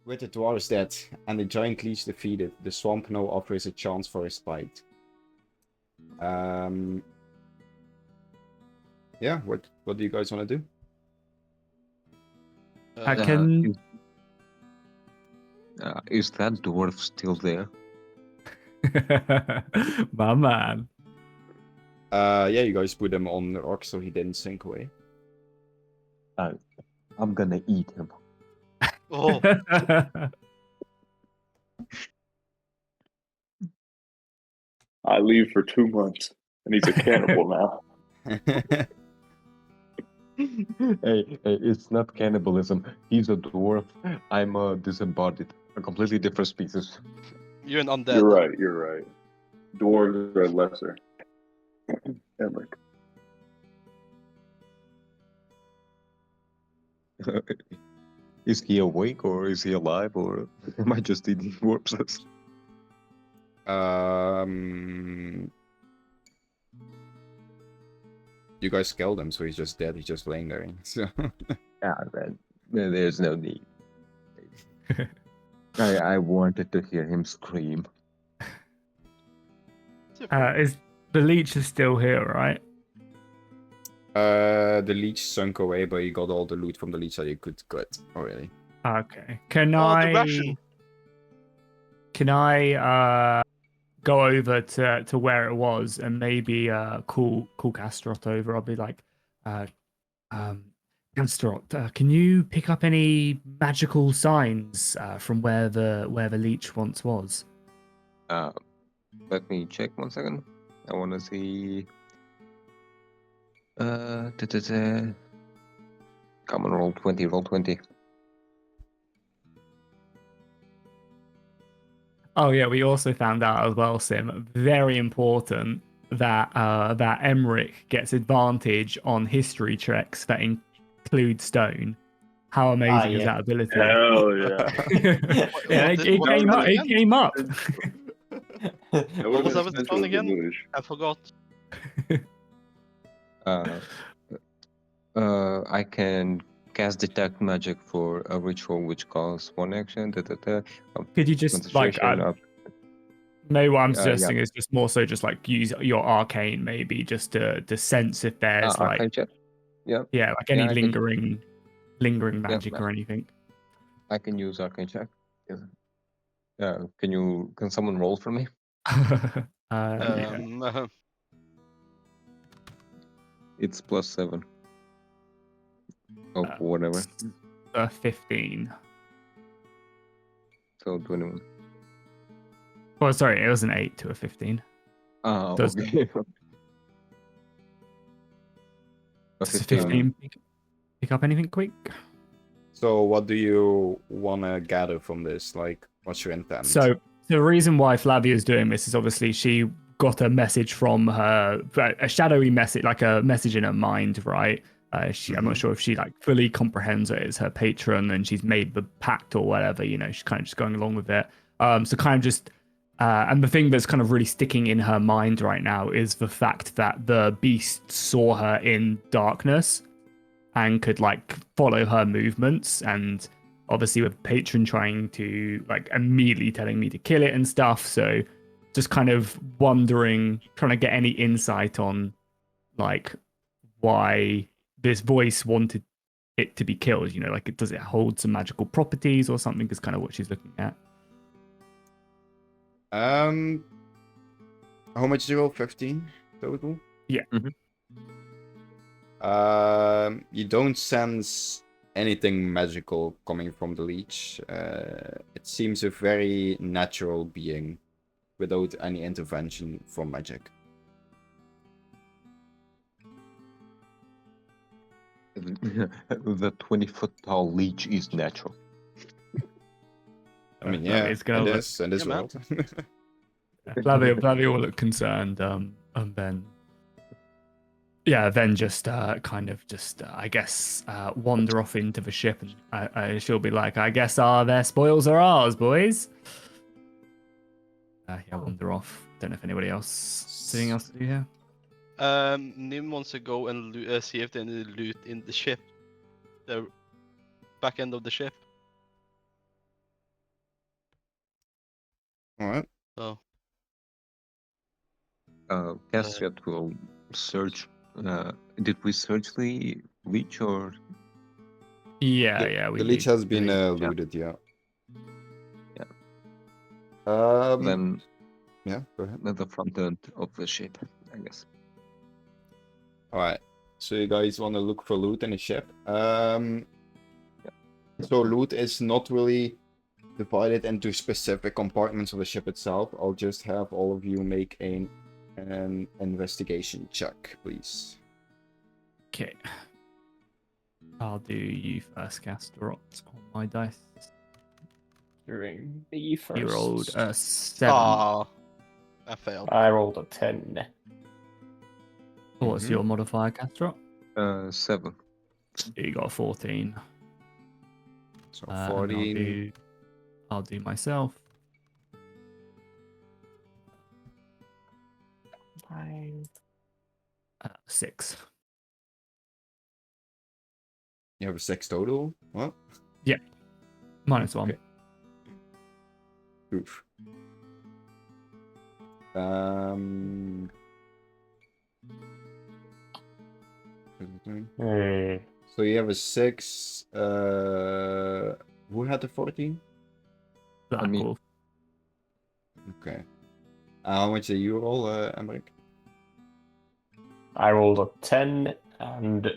With the dwarves dead and the giant leech defeated, the swamp now offers a chance for a spite. Yeah, what do you guys want to do? Is that dwarf still there? My man. Yeah, you guys put him on the rock so he didn't sink away. I'm gonna eat him. Oh, I leave for 2 months, and he's a cannibal now. Hey, it's not cannibalism. He's a dwarf. I'm a disembodied, a completely different species. you're an undead. You're right. Dwarves are lesser. Emmerich. Is he awake or is he alive or am I just eating corpses? You guys killed him, so he's just dead. He's just laying there. So. Man, there's no need. I wanted to hear him scream. Is the leech is still here, right? The leech sunk away, but you got all the loot from the leech that you could get already. Okay. Can the I ration. go over to where it was and maybe call Gastroth over? I'll be like, Gastroth, can you pick up any magical signs from where the leech once was? Let me check 1 second. I want to see. Come on, roll 20, roll 20. Oh yeah, we also found out as well, Sim. Very important that that Emmerich gets advantage on history checks that include stone. How amazing is that ability? Hell yeah. Yeah, it came up. What was that with the phone again? I forgot. I can cast detect magic for a ritual which costs 1 action. Could you just like maybe what I'm suggesting is just more so just like use your arcane maybe just to sense if there's like arcane check? Yeah, like any lingering magic or anything. I can use arcane check. Can someone roll for me? It's +7. Oh, whatever. 15. So 21. Oh, sorry, it was an 8 to a 15. Oh, okay. Does 15 pick up anything quick? So what do you want to gather from this? Like, what's your intent? So the reason why Flavia is doing this is obviously she got a message from her, a shadowy message, like a message in her mind, right? I'm not sure if she like fully comprehends it as her patron and she's made the pact or whatever, you know, she's kind of just going along with it. So kind of just, and the thing that's kind of really sticking in her mind right now is the fact that the beast saw her in darkness and could like follow her movements. And obviously with patron trying to like immediately telling me to kill it and stuff. So just kind of wondering, trying to get any insight on like why this voice wanted it to be killed, you know, like does it hold some magical properties or something is kind of what she's looking at. How much did you roll? 15 total? Yeah. You don't sense anything magical coming from the leech. It seems a very natural being without any intervention from magic. The 20-foot tall leech is natural. I mean, yeah, it's gonna it look... is in this world. Flavia will look concerned, and then just kind of just I guess wander off into the ship, and she'll be like, I guess their spoils are ours, boys. Wander off. Don't know if anybody else anything else to do here. Nim wants to go and see if there's any loot in the ship, the back end of the ship. All right. So Castriot will search. Did we search the leech or? Yeah, we The leech did. has been Yeah. looted. Yeah. Yeah. Then yeah. Go ahead. At the front end of the ship, I guess. All right. So you guys want to look for loot in the ship? So loot is not really divided into specific compartments of the ship itself. I'll just have all of you make an investigation check, please. Okay. I'll do you first, Casterot, on my dice. During the first. You rolled a 7. I failed. I rolled a 10. What's your modifier, Casterot? 7. You got a 14. So And 14. I'll do myself. 9. 6. You have a 6 total. What? -1. Okay. Oof. So you have a 6. Who had the 14? Black mean- Wolf. Okay. How much did you roll, Emmerich? I rolled a 10 and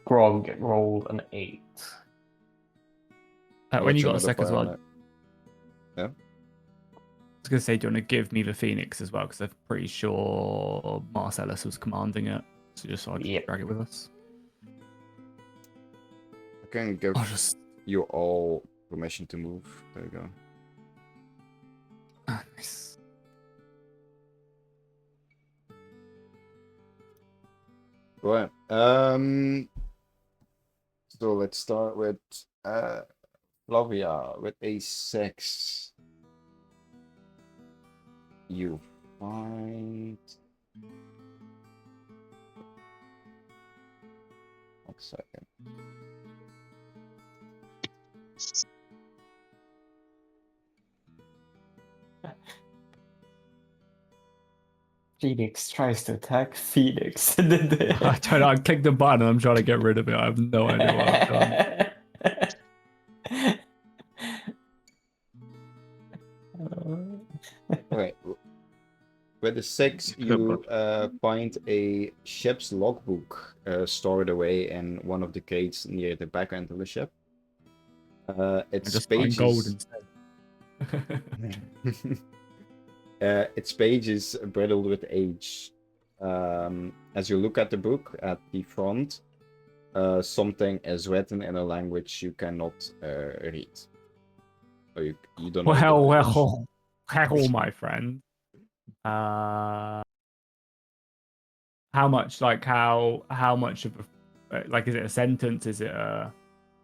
Grog rolled an 8. When What's you your got a sec as modifier well, on I that? Yeah. was going to say, do you want to give me the Phoenix as well? Because I'm pretty sure Marcellus was commanding it. So just so I can Yep. drag it with us. I can give I'll just. you all permission to move. There you go. Nice. Right. So let's start with Flavia with a 6. You find. 1 second. Phoenix tries to attack Phoenix. I don't know. I clicked the button and I'm trying to get rid of it. I have no idea what I've done. Okay. With the 6, you find a ship's logbook stored away in one of the gates near the back end of the ship. I Its just find gold pages. instead. Its pages brittled with age. As you look at the book at the front, something is written in a language you cannot read. Or you don't know. the language. Well, my friend. How much? Like how much of a like? Is it a sentence? Is it a?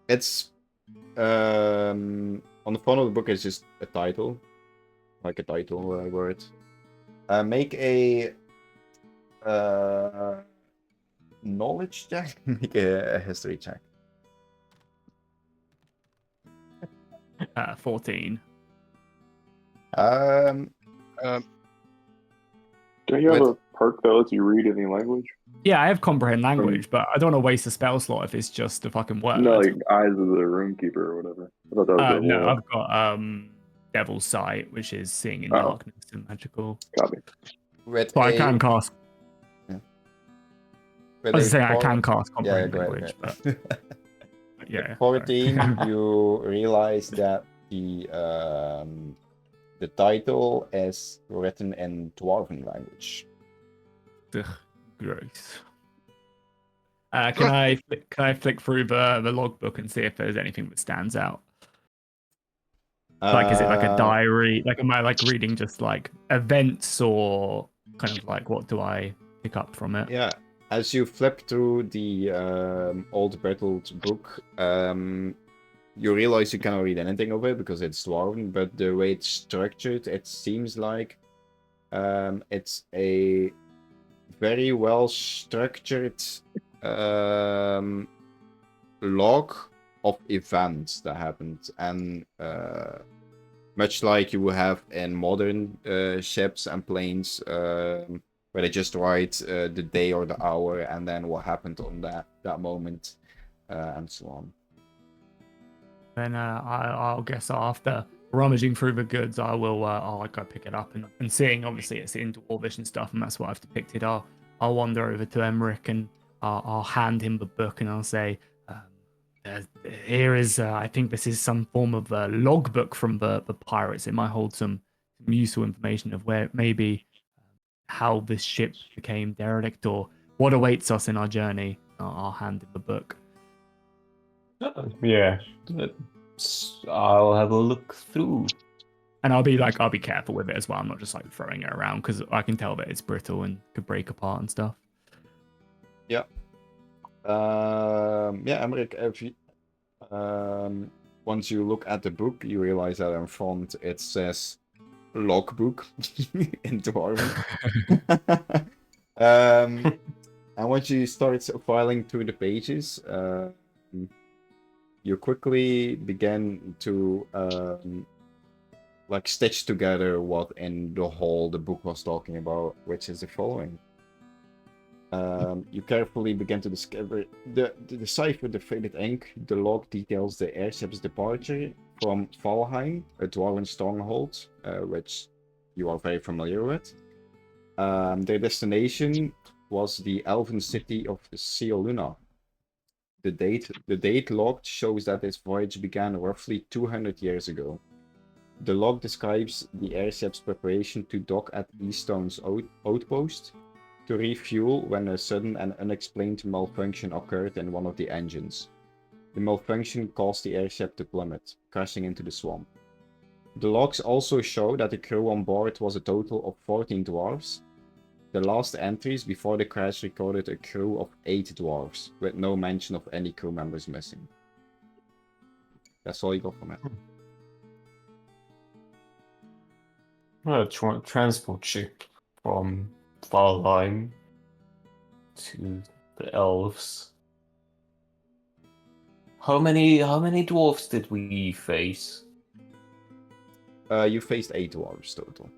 It's on the front of the book is just a title, like a title word. Make a knowledge check. Make a history check. 14. Um, Don't you have With- a perk that lets you read any language? Yeah, I have comprehend language, but I don't want to waste a spell slot if it's just a fucking word. No, like Eyes of the Roomkeeper or whatever. I thought that was a No, wall. I've got Devil's Sight, which is seeing in Oh. darkness and magical. Copy. With But I a- can cast. with I was a saying I four- can cast comprehend go ahead, language, go but ahead. yeah. 14, you realize that the title is written in Dwarven language. Ugh, gross. Can I flick through the logbook and see if there's anything that stands out? Like, is it like a diary? Like, am I like reading just like events or kind of like what do I pick up from it? Yeah, as you flip through the old battled book, you realize you cannot read anything of it because it's Dwarven, but the way it's structured, it seems like it's a very well structured log of events that happened, and much like you will have in modern ships and planes, where they just write the day or the hour and then what happened on that moment, and so on. Then I'll guess after rummaging through the goods, I'll go pick it up and seeing obviously it's in Dwarvish and stuff, and that's why I've depicted. I'll wander over to Emmerich and I'll hand him the book and I'll say, here is I think this is some form of a logbook from the pirates. It might hold some useful information of where maybe how this ship became derelict or what awaits us in our journey. I'll hand him the book. Yeah. I'll have a look through. And I'll be careful with it as well. I'm not just like throwing it around because I can tell that it's brittle and could break apart and stuff. Yeah. Emmerich, once you look at the book, you realize that in front it says logbook in Dwarven. And once you start filing through the pages, you quickly begin to stitch together what in the whole the book was talking about, which is the following. You carefully begin to discover the decipher the faded ink. The log details the airship's departure from Valheim, a Dwarven stronghold, which you are very familiar with. Their destination was the elven city of Seoluna. The date logged shows that this voyage began roughly 200 years ago. The log describes the airship's preparation to dock at Eaststone's outpost to refuel when a sudden and unexplained malfunction occurred in one of the engines. The malfunction caused the airship to plummet, crashing into the swamp. The logs also show that the crew on board was a total of 14 dwarves. The last entries before the crash recorded a crew of 8 dwarves, with no mention of any crew members missing. That's all you got from it. A transport ship from Valheim to the elves. How many dwarves did we face? You faced 8 dwarves total.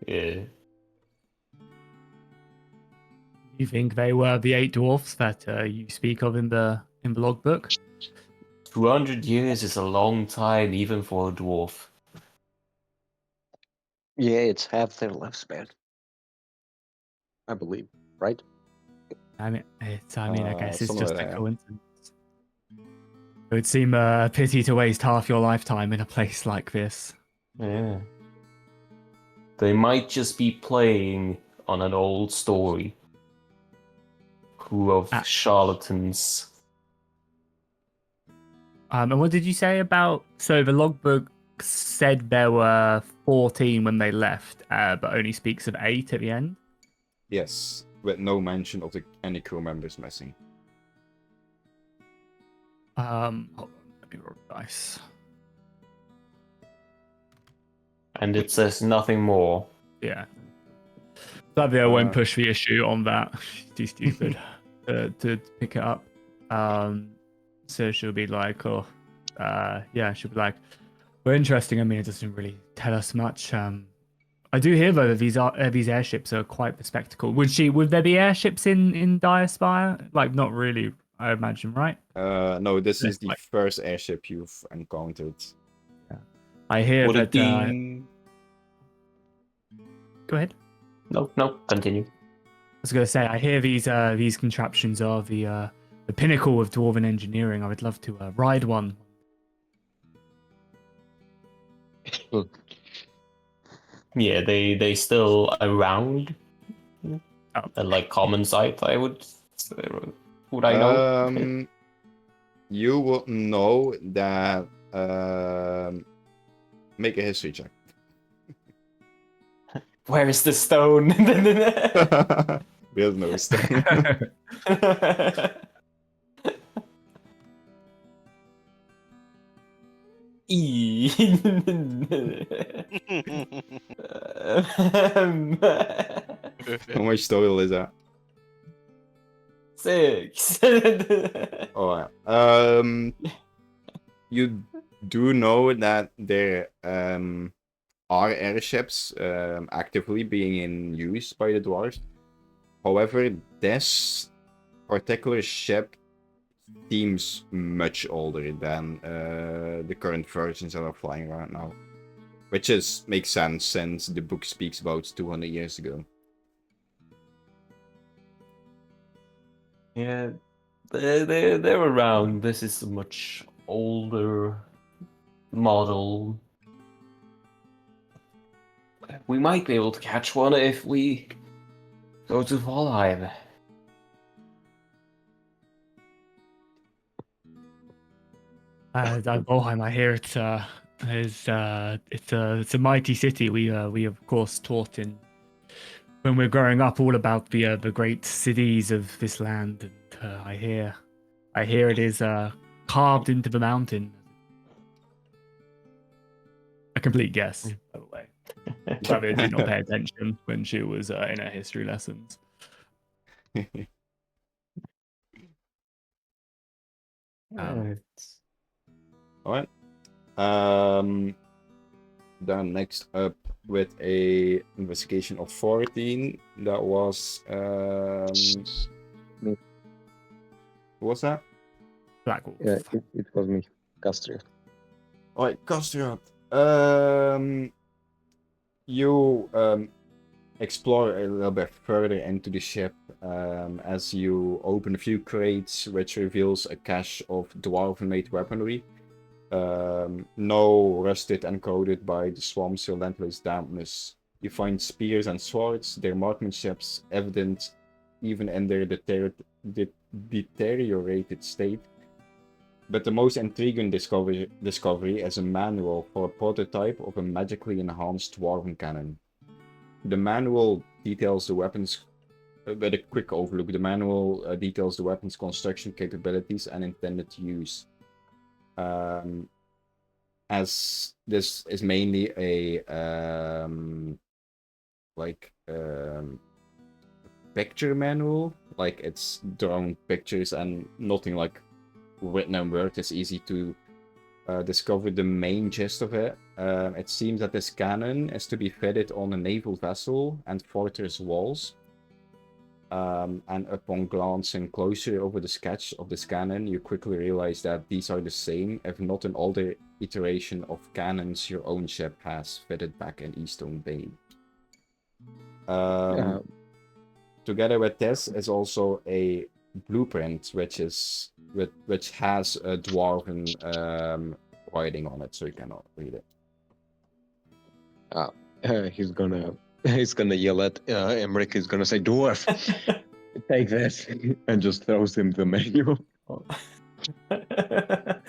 Yeah. You think they were the 8 dwarfs that you speak of in the logbook? 200 years is a long time, even for a dwarf. Yeah, it's half their lifespan. I believe, right? I guess it's something just like a that, yeah. coincidence. It would seem a pity to waste half your lifetime in a place like this. Yeah. They might just be playing on an old story. Crew of charlatans. And what did you say about... So the logbook said there were 14 when they left, but only speaks of 8 at the end? Yes, with no mention of any crew members missing. Hold on, let me roll the dice. And it says nothing more. Yeah. Flavia won't push the issue on that. She's too stupid to pick it up. So she'll be like, she'll be like, well, interesting. I mean, it doesn't really tell us much. I do hear though that these airships are quite the spectacle. Would there be airships in Direspire? Like, not really, I imagine, right? No, this is the first airship you've encountered. Yeah. I hear Would that. it be... Go ahead. No, continue. I was going to say, I hear these contraptions are the pinnacle of dwarven engineering. I would love to ride one. Yeah, they still around. Oh. Like common sight, I would I know? You would know that. Make a history check. Where is the stone? There's no stone. How much total is that? 6. Alright. you do know that there are airships actively being in use by the dwarves. However, this particular ship seems much older than the current versions that are flying around now. Which makes sense since the book speaks about 200 years ago. Yeah, they're around. This is a much older model. We might be able to catch one if we go to Valheim. Valheim, I hear it's a mighty city. We of course taught in when we were growing up all about the great cities of this land, and I hear it is carved into the mountain. A complete guess, by the way. Flavia did not pay attention when she was in her history lessons. Alright. Then next up with a investigation of 14, that was Me. What was that? Black Wolf. Yeah, it was me, Castria. Alright, Castriot. You explore a little bit further into the ship as you open a few crates, which reveals a cache of dwarven-made weaponry. No rusted and coated by the swamp's relentless dampness. You find spears and swords, their marksmanships evident even in their deteriorated state. But the most intriguing discovery is a manual for a prototype of a magically enhanced dwarven cannon. The manual details the weapons, with a quick overlook, the manual details the weapon's construction capabilities and intended use. As this is mainly a picture manual, like it's drawn pictures and nothing like written in word. It's easy to discover the main gist of it. It seems that this cannon is to be fitted on a naval vessel and fortress walls. And upon glancing closer over the sketch of this cannon, you quickly realize that these are the same, if not an older iteration of cannons your own ship has fitted back in Eastone Bay. Together with this is also a blueprint, which has a dwarven writing on it, so you cannot read it. He's gonna yell at Emmerich. He's gonna say, "Dwarf, take this," and just throws him the manual. Yeah,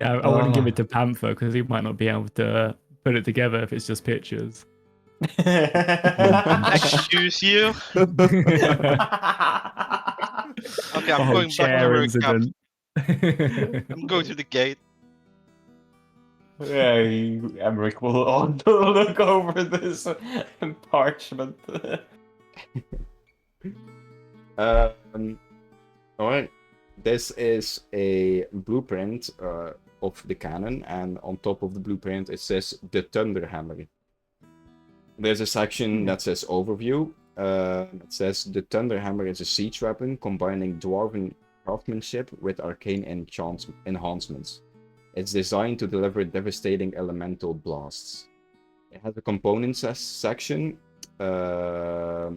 I wouldn't give it to Panther because he might not be able to put it together if it's just pictures. Excuse you. Okay, I'm going back to where I camped. I'm going to the gate. Yeah, Emmerich will look over this parchment. Alright. This is a blueprint of the cannon, and on top of the blueprint it says the Thunderhammer. There's a section that says overview. It says the Thunderhammer is a siege weapon combining dwarven craftsmanship with arcane enhancements. It's designed to deliver devastating elemental blasts. It has a components section,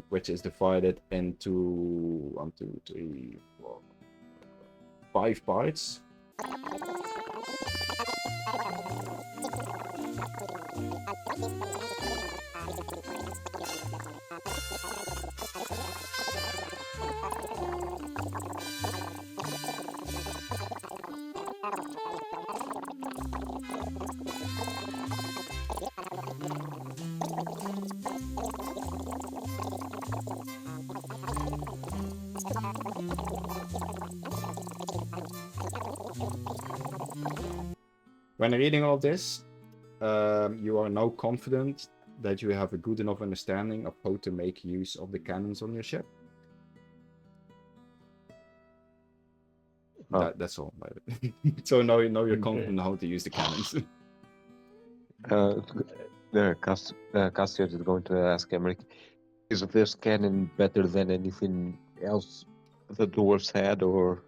which is divided into 1, 2, 3, 4, 5 parts. When reading all this, you are now confident that you have a good enough understanding of how to make use of the cannons on your ship. Oh. That's all. So now you're Okay. confident how to use the cannons. Cassius is going to ask Emmerich, is this cannon better than anything else the dwarves had, or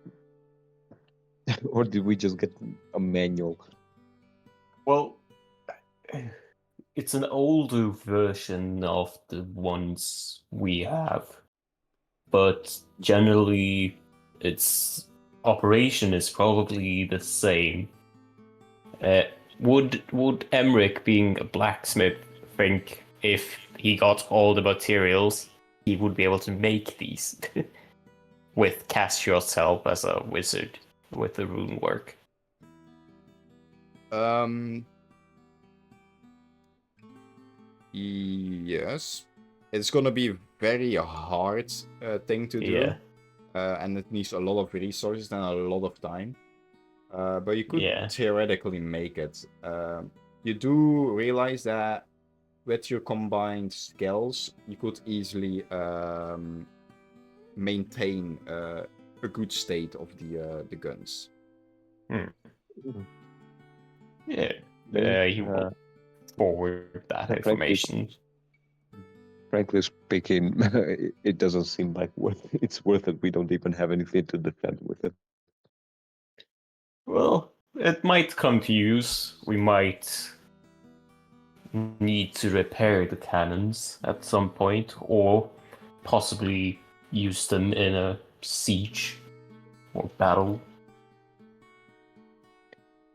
or did we just get a manual? Well, it's an older version of the ones we have, but generally its operation is probably the same. Would Emmerich, being a blacksmith, think if he got all the materials, he would be able to make these with Cassius' help as a wizard with the rune work? Yes, it's gonna be a very hard thing to do, Yeah. and it needs a lot of resources and a lot of time. But you could Yeah. theoretically make it. You do realize that with your combined skills, you could easily maintain a good state of the guns. Yeah. Maybe, He will forward that frankly- information. Frankly speaking, it doesn't seem like it's worth it. We don't even have anything to defend with it. Well, it might come to use. We might need to repair the cannons at some point, or possibly use them in a siege or battle.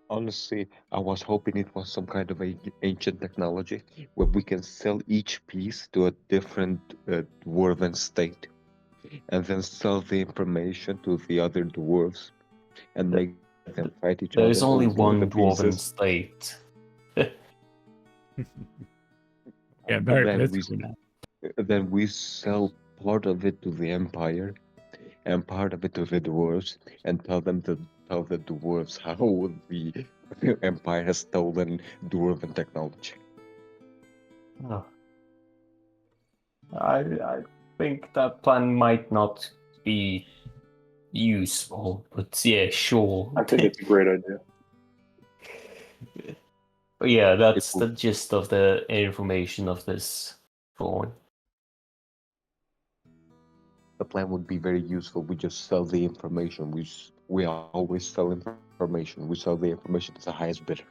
Honestly, I was hoping it was some kind of ancient technology where we can sell each piece to a different dwarven state, and then sell the information to the other dwarves, and make them fight each There other is only over one the dwarven pieces. state. Yeah, And very then political now. then we sell part of it to the empire and part of it to the dwarves, and tell the dwarves how the empire has stolen dwarven technology. Oh. I think that plan might not be useful, but yeah, sure. I think it's a great idea. But yeah, that's will- the gist of the information of this phone. The plan would be very useful. We just sell the information. We always sell information. We sell the information to the highest bidder.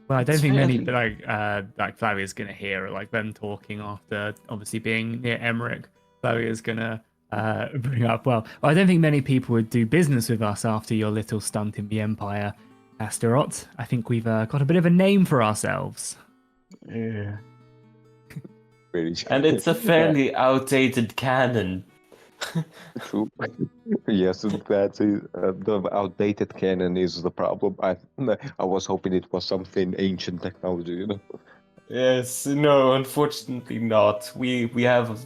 Well, I don't It's think many fairly- like Flavia's gonna hear like them talking after obviously being near Emmerich. Flavia's gonna bring up. Well, I don't think many people would do business with us after your little stunt in the Empire, Astaroth. I think we've got a bit of a name for ourselves. Yeah. Very And it's a fairly outdated cannon. true. Yes, that's the outdated canon is the problem. I was hoping it was something ancient technology, you know. Yes, no, unfortunately not. We have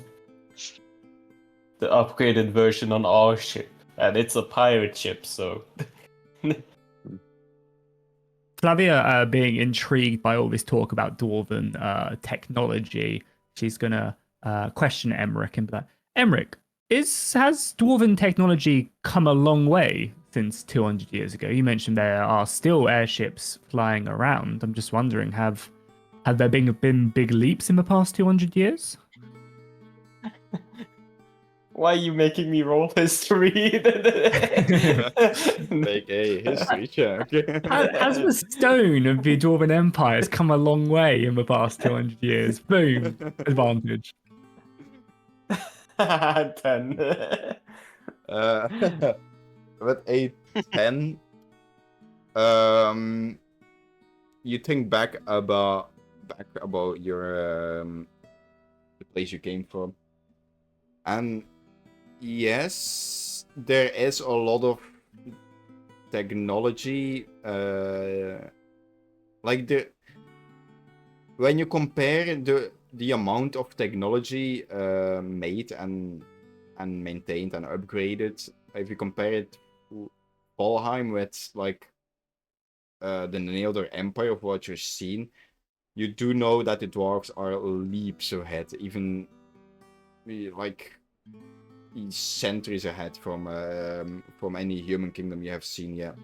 the upgraded version on our ship, and it's a pirate ship, so Flavia, being intrigued by all this talk about dwarven technology, she's gonna question Emmerich and be like, Emmerich, has dwarven technology come a long way since 200 years ago? You mentioned there are still airships flying around. I'm just wondering, have there been big leaps in the past 200 years? why are you making me roll history? Take a history check. Has the stone of the dwarven empires come a long way in the past 200 years? Boom, advantage. 10. With a 10, you think back about your the place you came from, and yes, there is a lot of technology. Like when you compare the amount of technology made and maintained and upgraded, if you compare it to Valheim with like the Neneador Empire of what you're seeing, you do know that the dwarves are leaps ahead. Even like centuries ahead from any human kingdom you have seen yet.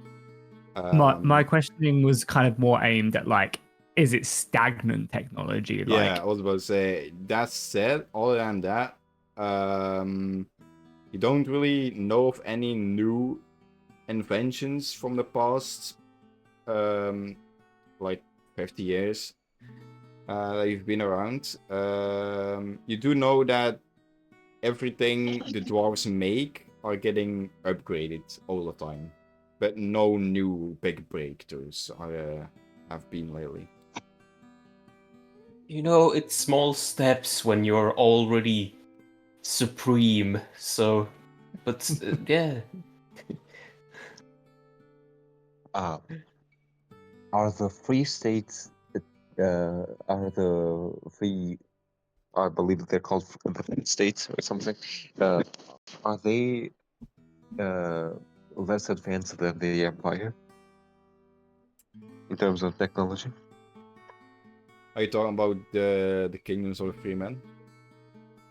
My questioning was kind of more aimed at like, is it stagnant technology? Yeah, Like, I was about to say. That said, other than that, you don't really know of any new inventions from the past, like 50 years that you've been around. You do know that everything the dwarves make are getting upgraded all the time, but no new big breakthroughs have been lately. You know, it's small steps when you're already supreme. So, but yeah. Are the free states, are the free, I believe they're called the free states or something, are they less advanced than the Empire in terms of technology? Are you talking about the kingdoms of the free men?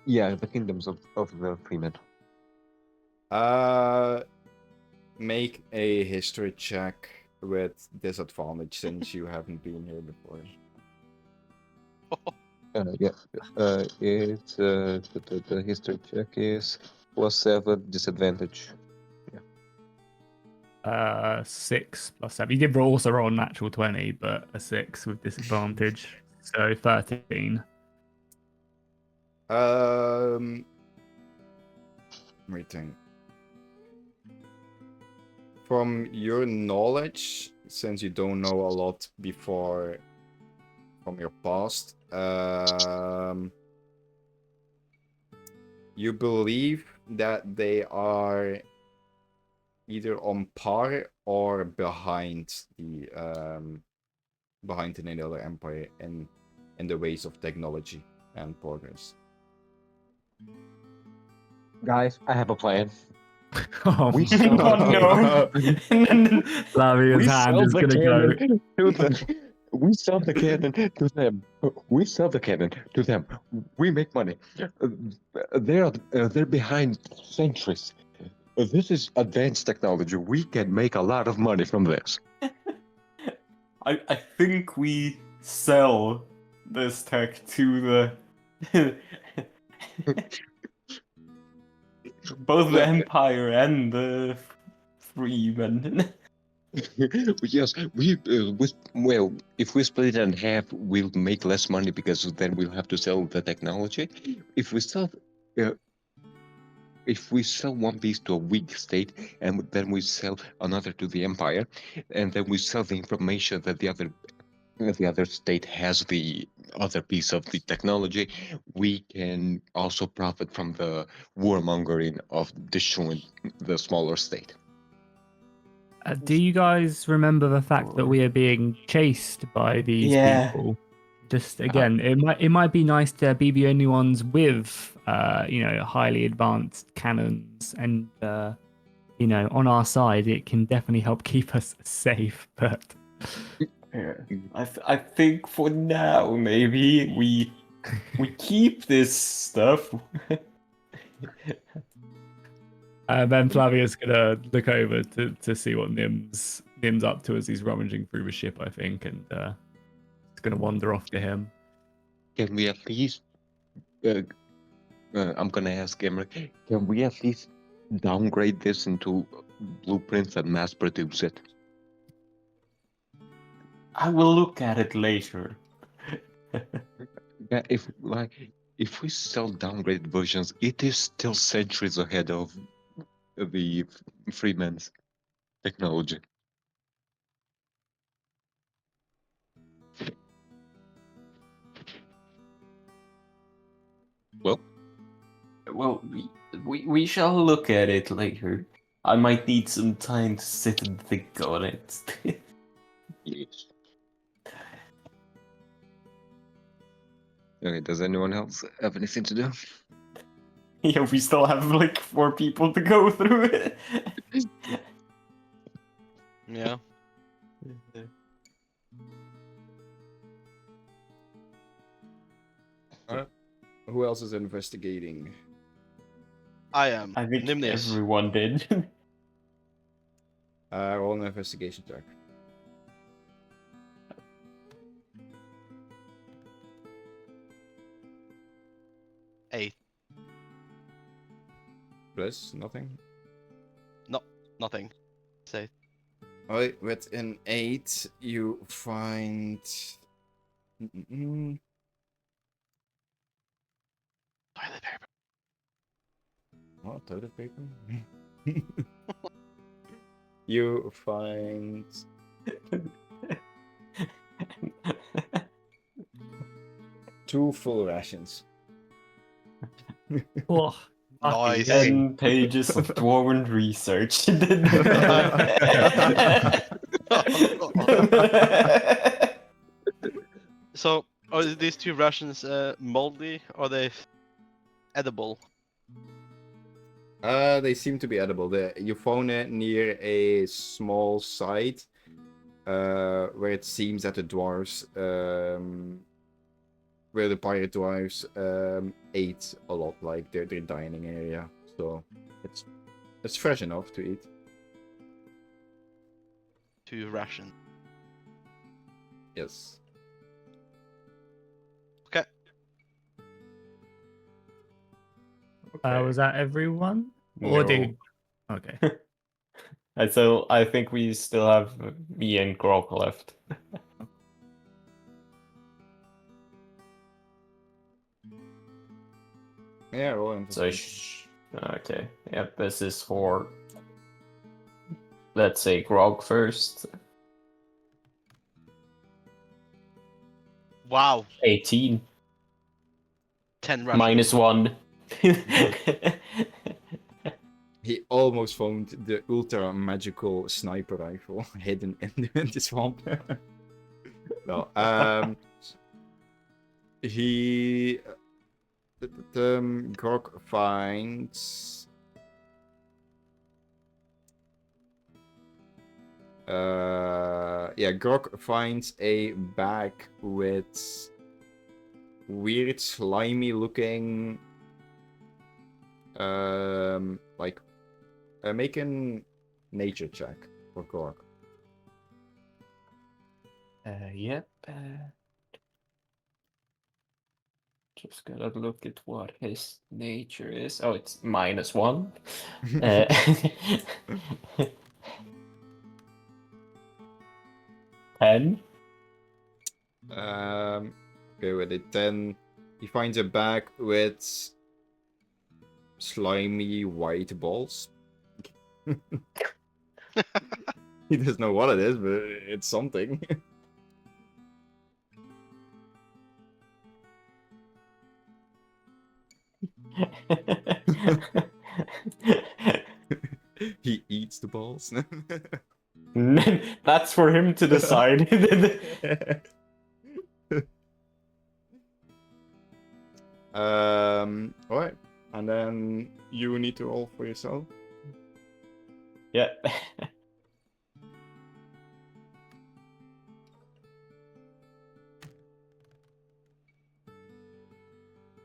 Yeah, the kingdoms of the freemen. Make a history check with disadvantage since you haven't been here before. Yeah, it's the history check is +7 disadvantage. 6 + 7. You did also roll a natural 20, but a 6 with disadvantage. So 13. Let me think. From your knowledge, since you don't know a lot before from your past, you believe that they are either on par or behind the Neneador Empire in the ways of technology and progress. Guys, I have a plan. Oh, We my sell God. the cannon. Flavia's We hand sell is the going to go. cannon to them. We sell the cannon to them. We sell the cannon to them. We make money. They're behind centuries. This is advanced technology. We can make a lot of money from this. I think we sell this tech to the both the Empire and the Freemen. Yes, well, if we split it in half, we'll make less money because then we'll have to sell the technology. If we sell, uh, if we sell one piece to a weak state, and then we sell another to the empire, and then we sell the information that the other state has the other piece of the technology, we can also profit from the warmongering of destroying the smaller state. Do you guys remember the fact that we are being chased by these people? Just again, it might be nice to be the only ones with highly advanced cannons, and on our side, it can definitely help keep us safe. But I think for now maybe we keep this stuff. then Flavia's gonna look over to see what Nim's up to as he's rummaging through the ship, I think, and it's gonna wander off to him. Can we at least? I'm gonna ask Emmerich. Can we at least downgrade this into blueprints and mass produce it? I will look at it later. Yeah, if we sell downgraded versions, it is still centuries ahead of the Freeman's technology. Well, we shall look at it later. I might need some time to sit and think on it. Yes. Okay, does anyone else have anything to do? Yeah, we still have like 4 people to go through it. Yeah. Who else is investigating? I am. I think Nimnius. everyone did. Roll an investigation check. Eight. Plus nothing. Nothing. Say. Alright, with an 8, you find. Toilet paper. What, toilet paper? You find 2 full rations. Oh, Nice. fucking 10 pages of dwarven research. So, are these 2 rations moldy? Or are they edible? They seem to be edible. You found it near a small site where it seems that the dwarves, where the pirate dwarves ate a lot, like their dining area. So it's fresh enough to eat. 2 rations. Yes. Okay. was that everyone? Or did... Okay. And so I think we still have me and Grog left. Yeah, roll So investigation. okay, yep. This is for, let's say, Grog first. Wow. 18 10 rations. minus 1. He almost found the ultra magical sniper rifle hidden in the swamp. Well, he Grog finds Grog finds a bag with weird slimy looking like make a nature check for Grog. Yep. Just gotta look at what his nature is. Oh, it's -1. 10. Okay, with a 10, he finds a bag with slimy white balls. He doesn't know what it is, but it's something. He eats the balls. That's for him to decide. Alright. And then you need to roll for yourself. Yeah.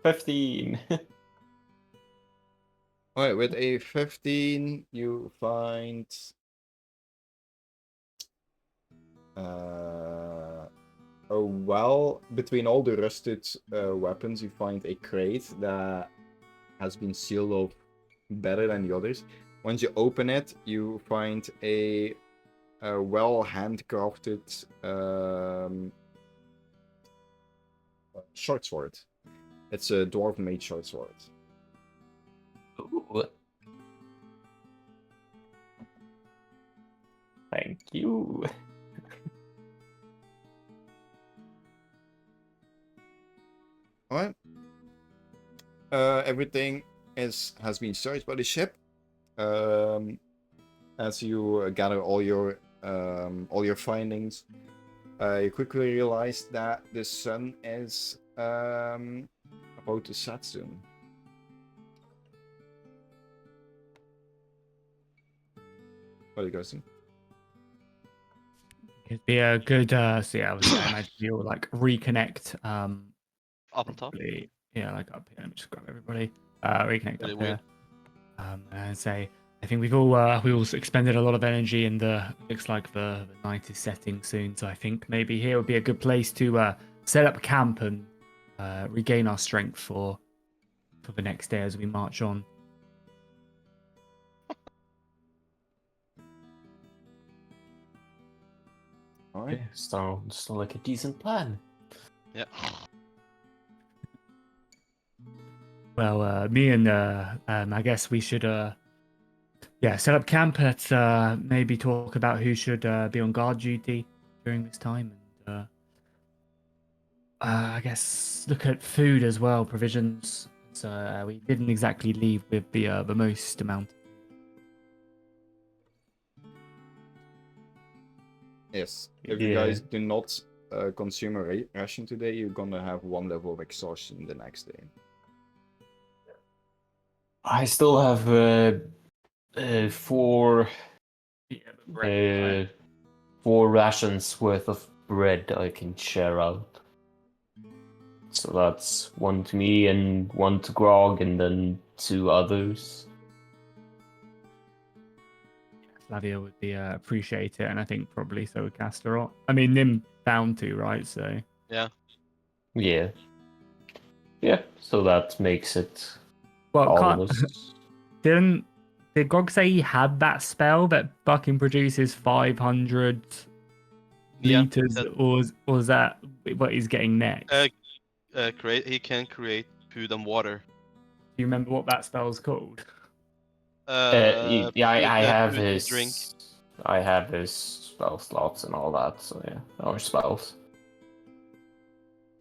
15. Alright, with a 15, you find between all the rusted weapons, you find a crate that has been sealed up better than the others. Once you open it, you find a well handcrafted short sword. It's a dwarf made short sword. Ooh. Thank you. Alright. Everything has been searched by the ship. As you gather all your findings, you quickly realize that the sun is about to set soon. What do you guys think? It'd be a good, so yeah, obviously, I imagine you'll like reconnect. Up on top. Probably, yeah, like up here. Let me just grab everybody. Reconnect Really up weird. And say, I think we all expended a lot of energy, and looks like the night is setting soon. So I think maybe here would be a good place to set up camp and regain our strength for the next day as we march on. Alright. Yeah, sounds like a decent plan. Yeah. Well, me and I guess we should set up camp at maybe talk about who should be on guard duty during this time, and I guess look at food as well, provisions. So we didn't exactly leave with the most amount. Yes. If you guys do not consume a ration today, you're gonna have 1 level of exhaustion the next day. I still have 4 Right. 4 rations worth of bread I can share out. So that's 1 to me and 1 to Grog, and then 2 others. Flavia would be appreciate it, and I think probably so would Castorot. I mean, Nim bound to, right? So Yeah. Yeah, so that makes it well, all of us. did Grog say he had that spell that Bucking produces 500 Yeah, liters, or was that what he's getting next? He can create food and water. Do you remember what that spell's called? I have food and his drink. I have his spell slots and all that, so yeah, or spells.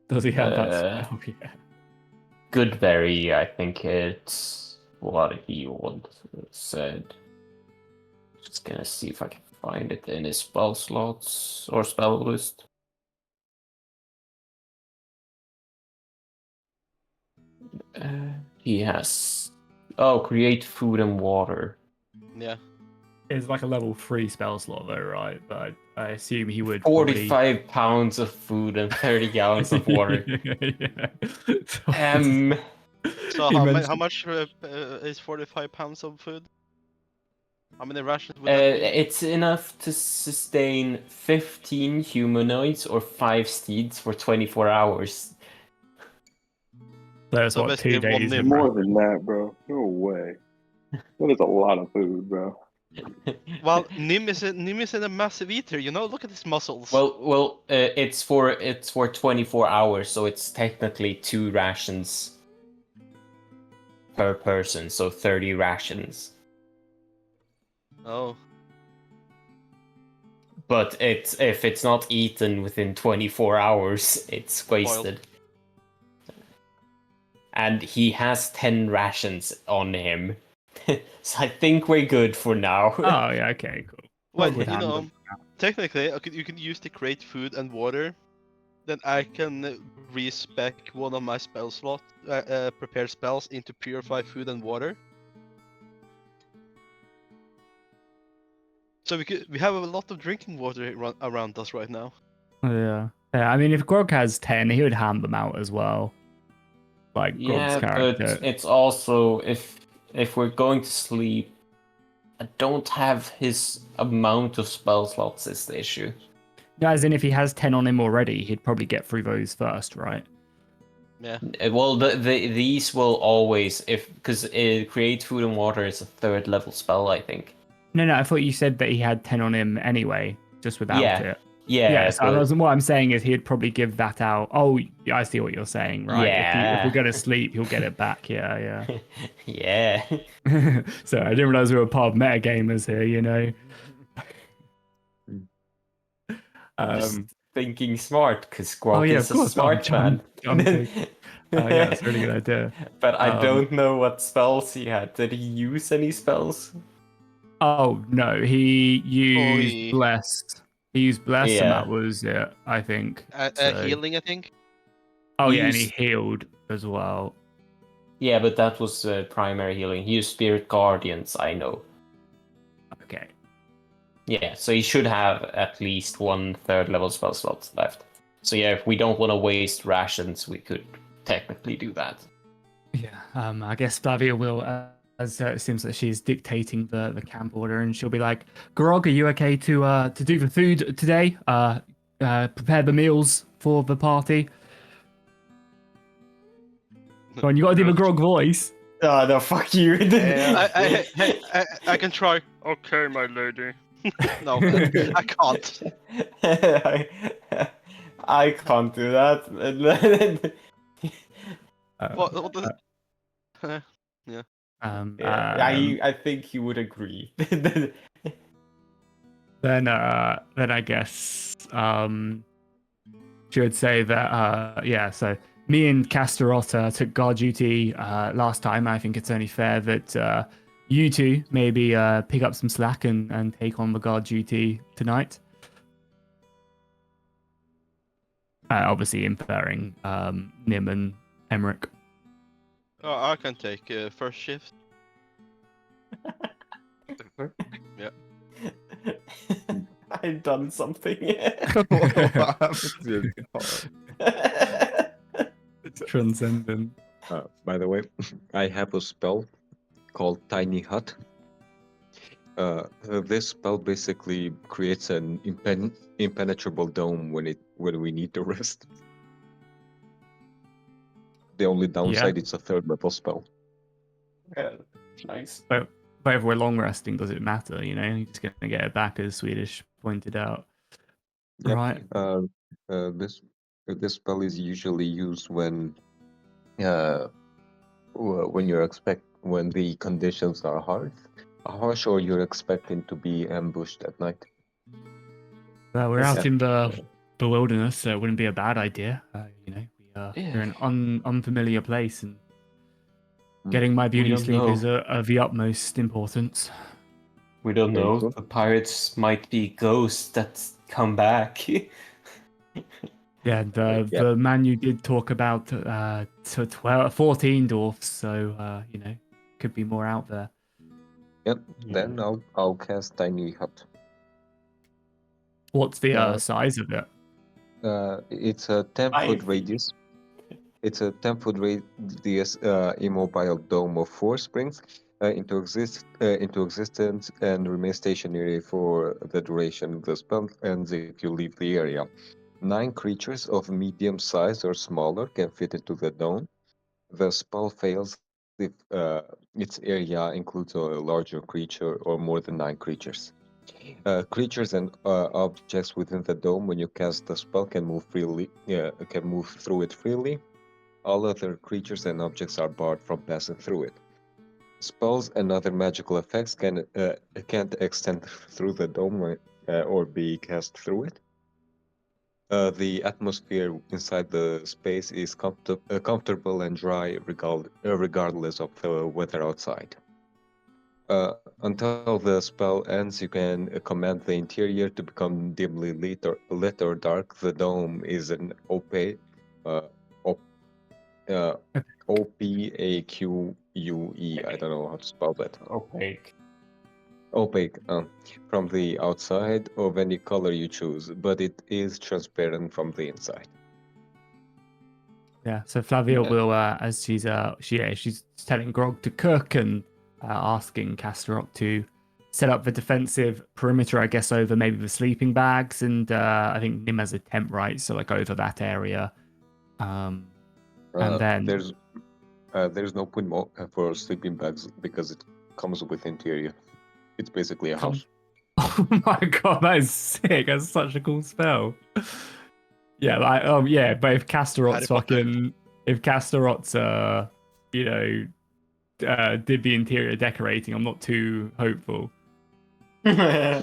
Does he have that Uh, spell? Yeah. Goodberry, I think it's what he said. Just gonna see if I can find it in his spell slots or spell list. He has create food and water. Yeah. It's like a level 3 spell slot though, right? But I assume he would 45 pounds of food and 30 gallons of water. So He how mentioned- much is 45 pounds of food? How many rations would that be? It's enough to sustain 15 humanoids or 5 steeds for 24 hours. That's So what, basically 2 one days. nim. More than that, bro. No way. That is a lot of food, bro. Well, Nim is a massive eater. You know, look at his muscles. Well, it's for 24 hours, so it's technically 2 rations per person, so 30 rations. Oh. But if it's not eaten within 24 hours, it's wasted. And he has 10 rations on him. So I think we're good for now. Oh yeah, okay, cool. Well, Would you handle know, them. technically, you can use to create food and water. Then I can respec one of my spell slots, prepare spells into purify food and water. So we have a lot of drinking water around us right now. Yeah. I mean, if Grog has 10, he would hand them out as well. Like Grog's Yeah, character. but it's also if we're going to sleep, I don't have his amount of spell slots is the issue. No, as in if he has 10 on him already, he'd probably get through those first, right? Yeah. Well, these will always because create food and water is a 3rd level spell, I think. No, I thought you said that he had 10 on him anyway, just without it. Yeah, So what I'm saying is he'd probably give that out. Oh, I see what you're saying, right? Yeah. If we're going to sleep, he'll get it back. Yeah. Yeah. So I didn't realize we were part of metagamers here, you know? Just thinking smart, because Grog is of course, a smart man. Yeah, that's a really good idea. But I don't know what spells he had. Did he use any spells? Oh, no, he used Blessed. He used Blessed, and Yeah. that was it, I think. Healing, I think. Oh, He yeah, and he used- healed as well. Yeah, but that was primary healing. He used Spirit Guardians, I know. Okay. Yeah, so he should have at least 1 3rd level spell slot left. So yeah, if we don't want to waste rations, we could technically do that. Yeah, I guess Flavia will as it seems that she's dictating the camp order, and she'll be like, "Grog, are you okay to do the food today? Prepare the meals for the party." Come on, you got to do the Grog voice. Oh, no, fuck you. I can try. Okay, my lady. No, I can't. I can't do that. What the? Yeah. I think you would agree. Then I guess she would say that yeah. So me and Casterot took guard duty last time. I think it's only fair that you two maybe pick up some slack and take on the guard duty tonight. Obviously inferring Nim and Emmerich. Oh, I can take first shift. Yeah. I've done something. What happened to Transcendent. By the way, I have a spell called Tiny Hut. This spell basically creates an impenetrable dome when we need to rest. The only downside, it's a third level spell. Yeah, nice. But if we're long resting, does it matter? You know, you're just gonna get it back, as Swedish pointed out. Yep. Right. This spell is usually used when when the conditions are harsh, or you're expecting to be ambushed at night. Well, we're Yes. out in the wilderness, so it wouldn't be a bad idea. You know, we're in an unfamiliar place, and getting my beauty don't sleep know. is of the utmost importance. We don't Very know. good. The pirates might be ghosts that come back. Yeah, the man you did talk about to 14 dwarfs, so you know, could be more out there. Yep. Then I'll cast Tiny Hut. What's the size of it? It's a 10-foot radius. It's a 10-foot radius immobile dome of 4 springs into existence and remain stationary for the duration of the spell ends if you leave the area. 9 creatures of medium size or smaller can fit into the dome. The spell fails if its area includes a larger creature or more than 9 creatures. Creatures and objects within the dome, when you cast the spell, can move through it freely. All other creatures and objects are barred from passing through it. Spells and other magical effects can't extend through the dome or be cast through it. The atmosphere inside the space is comfortable and dry, regardless of the weather outside. Until the spell ends, you can command the interior to become dimly lit or dark. The dome is an opaque, OPAQUE. I don't know how to spell that. Opaque. Opaque, from the outside of any color you choose, but it is transparent from the inside. Yeah, so Flavia Yeah. will, as she's telling Grog to cook and asking Casterot to set up the defensive perimeter, I guess, over maybe the sleeping bags, and I think Nim has a tent, right? So like over that area, and then there's no point for sleeping bags because it comes with interior. It's basically a house. Oh my god, that is sick! That's such a cool spell. Yeah, but if Casterot's you know, did the interior decorating, I'm not too hopeful. Yeah,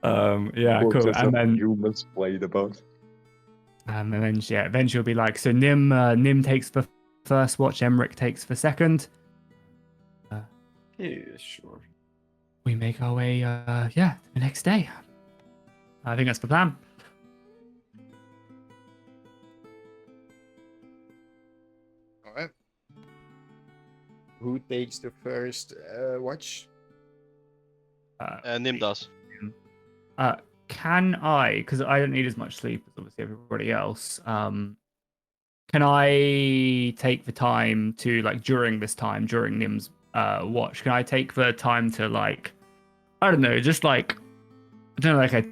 cool. And then humans played about. and then she'll be like, so Nim takes the first watch, Emmerich takes the second. Yeah, sure. We make our way, the next day. I think that's the plan. Alright. Who takes the first watch? Nim does. Can I, because I don't need as much sleep as obviously everybody else, can I take the time to like during Nim's watch? Can I take the time to like, I don't know, just like I don't know, like a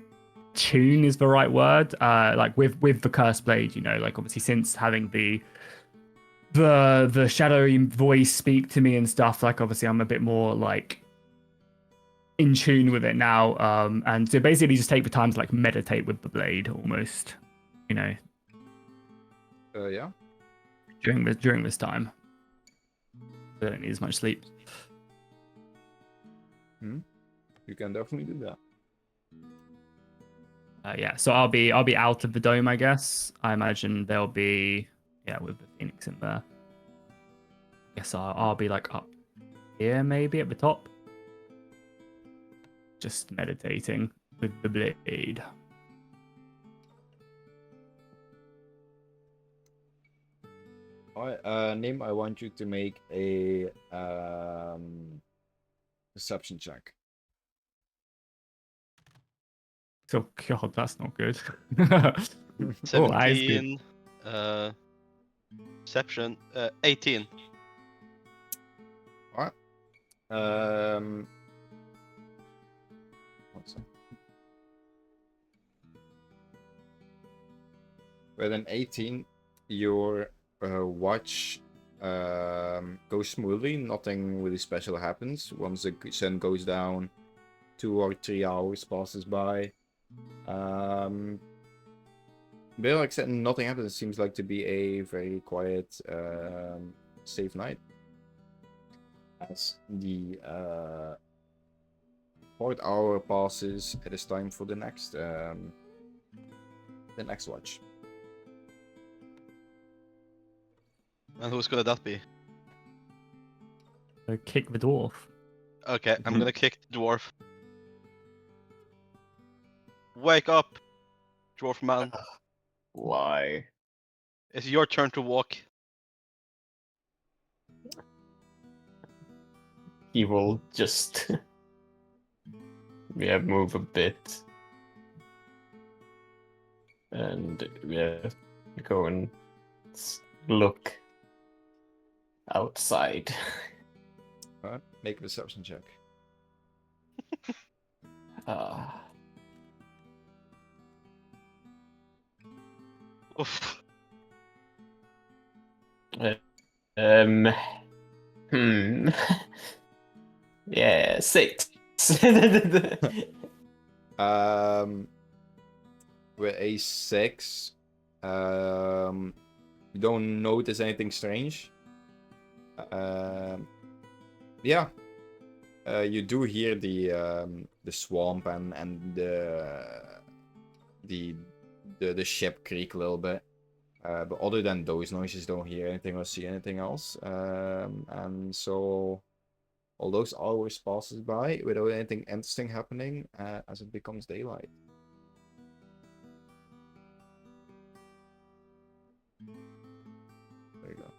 tune is the right word. Like with the cursed blade, you know, like obviously since having the shadowy voice speak to me and stuff, like obviously I'm a bit more like in tune with it now. And to basically just take the time to like meditate with the blade almost, you know, Yeah. during this time. I don't need as much sleep. You can definitely do that. Yeah, so I'll be out of the dome, I guess. I imagine there'll be with the Phoenix in there. I guess I'll be like up here, maybe at the top, just meditating with the blade. Alright, Nim, I want you to make a perception check. So God, that's not good. Oh, that is good. 17. Perception. 18. Alright. What's that? With an 18, your watch goes smoothly. Nothing really special happens. Once the sun goes down, 2 or 3 hours passes by. But like I said, nothing happens. It seems like to be a very quiet, safe night. As the 4th hour passes, it is time for the next watch. And who's gonna that be? Kick the dwarf. Okay, I'm gonna kick the dwarf. Wake up, dwarf man. Why? It's your turn to walk. He will just move a bit. And go and look outside. Alright, make a perception check. Oof. Yeah, 6. With a 6, you don't notice anything strange. Yeah, you do hear the swamp and the ship creak a little bit. But other than those noises, don't hear anything or see anything else. And so all those hours passes by without anything interesting happening as it becomes daylight. There you go.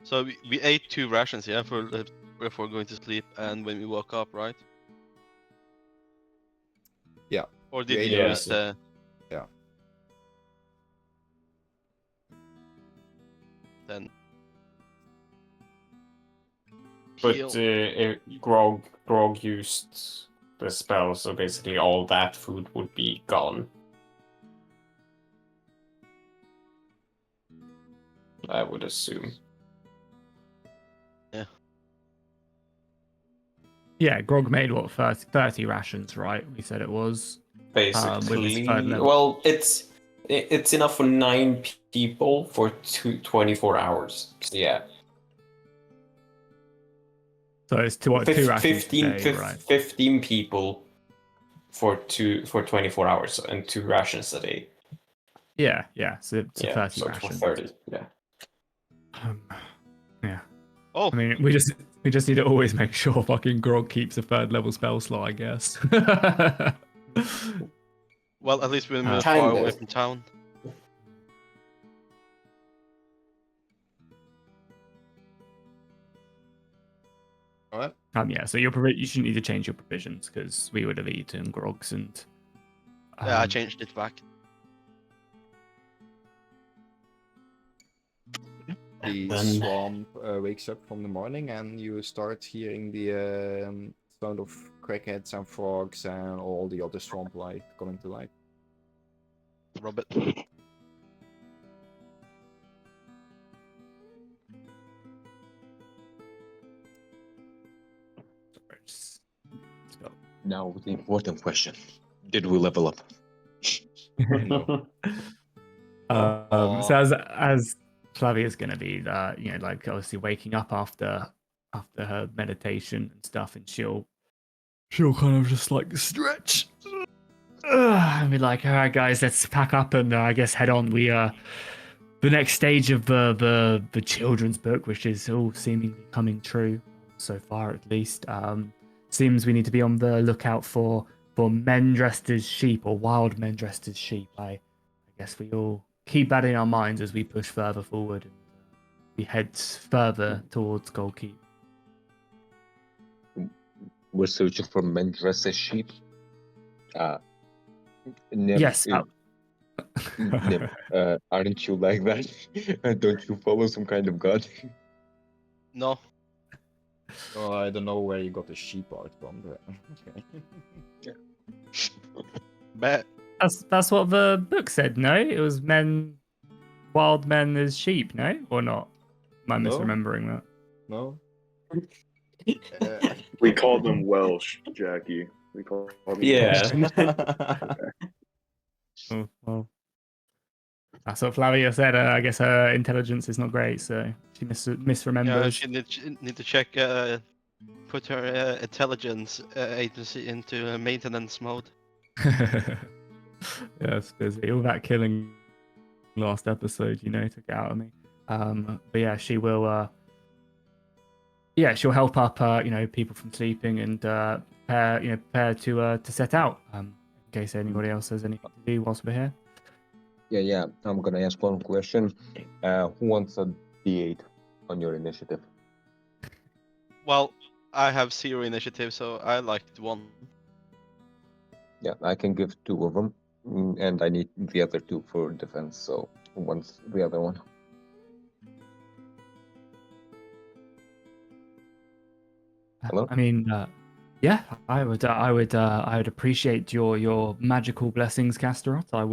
So we ate 2 rations, yeah, before going to sleep and when we woke up, right? Yeah. Or did ate you a use ration. Yeah. then? But Heal. Grog used the spell, so basically all that food would be gone. I would assume. Yeah, Grog made what 30 rations, right? We said it was. With his 3rd level. Well, it's enough for 9 people for 24 hours. So yeah. So it's 2 rations 15, a day, right? 15 people for 24 hours and 2 rations a day. Yeah. So it's 30 so rations. 30, yeah. Yeah. Oh, I mean, we just need to always make sure fucking Grog keeps a 3rd level spell slot, I guess. well, at least we're far Kinda. away from town. Alright. Yeah. So you shouldn't need to change your provisions because we would have eaten Grogs and. Yeah, I changed it back. the Then- swamp wakes up from the morning, and you start hearing the sound of crickets and frogs and all the other swamp life coming to life. Robert. Now the important question: did we level up? No. So as Flavia's going to be, like obviously waking up after her meditation and stuff, and she'll kind of just like stretch and be like, all right, guys, let's pack up and I guess head on. We the next stage of the children's book, which is all seemingly coming true so far, at least. Seems we need to be on the lookout for men dressed as sheep or wild men dressed as sheep. I guess we all keep that in our minds as we push further forward and we head further towards Gold Keep. We're searching for men dressed as sheep. Nim, Yes. Nim, aren't you like that? Don't you follow some kind of god? No. Oh, I don't know where you got the sheep art from, but okay. Bet. That's what the book said, no? It was wild men as sheep, no? Or not? Am I No. misremembering that? No. We called them Welsh, Jackie. We called them Yeah. Welsh. Oh, well. That's what Flavia said. I guess her intelligence is not great, so she misremembers. Yeah, she need to check. Put her intelligence agency into maintenance mode. Yeah, it's busy. All that killing last episode, took it out of me. But yeah, she will. She'll help up, people from sleeping and prepare to set out. In case anybody else has anything to do whilst we're here. Yeah. I'm gonna ask one question. Who wants a D8 on your initiative? Well, I have 0 initiative, so I liked 1. Yeah, I can give 2 of them, and I need the other 2 for defense. So who wants the other one? Hello? I mean, yeah, I would appreciate your magical blessings, Casterot. I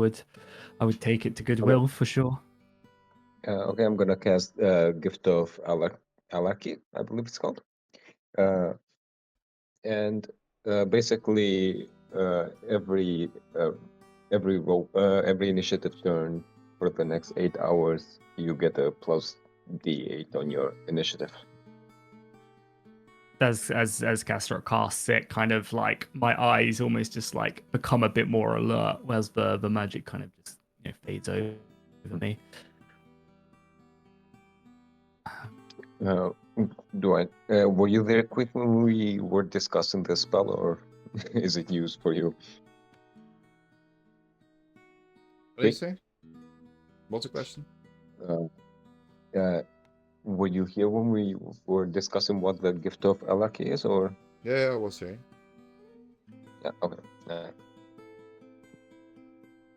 would take it to goodwill for sure. Okay, I'm gonna cast Gift of Alaki, I believe it's called. And basically, every initiative turn for the next 8 hours, you get a plus D8 on your initiative. As Casterot casts it, kind of like my eyes almost just like become a bit more alert, whereas the magic kind of just fades over me. Were you there quick when we were discussing this spell, or is it used for you? What do you say? What's the question? Were you here when we were discussing what the Gift of Alaki is, or? Yeah, I was here. Yeah, okay.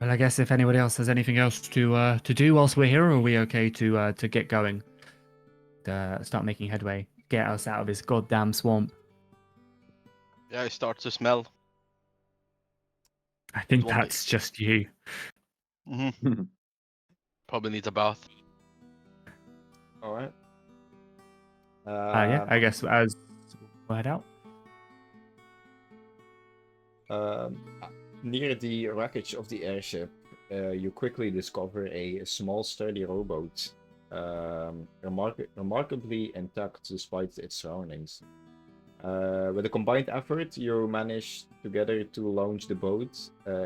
Well, I guess if anybody else has anything else to do whilst we're here, are we okay to get going? Start making headway, get us out of this goddamn swamp. Yeah, it starts to smell. I think Zombie. that's just you. Mm-hmm. Probably needs a bath. All right. Yeah, I guess as we'll head out. Near the wreckage of the airship, you quickly discover a small, sturdy rowboat, remarkably intact despite its surroundings. With a combined effort, you manage together to launch the boat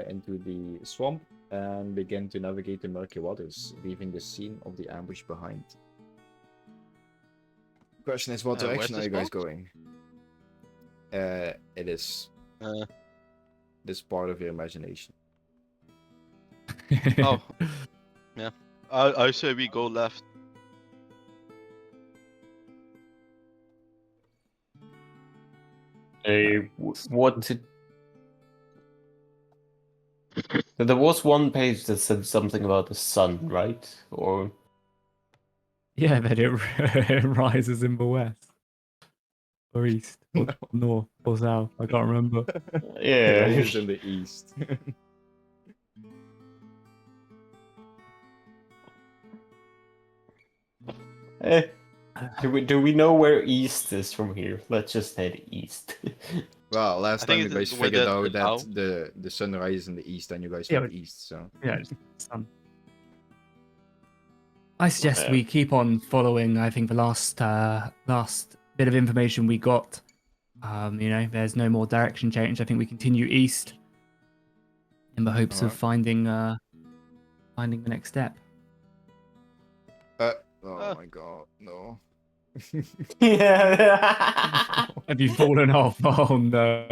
into the swamp and begin to navigate the murky waters, leaving the scene of the ambush behind. Question is, what direction are where's you this guys boat? going? It is this part of your imagination. Oh, yeah. I say we go left. What did... There was one page that said something about the sun, right? Or Yeah, that it rises in the west or east or No. north or south. I can't remember. Yeah. It is in the east. Eh, do we know where east is from here? Let's just head east. Well, I last time think you it guys is where figured the out that town. the sun rises in the east and you guys Yeah, went but- east, so. Yeah, it's sun. I suggest Yeah. we keep on following. I think the last bit of information we got. There's no more direction change. I think we continue east in the hopes of Alright. finding the next step. Oh Ah. my god, no. Yeah. Have you fallen off? Oh no.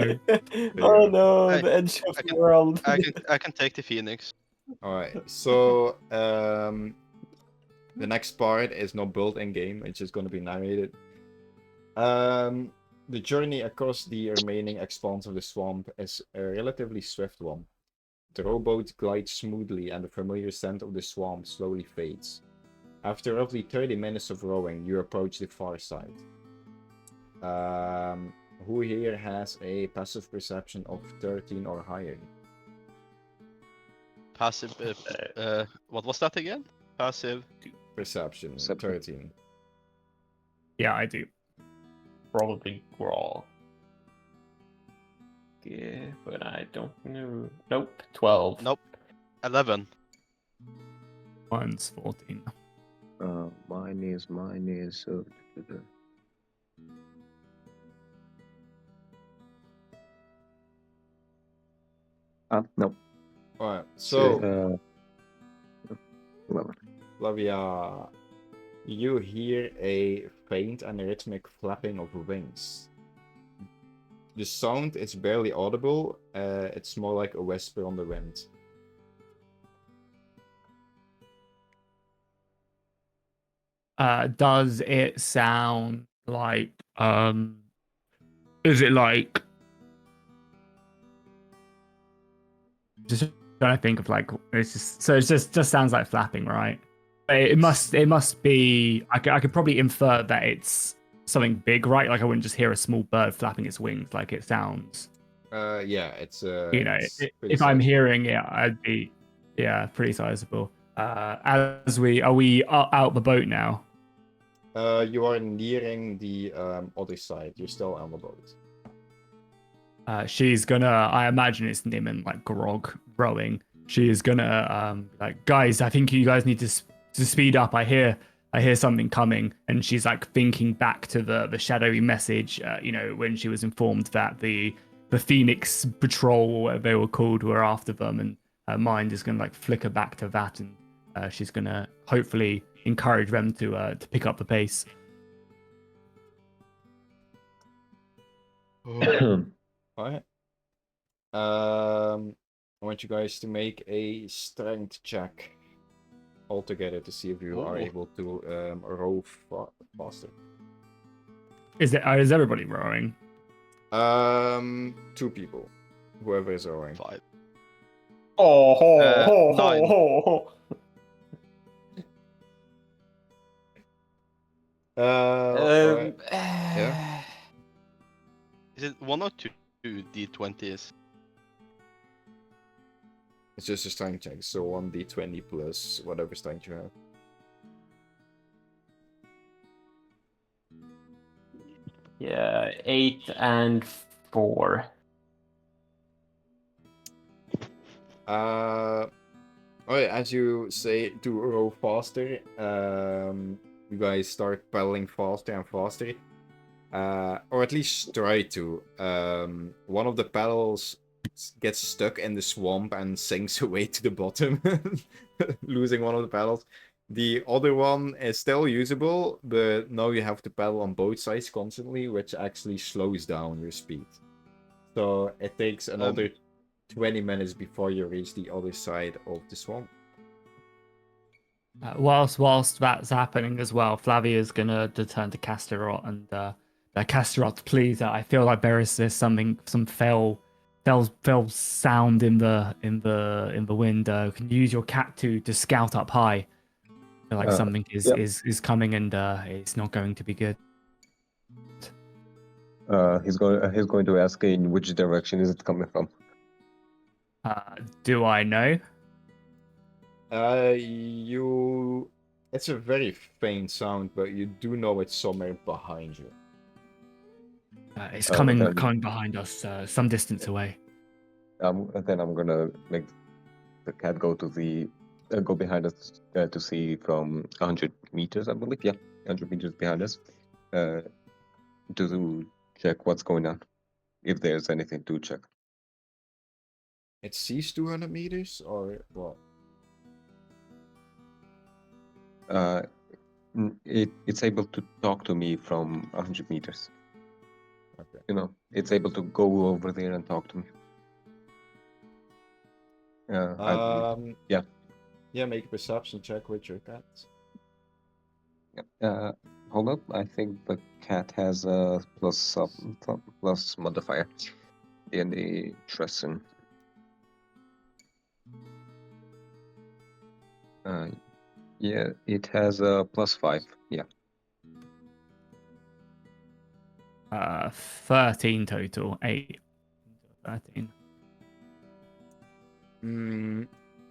Oh no, Hey, the edge of I the can- world. I can take the Phoenix. Alright, so the next part is not built in game, it's just gonna be narrated. The journey across the remaining expanse of the swamp is a relatively swift one. The rowboat glides smoothly and the familiar scent of the swamp slowly fades. After roughly 30 minutes of rowing, you approach the far side. Who here has a passive perception of 13 or higher? Passive. What was that again? Passive. Perception, Perception. 13. Yeah, I do. Probably wrong. Yeah, but I don't know. Nope, 12. Nope. 11. Mine's 14. Mine is. No. Alright, so 11. Flavia, you hear a faint and rhythmic flapping of wings. The sound is barely audible, it's more like a whisper on the wind. Does it sound like is it like just trying to think of like it just sounds like flapping, right? It must be I could probably infer that it's something big, right? Like I wouldn't just hear a small bird flapping its wings. Like it sounds, Yeah, it's if pretty I'm sizable. hearing it, I'd be pretty sizable. As we are we out the boat now? You are nearing the other side. You're still on the boat. She's gonna, I imagine it's Nim and like Grog rowing. She is gonna like, guys, I think you guys need to speed up. I hear something coming, and she's like thinking back to the shadowy message. When she was informed that the Phoenix Patrol, or whatever they were called, were after them, and her mind is gonna like flicker back to that, and she's gonna hopefully encourage them to pick up the pace. Alright. I want you guys to make a strength check altogether to see if you are Ooh. able to row faster. Is everybody rowing? 2 people. Whoever is rowing. 5. Oh, ho, ho, 9. ho, ho. Alright. Yeah. Is it 1 or 2 D20s? It's just a strength check, so 1d20 plus whatever strength you have. Yeah, 8 and 4. Alright, as you say to row faster, you guys start pedaling faster and faster. Or at least try to. One of the pedals gets stuck in the swamp and sinks away to the bottom, losing one of the pedals. The other one is still usable, but now you have to pedal on both sides constantly, which actually slows down your speed. So it takes another 20 minutes before you reach the other side of the swamp. Whilst that's happening as well, Flavia's gonna turn to Castorot and Castorot, please. I feel like there's some fell sound in the wind. Can you use your cat to scout up high feel like something is coming and it's not going to be good. He's going to ask in which direction is it coming from. Do I know? It's a very faint sound, but you do know it's somewhere behind you. It's Oh, coming then- behind us, some distance away. Then I'm gonna make the cat go behind us to see from 100 meters, I believe. Yeah, 100 meters behind us, to check what's going on, if there's anything to check. It sees 200 meters, or what? It's able to talk to me from 100 meters. Okay. You know, it's able to go over there and talk to me. I believe. Yeah. Yeah, make a perception check with your cat. Hold up. I think the cat has a plus modifier in the Tresson. Yeah, it has a +5. Yeah. 13 total. 8. 13.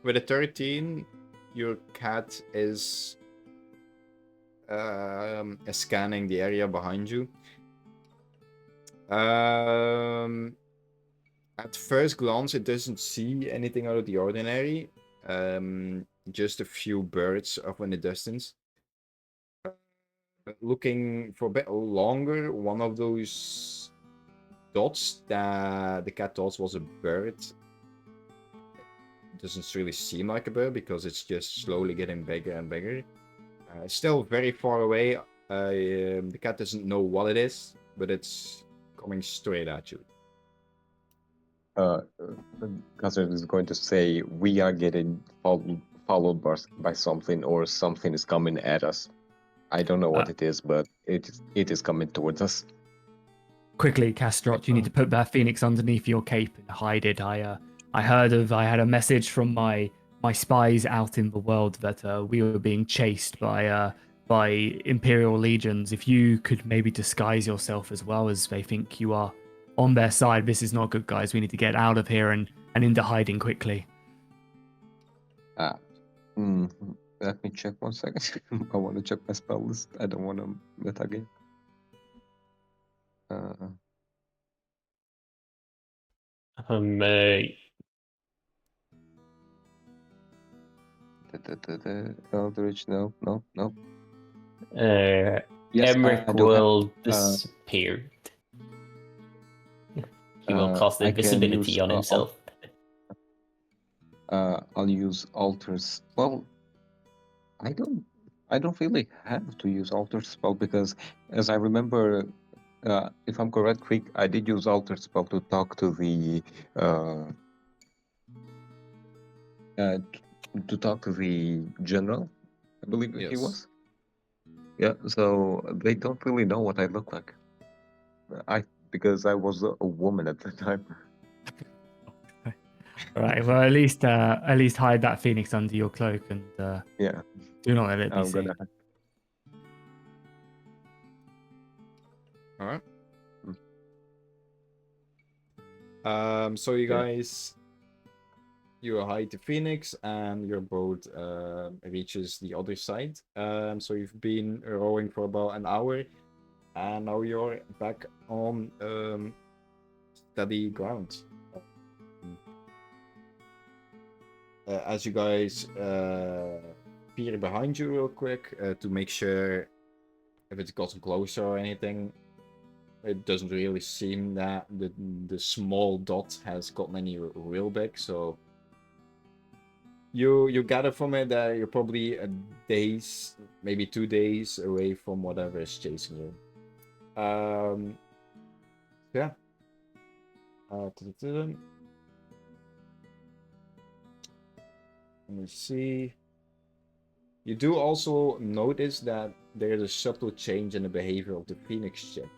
With a 13, your cat is scanning the area behind you. At first glance, it doesn't see anything out of the ordinary. Just a few birds off in the distance. Looking for a bit longer, one of those dots that the cat thought was a bird doesn't really seem like a bird because it's just slowly getting bigger and bigger. It's still very far away. The cat doesn't know what it is, but it's coming straight at you. Guzzard is going to say we are getting followed by something, or something is coming at us. I don't know what it is, but it is coming towards us. Quickly, Castrot, you need to put that phoenix underneath your cape and hide it. I had a message from my spies out in the world that we were being chased by Imperial legions. If you could maybe disguise yourself as well, as they think you are on their side. This is not good, guys. We need to get out of here and into hiding quickly. Let me check 1 second. I want to check my spell list. I don't want to meta game. Eldritch, no. Yes, Emmerich I do will disappear. He will cast I can invisibility use, on himself. I'll use altars. Well, I don't really have to use altar spell because, as I remember, if I'm correct, Creek, I did use altar spell to talk to the general. I believe he Yes. was. Yeah, so they don't really know what I look like. Because I was a woman at the time. Right. Well, at least hide that phoenix under your cloak and Yeah, do not let it be I'm seen. gonna. All right. So you Yeah. guys, you hide the phoenix, and your boat reaches the other side. So you've been rowing for about an hour, and now you're back on steady ground. As you guys peer behind you real quick to make sure if it's gotten closer or anything. It doesn't really seem that the small dot has gotten any real big, so you gather from it that you're probably a days, maybe 2 days away from whatever is chasing you. Yeah. Let me see. You do also notice that there's a subtle change in the behavior of the phoenix chick.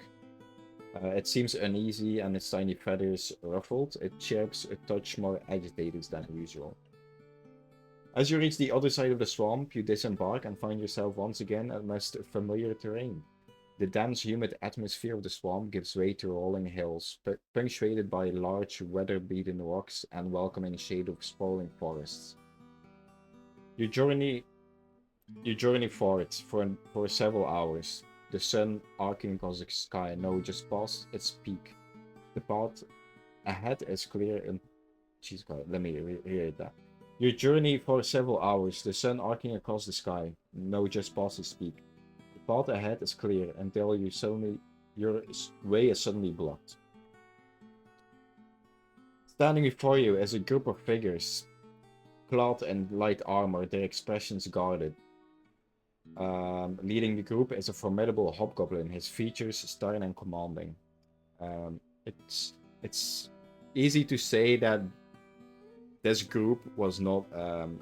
It seems uneasy and its tiny feathers ruffled. It chirps a touch more agitated than usual. As you reach the other side of the swamp, you disembark and find yourself once again amidst familiar terrain. The dense, humid atmosphere of the swamp gives way to rolling hills, punctuated by large, weather-beaten rocks and welcoming shade of sprawling forests. You journey forward for several hours, the sun arcing across the sky now just past its peak. The path ahead is clear and... Jesus God, let me read that. You journey for several hours, the sun arcing across the sky, now just past its peak. The path ahead is clear until your way is suddenly blocked. Standing before you is a group of figures, clad in light armor, their expressions guarded. Leading the group is a formidable hobgoblin, his features stern and commanding. It's easy to say that this group was not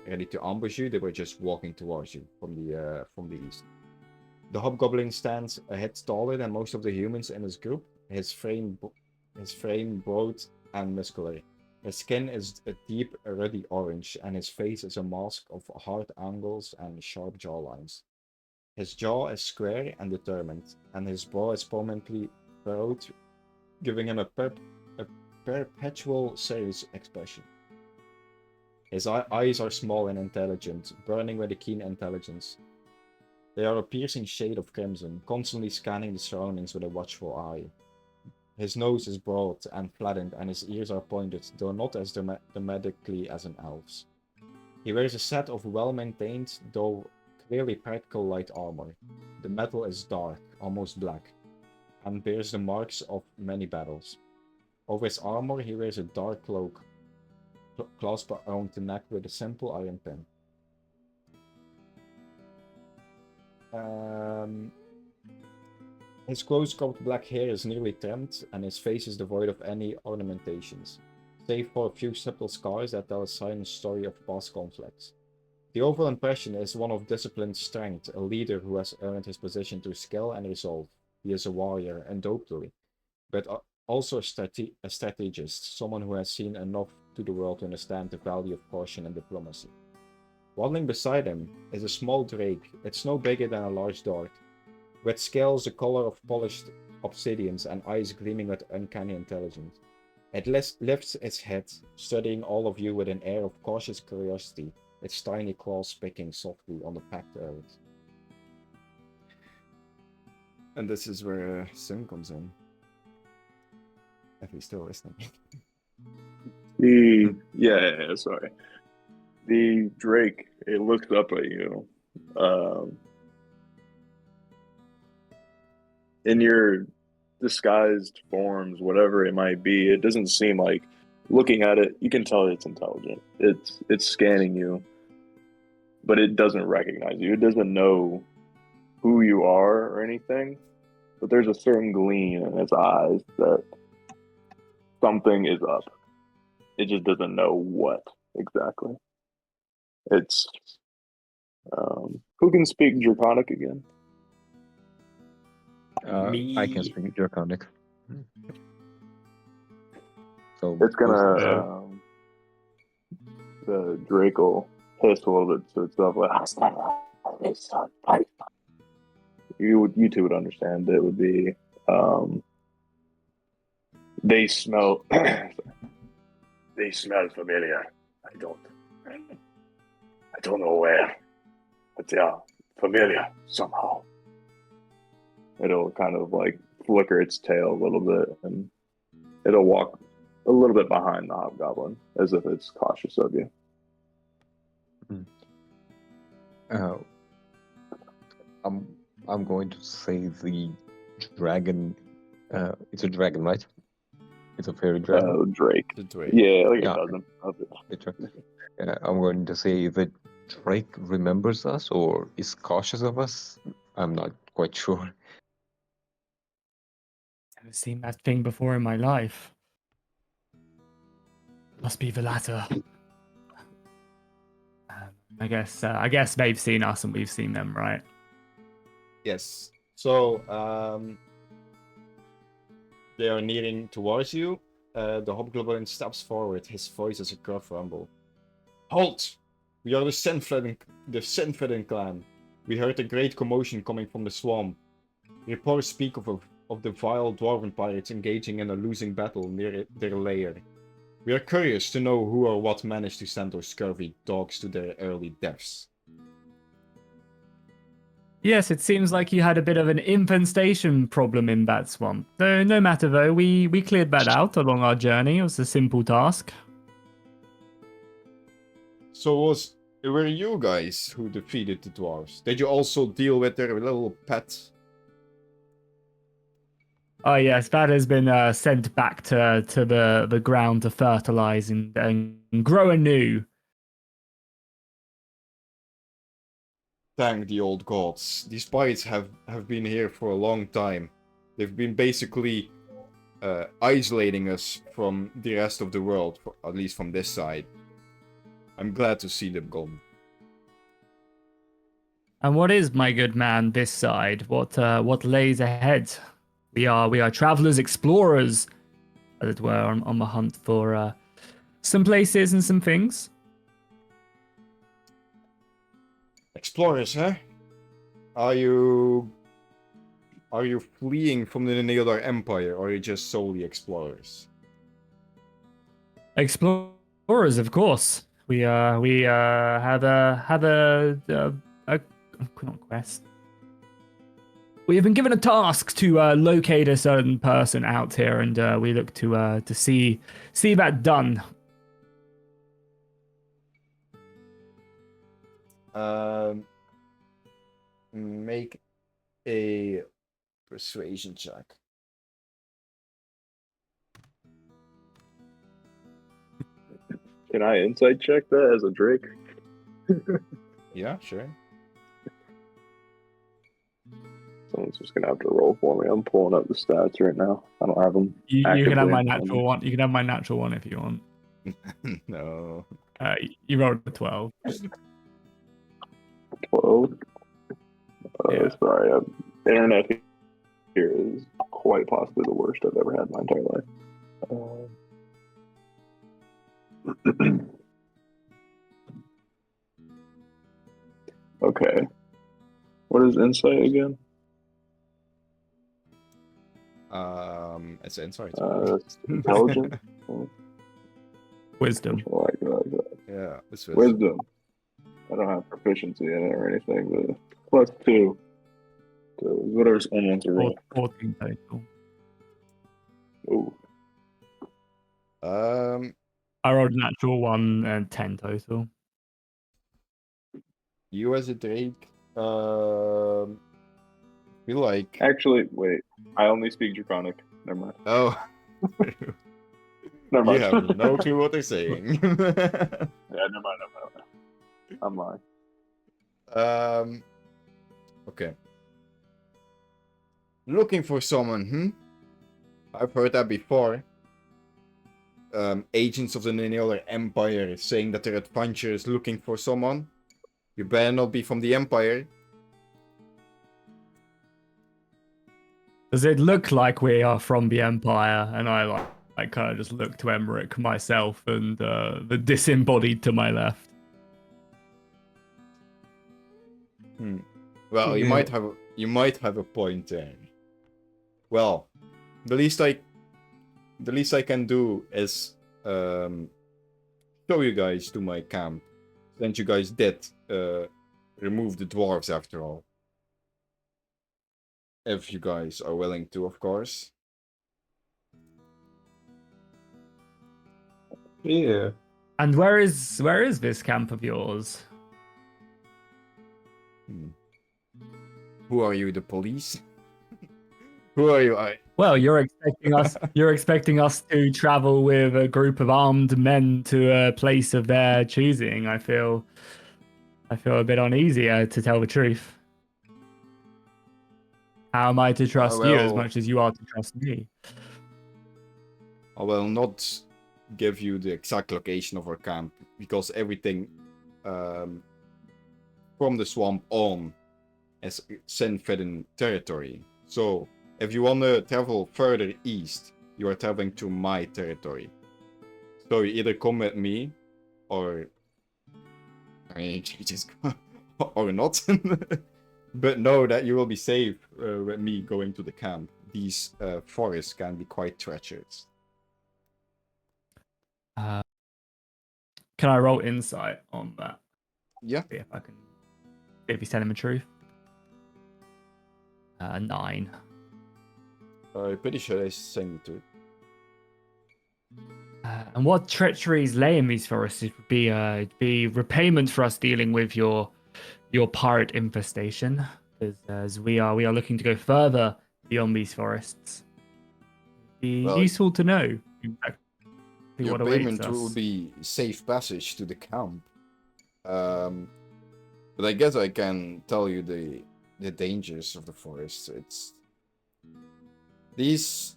ready to ambush you; they were just walking towards you from the east. The hobgoblin stands a head taller than most of the humans in his group. His frame broad and muscular. His skin is a deep ruddy orange, and his face is a mask of hard angles and sharp jawlines. His jaw is square and determined, and his brow is prominently furrowed, giving him a perpetual serious expression. His eyes are small and intelligent, burning with a keen intelligence. They are a piercing shade of crimson, constantly scanning the surroundings with a watchful eye. His nose is broad and flattened, and his ears are pointed, though not as dramatically as an elf's. He wears a set of well-maintained, though clearly practical light armor. The metal is dark, almost black, and bears the marks of many battles. Over his armor, he wears a dark cloak, clasped around the neck with a simple iron pin. His close-cropped black hair is nearly trimmed, and his face is devoid of any ornamentations, save for a few subtle scars that tell a silent story of past conflicts. The overall impression is one of disciplined strength, a leader who has earned his position through skill and resolve. He is a warrior, undoubtedly, but also a strategist, someone who has seen enough to the world to understand the value of caution and diplomacy. Waddling beside him is a small drake. It's no bigger than a large dog, with scales the color of polished obsidians and eyes gleaming with uncanny intelligence. It lifts its head, studying all of you with an air of cautious curiosity, its tiny claws picking softly on the packed earth. And this is where Sim comes in. If he's still listening. Yeah, sorry. The Drake, it looks up at you. In your disguised forms, whatever it might be, it doesn't seem like, looking at it, you can tell it's intelligent. It's scanning you, but it doesn't recognize you. It doesn't know who you are or anything, but there's a certain gleam in its eyes that something is up. It just doesn't know what exactly. It's who can speak Draconic again? I can speak Draconic. So It's gonna the Drake will hiss a little bit to itself like, you two would understand. It would be they smell they smell familiar. I don't know where, but they are familiar somehow. It'll kind of like flicker its tail a little bit, and it'll walk a little bit behind the hobgoblin as if it's cautious of you. I'm going to say the dragon. It's a dragon, right? It's a fairy dragon. Drake. The Drake. Yeah, like Yeah. a dozen of it. I'm going to say that Drake remembers us or is cautious of us. I'm not quite sure. Never seen that thing before in my life. Must be the latter. I guess they've seen us and we've seen them, right? Yes. So, they are nearing towards you. The hobgoblin steps forward. His voice is a gruff rumble. Halt! We are the Senfedden clan. We heard a great commotion coming from the swamp. Reports speak of the vile dwarven pirates engaging in a losing battle near their lair. We are curious to know who or what managed to send those scurvy dogs to their early deaths. Yes, it seems like you had a bit of an infestation problem in that swamp. Though no matter though, we cleared that out along our journey. It was a simple task. So were you guys who defeated the dwarves? Did you also deal with their little pet? Oh yes, that has been sent back to the ground to fertilize and grow anew. Thank the old gods. These pirates have been here for a long time. They've been basically isolating us from the rest of the world, at least from this side. I'm glad to see them gone. And what is, my good man, this side? What lays ahead? We are travelers, explorers, as it were, on the hunt for some places and some things. Explorers, huh? Are you fleeing from the Neneador Empire, or are you just solely explorers? Explorers, of course. We have a not quest. We have been given a task to locate a certain person out here, and we look to see that done. Make a persuasion check. Can I insight check that as a Drake? Yeah, sure. Someone's just gonna have to roll for me. I'm pulling up the stats right now. I don't have them. You can have my actively in front of natural me. one. You can have my natural one if you want. No. You rolled a 12. 12. Yeah. Sorry, internet here is quite possibly the worst I've ever had in my entire life. Okay. What is insight again? It's insight. That's intelligence. Wisdom. Yeah, it's Wisdom. I don't have proficiency in it or anything, but +2. So whatever's on to roll. 14 total. Ooh. I rolled a natural 1 and 10 total. You as a Drake, feel like. Actually, wait. I only speak Draconic. Never mind. Oh. Never mind. You have no clue what they're saying. Yeah, never mind. I'm lying. Okay. Looking for someone, I've heard that before. Agents of the Neneador Empire saying that their adventure is looking for someone. You better not be from the Empire. Does it look like we are from the Empire? And I kind of just look to Emmerich myself and the disembodied to my left. Well, you Yeah. might have a point there. Well, the least I can do is show you guys to my camp. Since you guys did remove the dwarves after all. If you guys are willing to, of course. Yeah. And where is this camp of yours? Who are you, the police? Who are you? Well, you're expecting us to travel with a group of armed men to a place of their choosing. I feel a bit uneasy, to tell the truth. How am I to trust you as much as you are to trust me? I will not give you the exact location of our camp, because everything from the swamp on is Senfedden territory. So, if you want to travel further east, you are traveling to my territory. So you either come with me, or I mean, you just or not. But know that you will be safe with me going to the camp. These forests can be quite treacherous. Can I roll insight on that? Yeah. See if I can. If he's telling the truth. 9. I'm pretty sure they're saying the truth. And what treacheries lay in these forests would be repayment for us dealing with your pirate infestation, as we are looking to go further beyond these forests. It'd be Well, useful to know exactly your what awaits payment us. will be safe passage to the camp. But I guess I can tell you the dangers of the forest. It's these.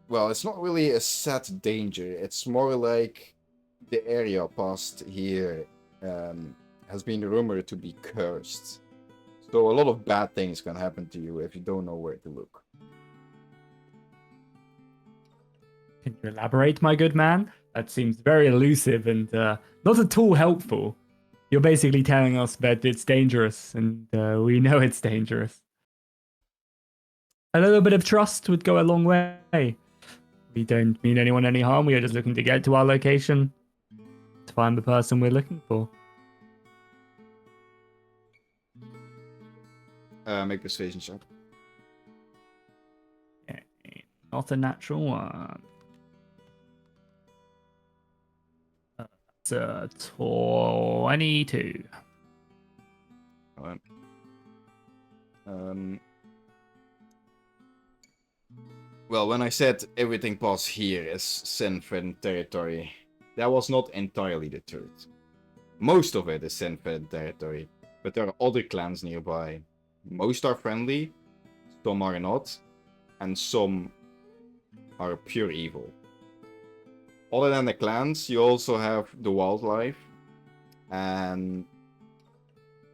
Well, it's not really a set danger. It's more like the area past here has been rumored to be cursed. So a lot of bad things can happen to you if you don't know where to look. Can you elaborate, my good man? That seems very elusive and not at all helpful. You're basically telling us that it's dangerous, and we know it's dangerous. A little bit of trust would go a long way. We don't mean anyone any harm. We are just looking to get to our location to find the person we're looking for. Make persuasion check. Okay, not a natural one. It's a 22. Alright. Well, when I said everything past here is sin-fed territory, that was not entirely the truth. Most of it is sin-fed territory, but there are other clans nearby. Most are friendly, some are not, and some are pure evil. Other than the clans, you also have the wildlife, and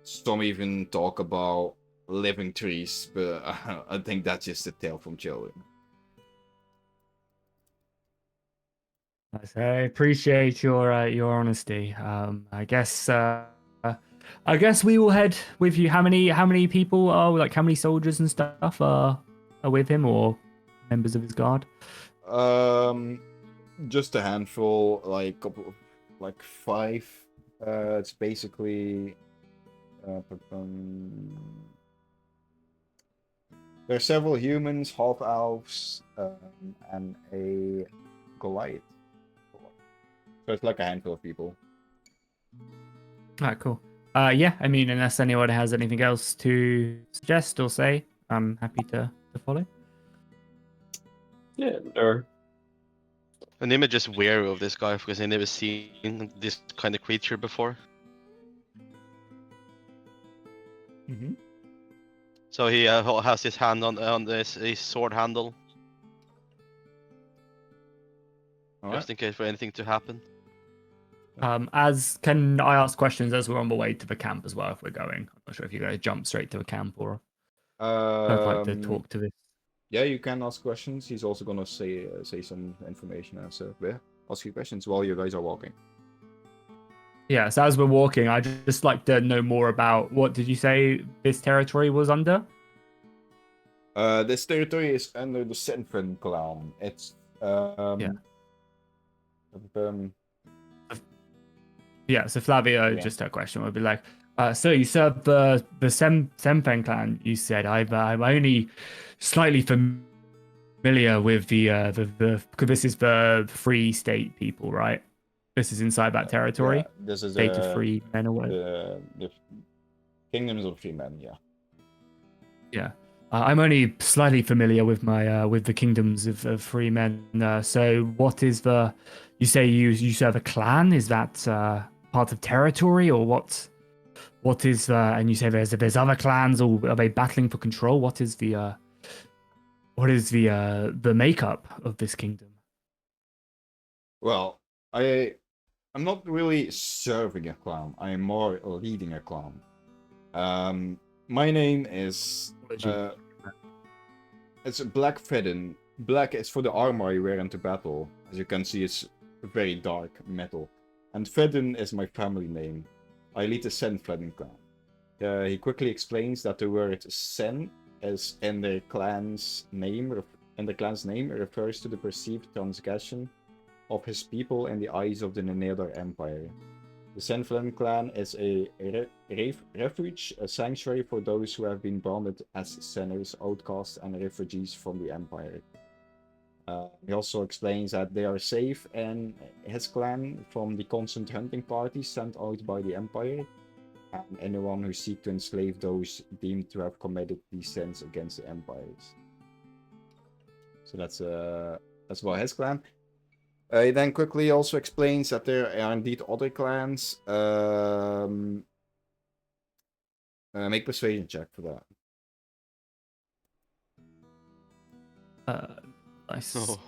some even talk about living trees, but I think that's just a tale from children. I appreciate your honesty. I guess we will head with you. How many people are how many soldiers and stuff are with him, or members of his guard? Just a handful, like couple of, like 5. It's basically there are several humans, half elves, and a Goliath. So it's like a handful of people. Alright, cool. Yeah, I mean, unless anyone has anything else to suggest or say, I'm happy to follow. Yeah, or And I'm just wary of this guy because I never seen this kind of creature before. Mm-hmm. So he has his hand on his sword handle, just in case for anything to happen. Can I ask questions as we're on the way to the camp as well if we're going? I'm not sure if you're going to jump straight to the camp or I'd like to talk to this. Yeah, you can ask questions. He's also gonna say some information and so yeah, ask you questions while you guys are walking. Yeah, so as we're walking, I'd just like to know more about what did you say this territory was under? This territory is under the Senfen clan. It's Yeah, so Flavia, just her question would be like, so you serve the Semfen clan. You said I'm only slightly familiar with the because this is the Free State people, right? This is inside that territory. Yeah, this is State of Free Men or whatever. The Kingdoms of Free Men. Yeah. Yeah. I'm only slightly familiar with my with the kingdoms of free men. So, what is the? You say you serve a clan? Is that part of territory or what? What is? And you say there's other clans, or are they battling for control? What is the? What is the makeup of this kingdom? Well, I'm not really serving a clan. I'm more leading a clan. My name is. It's Black Fedden. Black is for the armor I wear into battle. As you can see, it's very dark metal. And Fedden is my family name. I lead the Senfleden clan. He quickly explains that the word Sen is in the clan's name refers to the perceived transgression of his people in the eyes of the Neneador Empire. The Senfleden clan is a refuge, a sanctuary for those who have been branded as sinners, outcasts, and refugees from the Empire. He also explains that they are safe in his clan from the constant hunting parties sent out by the Empire, and anyone who seeks to enslave those deemed to have committed these sins against the Empires. So that's about his clan. He then quickly also explains that there are indeed other clans. Make persuasion check for that. Nice. Oh.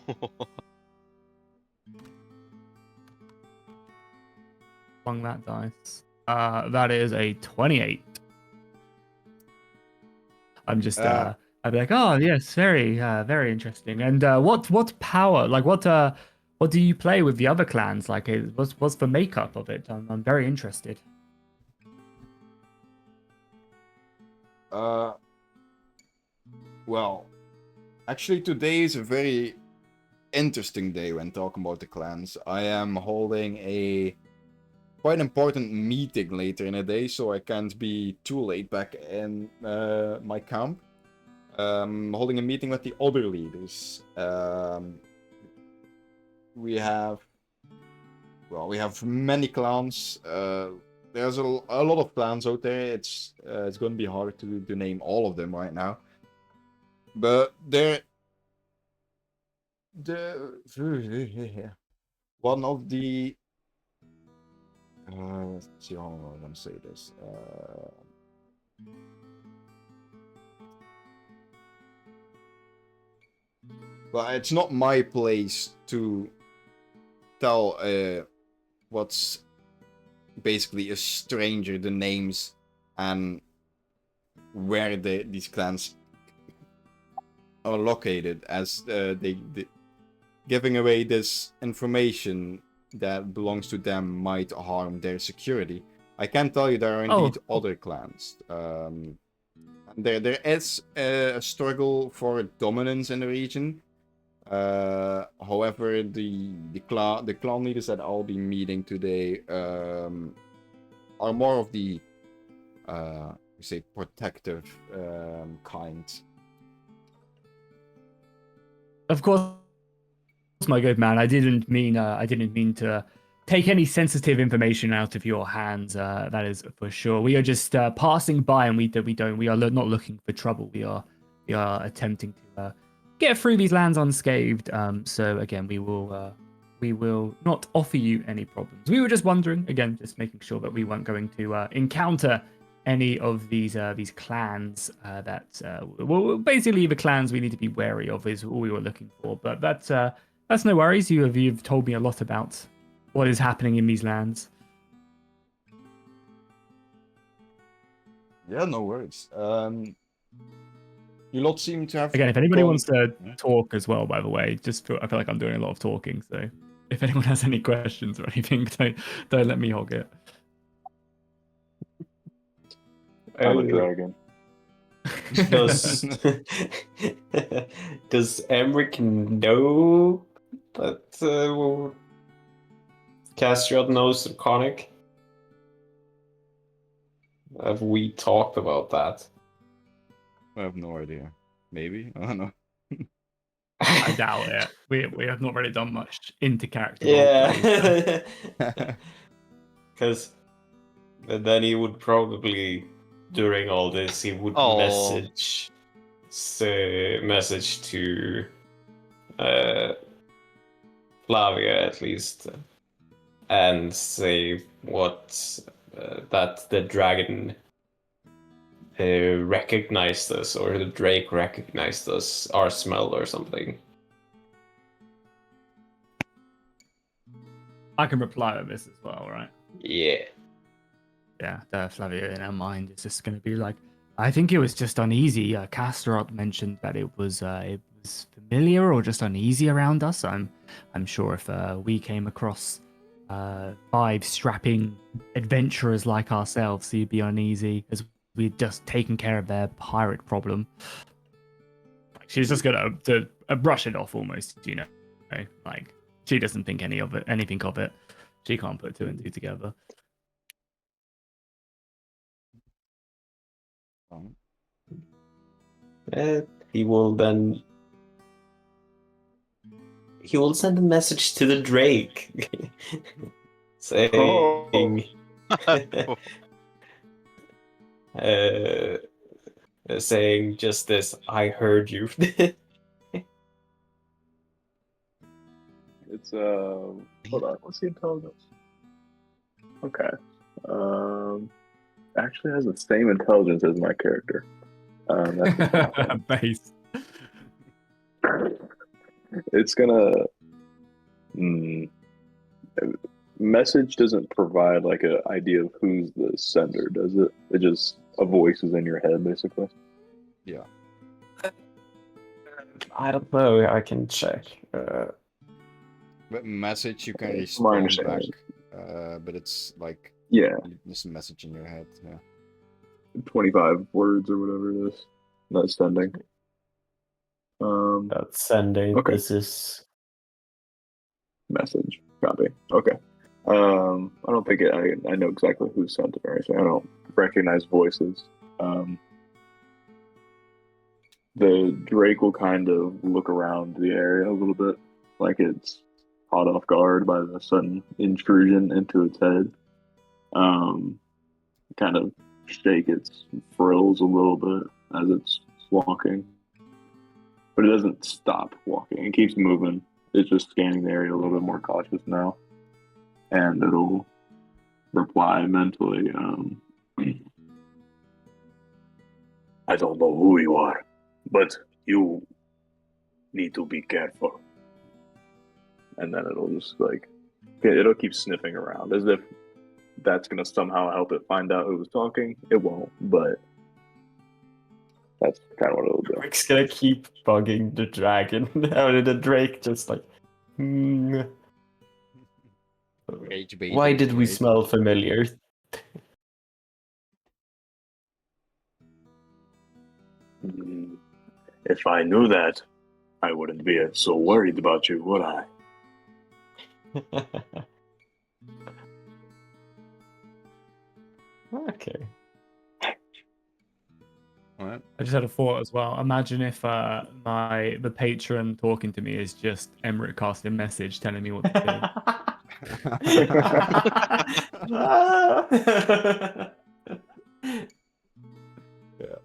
Flung that dice. That is a 28. I'm just I'd be like, oh yes, very interesting. And what power, like what do you play with the other clans? Like, what's the makeup of it? I'm very interested. Well, actually today is a very interesting day when talking about the clans. I am holding a quite important meeting later in the day, so I can't be too late back in my camp. Holding a meeting with the other leaders. We have many clans. There's a lot of clans out there. It's going to be hard to name all of them right now. But one of the let's see how I'm gonna say this. But it's not my place to tell what's basically a stranger the names and where these clans are located, as they giving away this information that belongs to them might harm their security. I can tell you there are indeed other clans. There is a struggle for dominance in the region. However, the clan leaders that I'll be meeting today are more of the protective kind. Of course, my good man. I didn't mean to take any sensitive information out of your hands. That is for sure. We are just passing by, and we are not looking for trouble. We are attempting to get through these lands unscathed. So again, we will not offer you any problems. We were just wondering, again, just making sure that we weren't going to encounter any of these clans well, basically the clans we need to be wary of is all we were looking for. But that's no worries. You've told me a lot about what is happening in these lands. Yeah, no worries. You lot seem to have... Again, if anybody wants to talk as well, by the way, I feel like I'm doing a lot of talking, so if anyone has any questions or anything, don't let me hog it. I'm a dragon. Does Emric know that Castriot knows Draconic? Have we talked about that? I have no idea. Maybe? I don't know. I doubt it. We have not really done much into character. Yeah. Because then he would probably, during all this, he would message to Flavia at least, and say what that the dragon recognized us, or the drake recognized us, our smell or something. I can reply with this as well, right? Yeah. Yeah, Flavia in her mind is just going to be like, I think it was just uneasy. Casterot mentioned that it was familiar or just uneasy around us. I'm sure if we came across 5 strapping adventurers like ourselves, so you'd be uneasy as we'd just taken care of their pirate problem. She's just gonna brush it off almost, you know. Like she doesn't think anything of it. She can't put 2 and 2 together. He will send a message to the Drake saying saying just this, I heard you. It's hold on, what's the intelligence? Okay. Actually has the same intelligence as my character. That's Base. it's gonna message doesn't provide like an idea of who's the sender, does it? It just a voice is in your head, basically. Yeah. I don't know. I can check. But message you can My respond back. understanding. But it's like Yeah, just a message in your head. Yeah. 25 words or whatever it is. That's sending. That's sending. Okay. This is Message. Copy. Okay. I don't think I know exactly who sent it or anything. I don't recognize voices. The Drake will kind of look around the area a little bit, like it's caught off guard by the sudden intrusion into its head. Kind of shake its frills a little bit as it's walking. But it doesn't stop walking. It keeps moving. It's just scanning the area a little bit more cautious now. And it'll reply mentally, I don't know who you are, but you need to be careful. And then it'll just it'll keep sniffing around as if that's going to somehow help it find out who was talking. It won't, but that's kind of what it'll do. Rick's gonna keep bugging the dragon. Or the Drake just like, Rage bait why is did we great. smell familiar? If I knew that, I wouldn't be so worried about you, would I? Okay. Alright. I just had a thought as well. Imagine if the patron talking to me is just Emmerich casting a message telling me what to Yeah.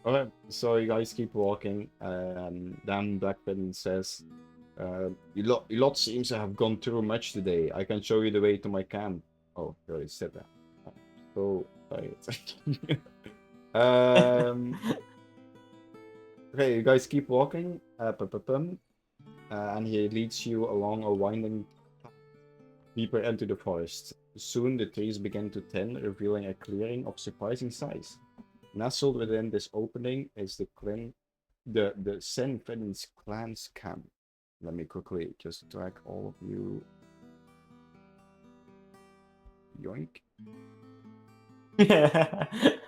Alright, so you guys keep walking. Then Blackpin says, your lot seems to have gone through much today. I can show you the way to my camp. Oh, you already said that. So tired. Okay, you guys keep walking. And he leads you along a winding path deeper into the forest. Soon the trees begin to thin, revealing a clearing of surprising size. Nestled within this opening is the Sen Finn's clan's camp. Let me quickly just track all of you. Yoink.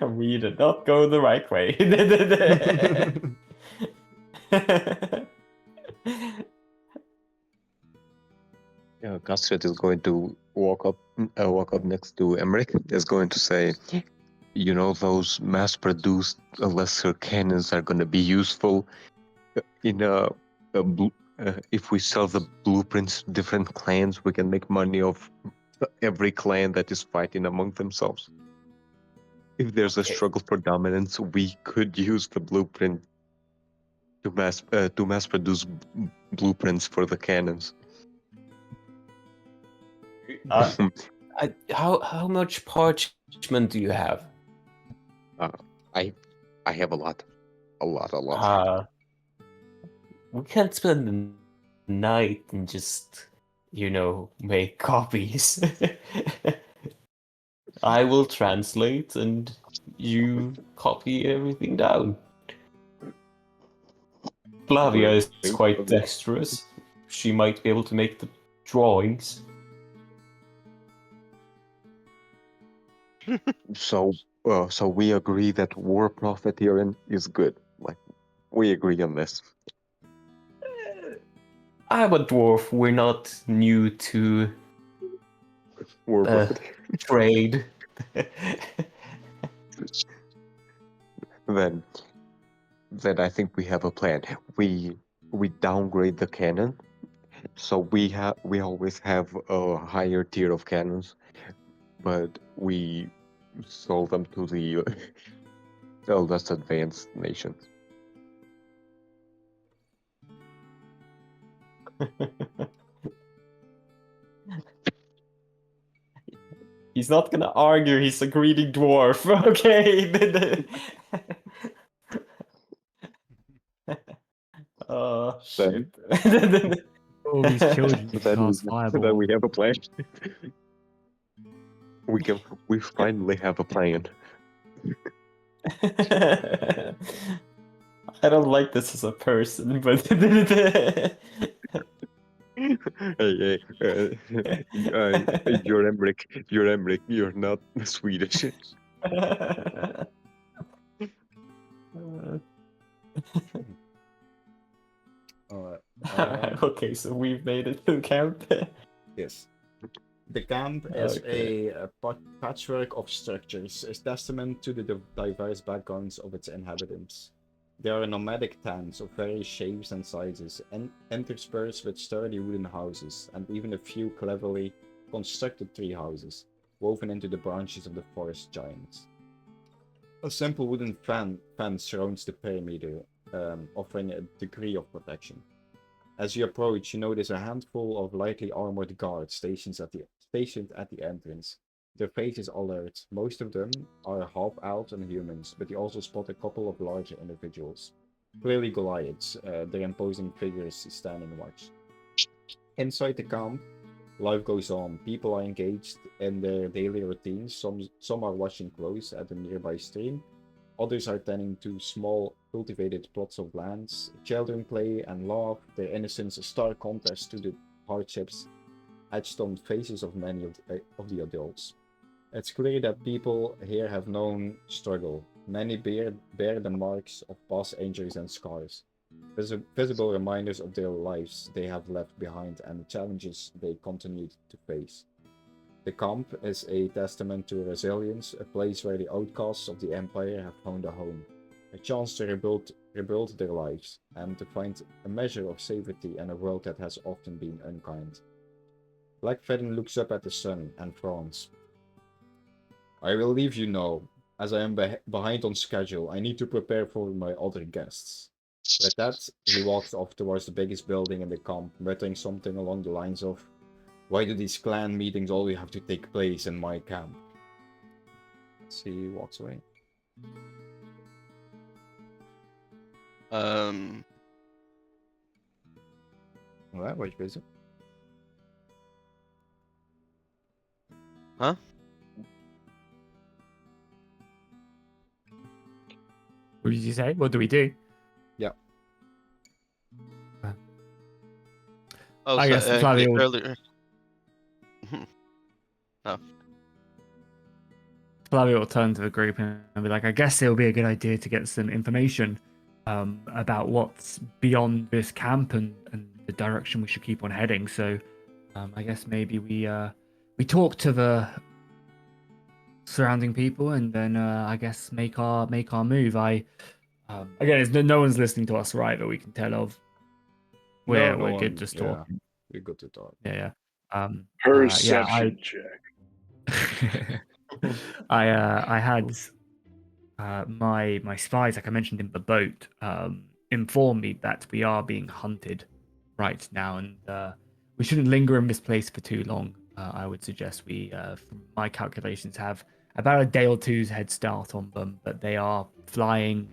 We did not go the right way. Yeah, Gastred is going to walk up next to Emmerich. Is going to say, you know, those mass-produced lesser cannons are going to be useful in if we sell the blueprints to different clans. We can make money off every clan that is fighting among themselves. If there's a struggle for dominance, we could use the blueprint to mass produce blueprints for the cannons. How much parchment do you have? I have a lot. We can't spend the night and just, make copies. I will translate and you copy everything down. Flavia is quite dexterous. She might be able to make the drawings. So, so we agree that war profiteering is good. Like, we agree on this. I'm a dwarf. We're not new to War uh, profiteering. trade. Then, then I think we have a plan. We downgrade the cannon, so we always have a higher tier of cannons, but we sold them to the less advanced nations. He's not gonna argue. He's a greedy dwarf. Okay. Oh shit. All these children can Then cast then fireball. we have a plan. We finally have a plan. I don't like this as a person, but Hey, you're Emmerich. You're Emmerich. You're not Swedish. Okay, so we've made it to camp. Yes. The camp is Okay. a patchwork of structures, a testament to the diverse backgrounds of its inhabitants. There are nomadic tents of various shapes and sizes, interspersed with sturdy wooden houses, and even a few cleverly constructed tree houses, woven into the branches of the forest giants. A simple wooden fence surrounds the perimeter, offering a degree of protection. As you approach, you notice a handful of lightly armored guards stationed at the entrance. Their faces alert. Most of them are half-elves and humans, but you also spot a couple of larger individuals. Clearly Goliaths, their imposing figures standing watch. Inside the camp, life goes on. People are engaged in their daily routines. Some are washing clothes at a nearby stream. Others are tending to small cultivated plots of lands. Children play and laugh, their innocence a stark contrast to the hardships etched on faces of many of the adults. It's clear that people here have known struggle. Many bear the marks of past injuries and scars, visible reminders of their lives they have left behind and the challenges they continue to face. The camp is a testament to resilience, a place where the outcasts of the Empire have found a home, a chance to rebuild their lives, and to find a measure of safety in a world that has often been unkind. Blackfeather looks up at the sun and frowns. I will leave you now. As I am behind on schedule, I need to prepare for my other guests. With that, he walks off towards the biggest building in the camp, muttering something along the lines of, "Why do these clan meetings always have to take place in my camp?" He walks away. Alright, wat je bezig? Huh? What did you say? What do we do? Yeah. Oh, I so, guess Flavio will- earlier. Flavio will turn to the group and be like, I guess it will be a good idea to get some information about what's beyond this camp and the direction we should keep on heading. So I guess maybe we talk to the surrounding people and then I guess make our move. Again, it's no one's listening to us, right? That we can tell of. We're good just talking. We're good to talk. Yeah. Perception check. I had my spies, like I mentioned in the boat, inform me that we are being hunted right now, and we shouldn't linger in this place for too long. I would suggest we, from my calculations, have about a day or two's head start on them, but they are flying.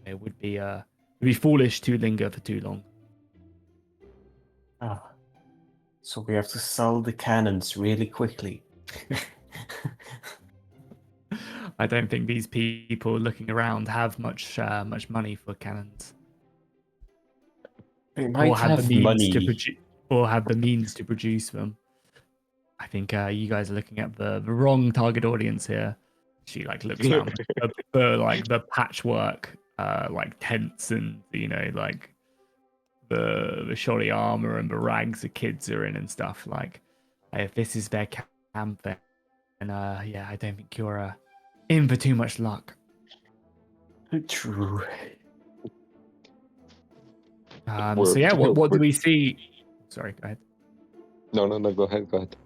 It would be foolish to linger for too long. Ah. So we have to sell the cannons really quickly. I don't think these people looking around have much money for cannons. They might have the means money. to produce, or have the means to produce them. I think you guys are looking at the wrong target audience here. She like looks around the like the patchwork, like tents and like the shoddy armor and the rags the kids are in and stuff. Like, if this is their camp, then yeah, I don't think you're in for too much luck. True. So yeah, what do we see? Sorry, go ahead. No, go ahead.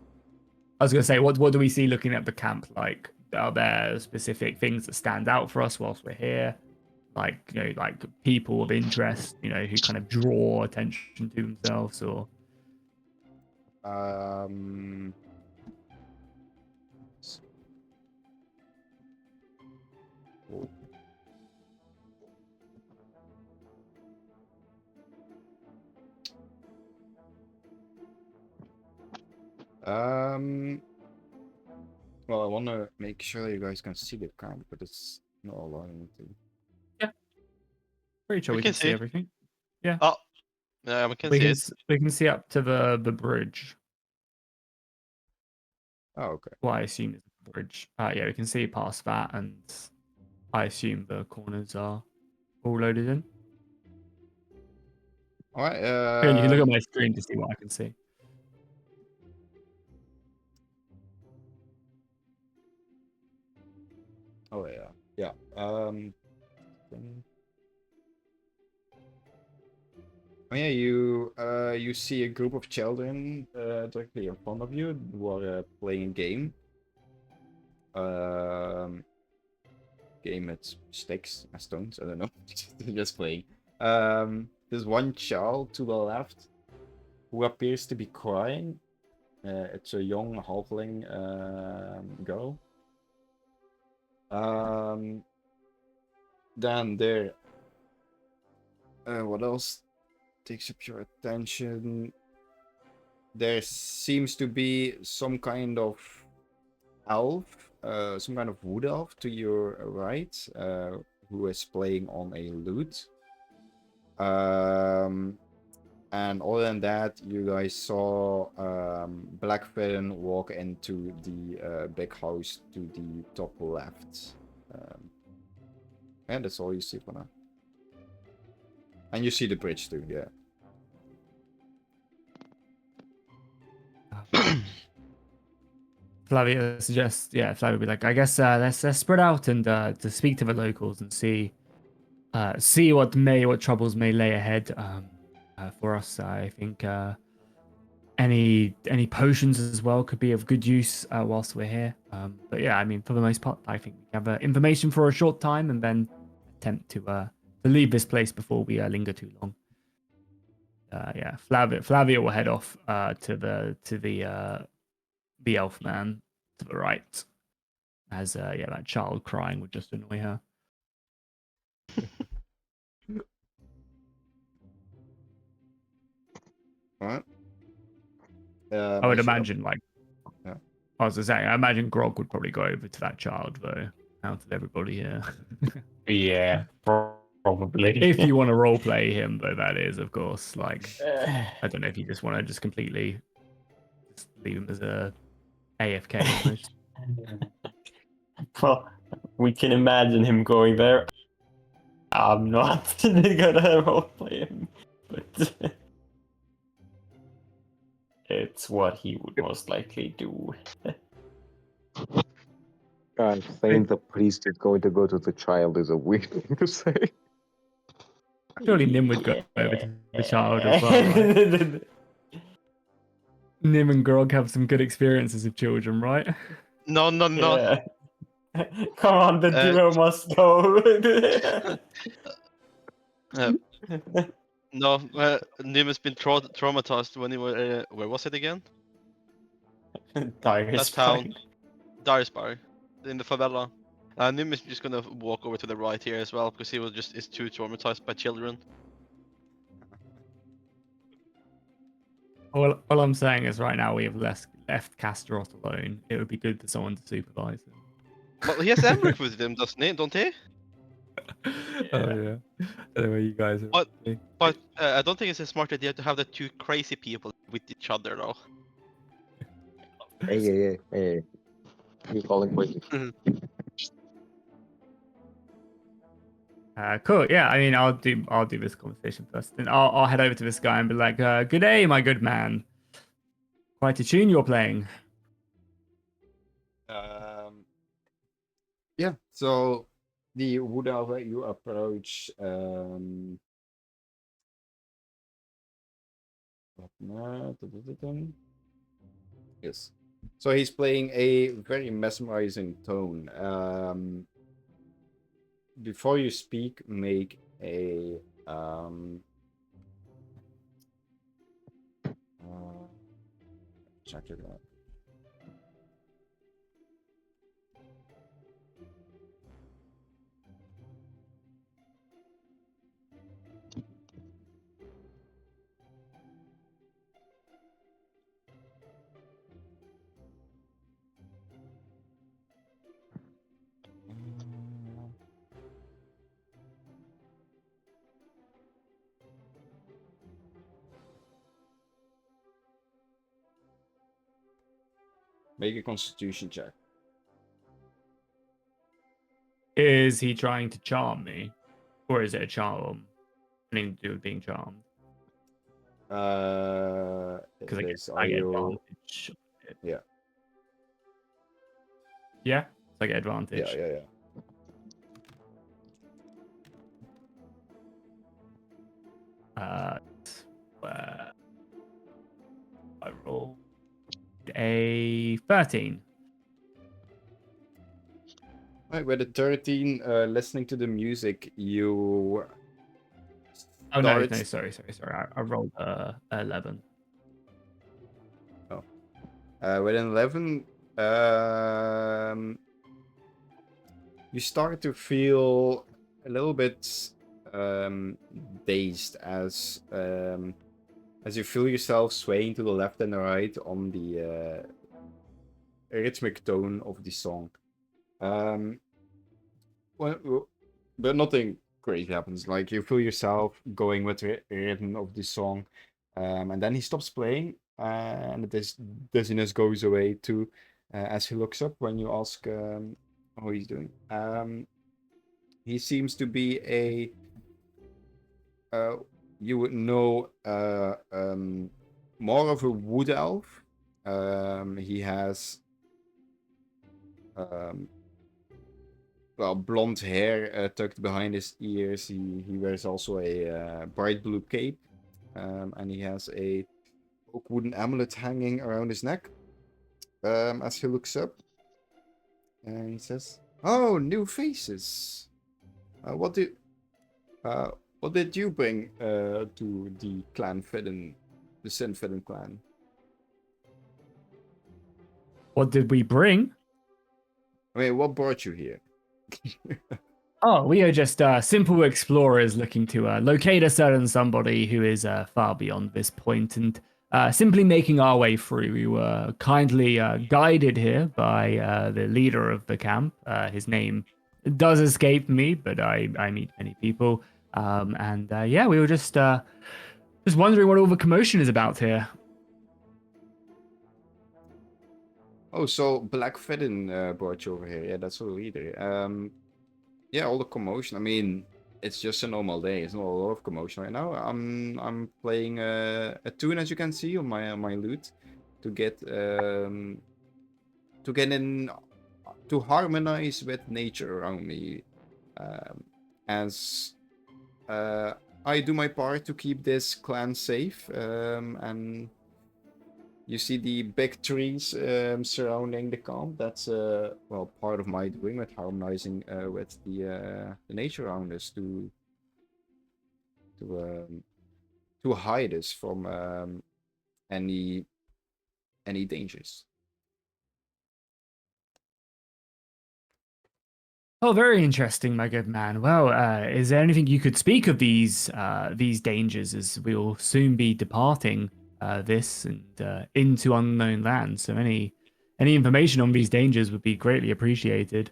I was gonna say, what do we see looking at the camp? Like, are there specific things that stand out for us whilst we're here? Like, like people of interest, who kind of draw attention to themselves, or Um. Oh. Well, I want to make sure you guys can see the camp, but it's not allowing me to. pretty sure We we can can see see. everything. Oh, yeah, we can We see can it. we can see up to the bridge. Oh, okay. What I assume is the bridge. Yeah, we can see past that, and I assume the corners are all loaded in. All right. Again, you can look at my screen to see what I can see. Oh yeah. Yeah. Oh yeah, you see a group of children directly in front of you who are playing a game. Game with sticks and stones. I don't know. Just playing. There's one child to the left who appears to be crying. It's a young halfling girl. Then there. What else takes up your attention? There seems to be some kind of elf, some kind of wood elf to your right, who is playing on a lute. And other than that, you guys saw Blackfin walk into the big house to the top left. And that's all you see for now. And you see the bridge too, yeah. Flavia suggests, Flavia would be like, I guess let's spread out and to speak to the locals and see what troubles may lay ahead for us. I think any potions as well could be of good use whilst we're here. But yeah, I mean, for the most part, I think we have information for a short time and then attempt to leave this place before we linger too long. Yeah, Flavia will head off to the elf man to the right, as that child crying would just annoy her. Alright. I would imagine, Yeah. I was saying, I imagine Grog would probably go over to that child, though, out of everybody here. Yeah, probably. If you want to roleplay him, though, that is, of course. Like, I don't know if you just want to just completely leave him as a AFK almost. Well, we can imagine him going there. I'm not gonna roleplay him, but it's what he would most likely do. God, saying the priest is going to go to the child is a weird thing to say. Surely Nim would go over to the child as well, right? Nim and Grog have some good experiences with children, right? No. Yeah. Come on, the duo must go. No, Nim has been traumatized when he was. Where was it again? Dire That Spire. town. Dyrespire. In the favela. Nim is just gonna walk over to the right here as well because he is too traumatized by children. All I'm saying is right now we have left Casterot alone. It would be good for someone to supervise him. Well, he has Emmerich with him, doesn't he? Don't he? Oh yeah. I don't know where you guys are. But I don't think it's a smart idea to have the two crazy people with each other, though. Hey. You're calling crazy. Cool. Yeah, I mean, I'll do this conversation first, then I'll head over to this guy and be like, "Good day, my good man. Quite a tune you're playing." Yeah, so the wood elf you approach yes. So he's playing a very mesmerizing tone. Before you speak, make a check it out. Make a constitution check. Is he trying to charm me, or is it a charm? Anything to do with being charmed? Because I guess I get advantage. Yeah. Yeah, so I get advantage. Yeah. Where I rolled a 13. Right, with a 13, listening to the music, you. Oh no, start- sorry. I rolled 11. Oh. With an 11, you start to feel a little bit dazed as you feel yourself swaying to the left and the right on the rhythmic tone of the song. But nothing crazy happens. Like you feel yourself going with the rhythm of the song, and then he stops playing, and this dizziness goes away too, as he looks up when you ask how he's doing. He seems to be a you would know more of a wood elf. He has well, blonde hair tucked behind his ears. He wears also a bright blue cape, and he has a oak wooden amulet hanging around his neck. As he looks up, and he says, "Oh, new faces. What did you bring to the clan Fidden, the Sin Fidden clan?" What did we bring? I mean, what brought you here? Oh, we are just simple explorers looking to locate a certain somebody who is far beyond this point and simply making our way through. We were kindly guided here by the leader of the camp. His name does escape me, but I meet many people. Yeah, we were just wondering what all the commotion is about here. Oh, so Black Fidden brought you over here. Yeah, that's the leader. Yeah, all the commotion. I mean, it's just a normal day. It's not a lot of commotion right now. I'm playing a tune, as you can see, on my lute to get in to harmonize with nature around me, as I do my part to keep this clan safe. And you see the big trees surrounding the camp. That's well, part of my doing with harmonizing with the nature around us to hide us from any dangers. Oh, very interesting, my good man. Well, is there anything you could speak of these dangers, as we will soon be departing this and into unknown lands? So any information on these dangers would be greatly appreciated,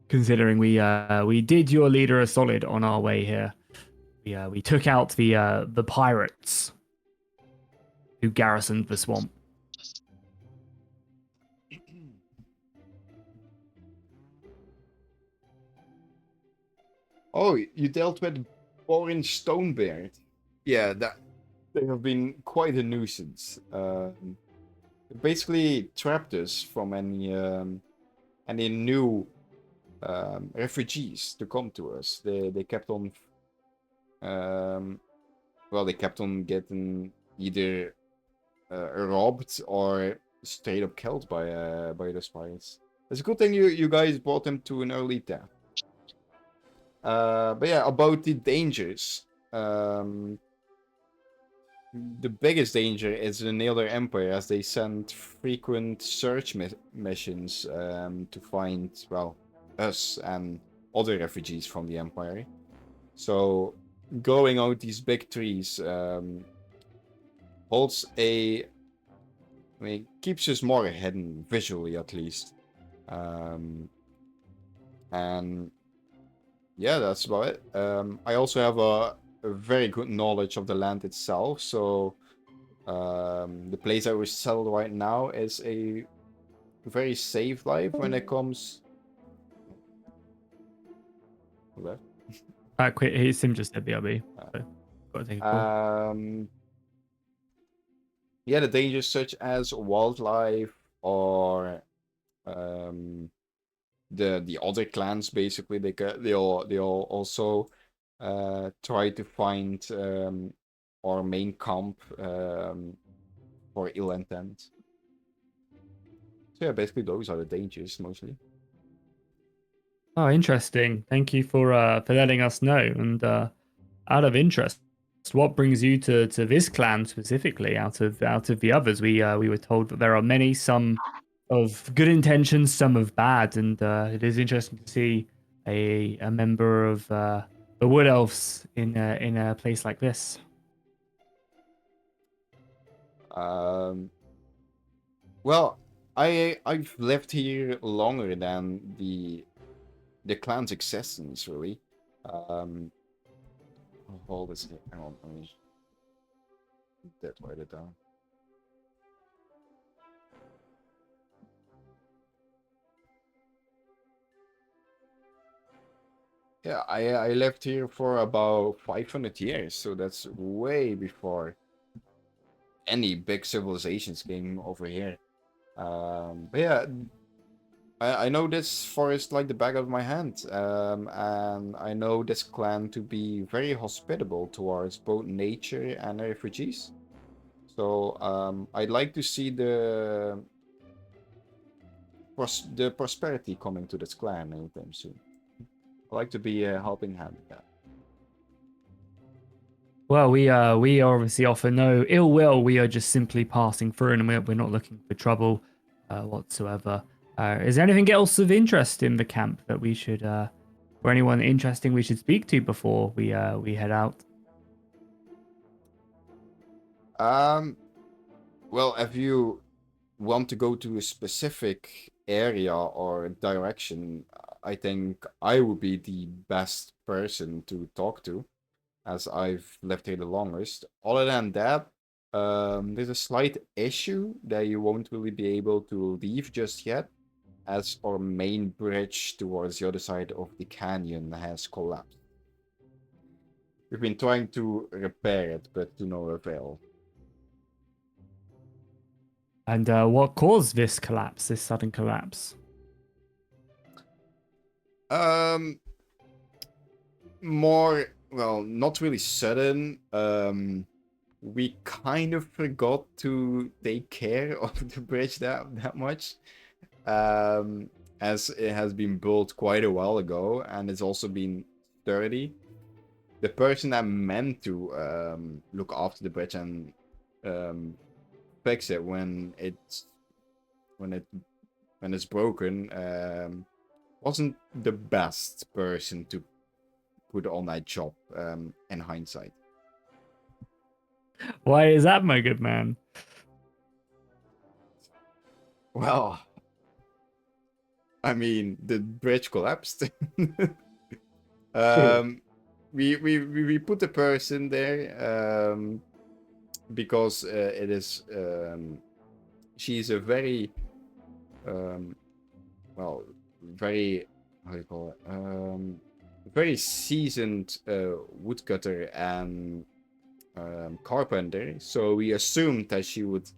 considering we did your leader a solid on our way here. We took out the pirates who garrisoned the swamp. Oh, you dealt with Borin Stonebeard. Yeah, they have been quite a nuisance. Basically trapped us from any new refugees to come to us. They kept on, they kept on getting either robbed or straight up killed by the spies. It's a good thing you guys brought them to an early death. But yeah, about the dangers. The biggest danger is the Neneador Empire, as they send frequent search missions to find, well, us and other refugees from the Empire. So, going out these big trees holds a... I mean, keeps us more hidden, visually at least. And yeah, that's about it. I also have a very good knowledge of the land itself, so the place I was settled right now is a very safe life when it comes. Left. Quick, Sim just said BRB. So gotta take a call. Yeah, the dangers such as wildlife or the other clans, basically they all also try to find our main camp for ill intent. So yeah, basically those are the dangers mostly. Oh, interesting. Thank you for letting us know. And out of interest, what brings you to this clan specifically? Out of the others, we were told that there are many, some of good intentions, some of bad, and it is interesting to see a member of the Wood Elves in a place like this. Well, I've lived here longer than the clan's existence, really. Hold this. Hang on, let me write it down. Yeah, I lived here for about 500 years, so that's way before any big civilizations came over here. But yeah, I know this forest like the back of my hand, and I know this clan to be very hospitable towards both nature and refugees. So I'd like to see the prosperity coming to this clan anytime soon. I like to be a helping hand with that. Well, we obviously offer no ill will. We are just simply passing through, and we're not looking for trouble whatsoever. Is there anything else of interest in the camp that we should, or anyone interesting we should speak to before we head out? Well, if you want to go to a specific area or direction, I think I would be the best person to talk to, as I've lived here the longest. Other than that, there's a slight issue that you won't really be able to leave just yet, as our main bridge towards the other side of the canyon has collapsed. We've been trying to repair it, but to no avail. And what caused this collapse, this sudden collapse? More, well, not really sudden. We kind of forgot to take care of the bridge that much. As it has been built quite a while ago, and it's also been sturdy. The person that meant to look after the bridge and fix it when it's broken wasn't the best person to put on that job in hindsight. Why is that, my good man? Well, I mean, the bridge collapsed. We put the person there because it is she's a very very, how do you call it, very seasoned woodcutter and carpenter, so we assumed that she would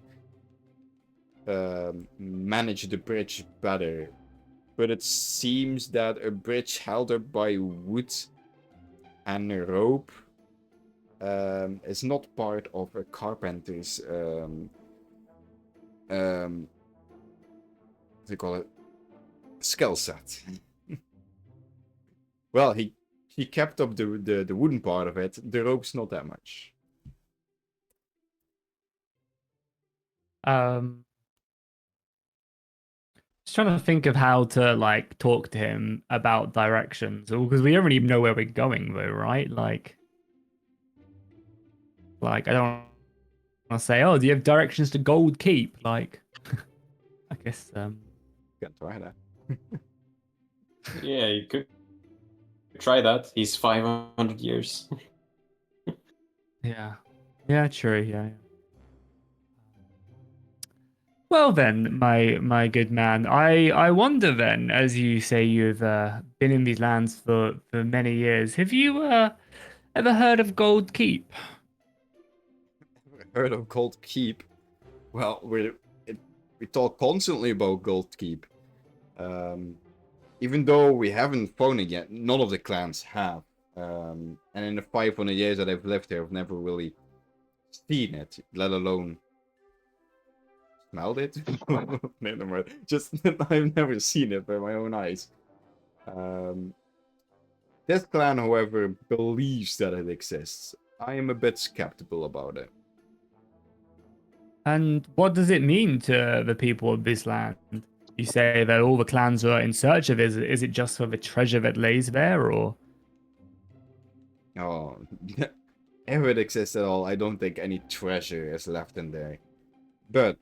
manage the bridge better. But it seems that a bridge held up by wood and a rope is not part of a carpenter's what do you call it, skill set. Well, he kept up the wooden part of it. The rope's not that much. Just trying to think of how to like talk to him about directions, because we don't really even know where we're going, though, right? Like I don't want to say, oh, do you have directions to Gold Keep? Like, I guess. Can't try that. Yeah, you could try that. He's 500 years. Yeah. Yeah, true. Yeah. Well then, my good man, I wonder then, as you say you've been in these lands for many years, have you ever heard of Gold Keep? Heard of Gold Keep? Well, we talk constantly about Gold Keep. Even though we haven't found it yet, none of the clans have. And in the 500 years that I've lived here, I've never really seen it, let alone smelled it. No, never mind. Just I've never seen it by my own eyes. This clan, however, believes that it exists. I am a bit skeptical about it. And what does it mean to the people of this land? You say that all the clans are in search of it. Is it just for the treasure that lays there, or? Oh, if it exists at all, I don't think any treasure is left in there. But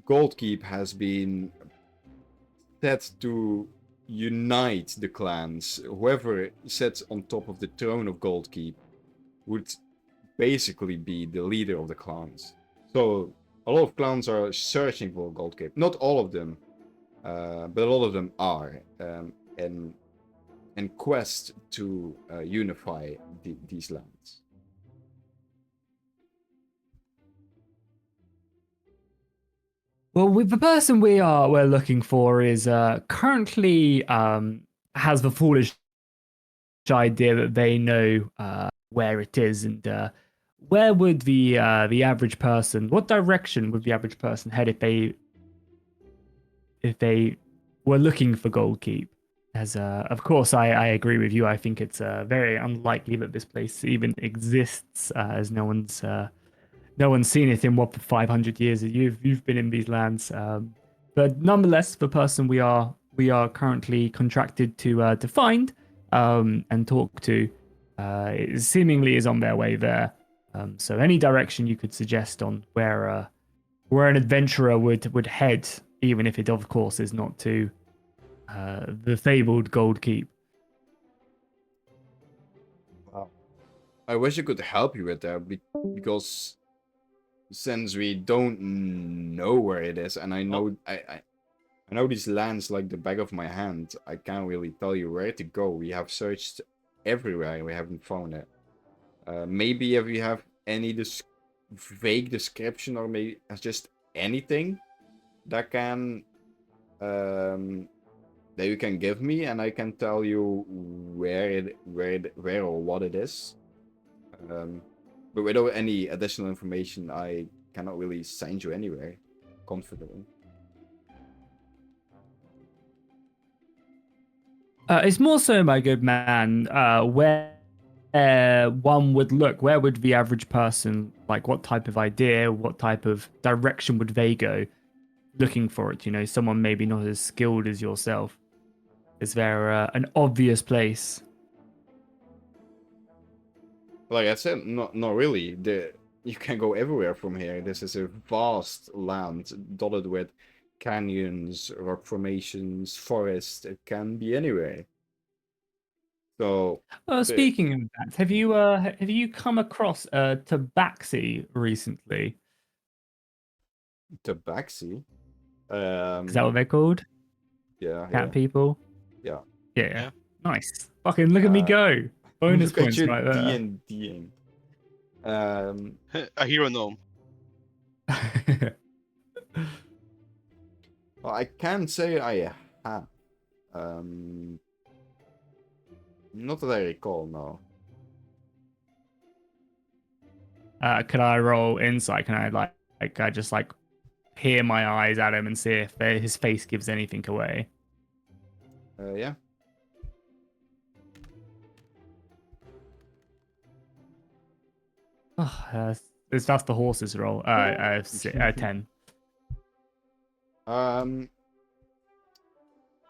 Goldkeep has been set to unite the clans. Whoever sits on top of the throne of Goldkeep would basically be the leader of the clans. So a lot of clans are searching for Goldkeep. Not all of them, but a lot of them are in quest to unify these lands. Well, the person we're looking for is currently has the foolish idea that they know where it is, and where would the average person, what direction would the average person head if they were looking for Gold Keep? As of course, I agree with you. I think it's very unlikely that this place even exists, as no one's seen it in what, for 500 years that you've been in these lands. But nonetheless, the person we are currently contracted to find and talk to seemingly is on their way there. So any direction you could suggest on where an adventurer would head, even if it of course is not to the fabled Gold Keep. Wow. I wish I could help you with that because since we don't know where it is, and I know I know these lands like the back of my hand, I can't really tell you where to go. We have searched everywhere and we haven't found it. Maybe if you have any vague description or maybe just anything that can that you can give me, and I can tell you where or what it is. But without any additional information, I cannot really send you anywhere comfortably. It's more so, my good man, where one would look. Where would the average person, like, what type of idea, what type of direction would they go looking for it? You know, someone maybe not as skilled as yourself. Is there an obvious place? Like I said, not really. You can go everywhere from here. This is a vast land dotted with canyons, rock formations, forests. It can be anywhere. So, Speaking of that, have you come across Tabaxi recently? Tabaxi. Is that what they're called? Yeah, Cat people? yeah. Yeah. Nice. Fucking look at me go. Bonus Look at points your right there. D&Ding. A hero gnome. Well, I can say I have. Not that I recall, no. Could I roll insight? Can I I just like peer my eyes at him and see if his face gives anything away? Yeah. Oh, that's the horse's roll. 10.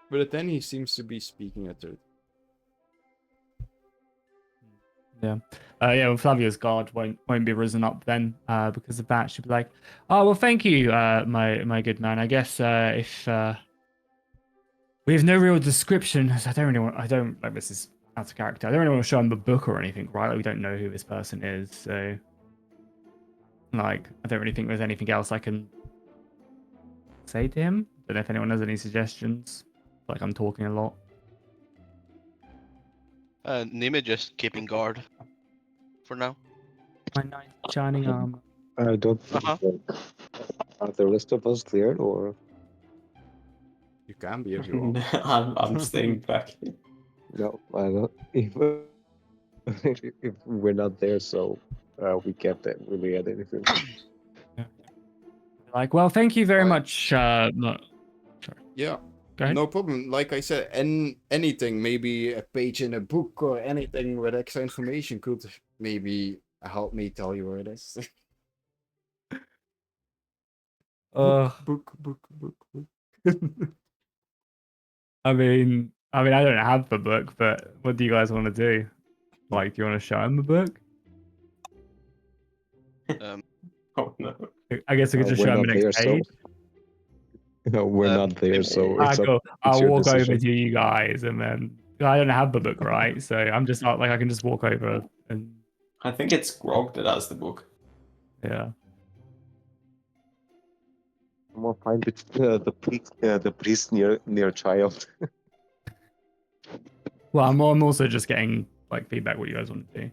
But then he seems to be speaking at it. Yeah. Yeah, well, Flavio's guard won't be risen up then because of that. She'll be like, oh, well, thank you, my good man. I guess if we have no real description, I don't like this is out of character. I don't really want to show him the book or anything, right? Like, we don't know who this person is, so like I don't really think there's anything else I can say to him. Don't know if anyone has any suggestions. Like I'm talking a lot. Nime just keeping guard for now. My knight shining armor. I don't Uh-huh. think are the rest of us there, or You can be if you want. I'm staying back. no? I don't. If we're not there, so we can't really add anything. Like, well, thank you very Right. much. No, sorry. Yeah. Go ahead. No problem. Like I said, anything, maybe a page in a book or anything with extra information could maybe help me tell you where it is. book. I mean, I don't have the book, but what do you guys want to do? Like, do you want to show him the book? Oh no. I guess I could just We're show him the not next there, so page. no, we're not there, so it's up. I'll It's your walk over decision. to you guys, and then I don't have the book, right? So I'm just not like I can just walk over and I think it's Grog that has the book. yeah. We'll find the priest near child. Well, I'm also just getting like feedback what you guys want to do.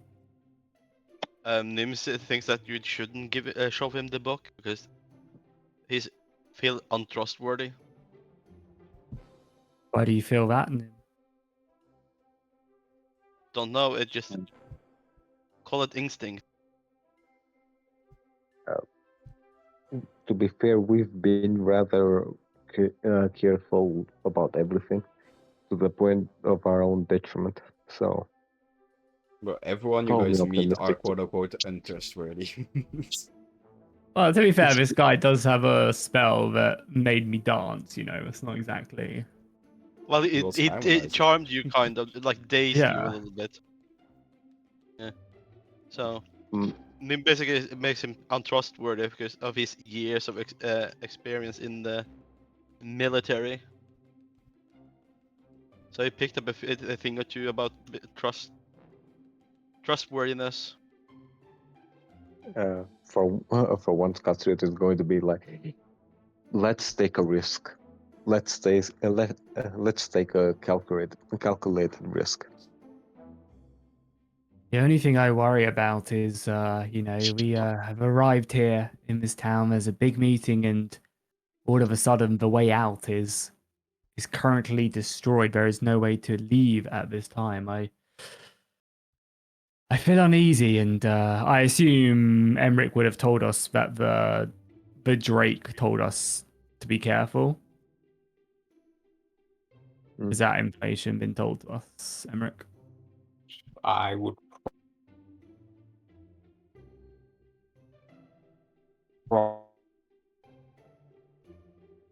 Nims thinks that you shouldn't show him the book because he's feel untrustworthy. Why do you feel that? Don't know. It just call it instinct. To be fair, we've been rather careful about everything, to the point of our own detriment. So But everyone you call guys me meet are optimistic. quote unquote untrustworthy. Well, to be fair, this guy does have a spell that made me dance. You know, it's not exactly. Well, Well, it time-wise. charmed you kind of, like dazed you Yeah. a little bit. Yeah. So Mm. Nim basically makes him untrustworthy because of his years of experience in the military. So he picked up a thing or two about trustworthiness. For once, Katsuit is going to be like, let's take a risk. Let's take a calculated risk. The only thing I worry about is, you know, we have arrived here in this town. There's a big meeting, and all of a sudden, the way out is currently destroyed. There is no way to leave at this time. I feel uneasy, and I assume Emmerich would have told us that the Drake told us to be careful. Mm. Has that information been told to us, Emmerich? I would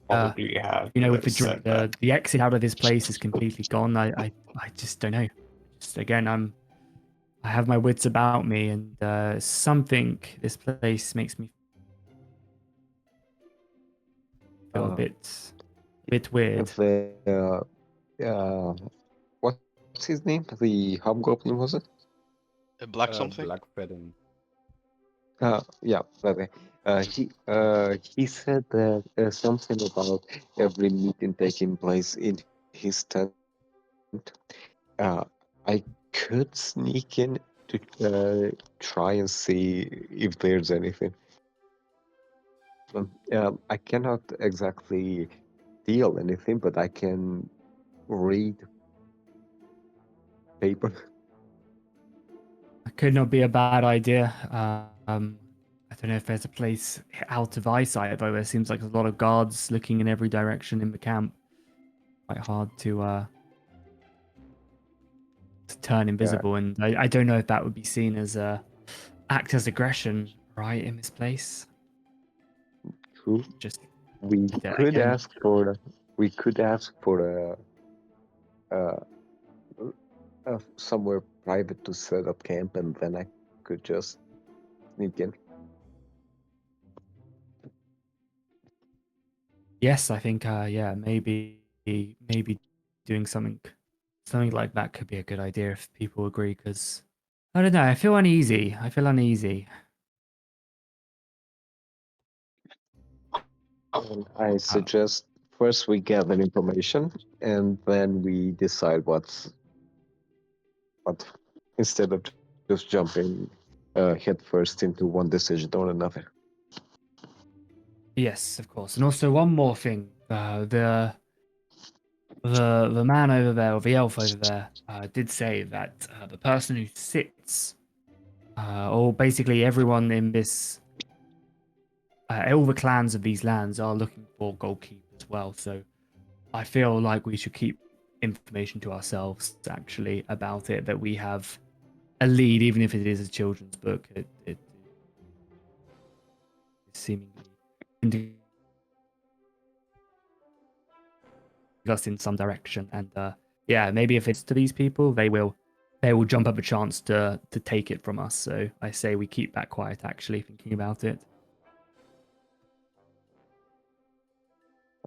probably have. You know, with said that. the exit out of this place is completely gone. I just don't know. Just again, I have my wits about me, and something this place makes me feel a bit weird. What's his name? The hobgoblin, was it? A black something. Black Pattern. Yeah, okay. He said that something about every meeting taking place in his tent, I could sneak in to try and see if there's anything. I cannot exactly steal anything, but I can read paper. That could not be a bad idea. I don't know if there's a place out of eyesight, though. There seems like there's a lot of guards looking in every direction in the camp. Quite hard to turn invisible, and I don't know if that would be seen as act as aggression, right, in this place. True. Just We yeah, could again, ask for. We could ask for uh, somewhere private to set up camp, and then I could just sneak in. yes, I think yeah, maybe doing something like that could be a good idea if people agree. Because I don't know, I feel uneasy. And I suggest first we gather information, and then we decide what instead of just jumping head first into one decision or another. Yes, of course. And also one more thing. The man over there, or the elf over there, did say that the person who sits, or basically everyone in this, all the clans of these lands are looking for goalkeep as well. So I feel like we should keep information to ourselves, actually, about it, that we have a lead, even if it is a children's book. It seemingly indicates us in some direction, and yeah, maybe if it's to these people, they will jump up a chance to take it from us. So I say we keep that quiet, actually, thinking about it.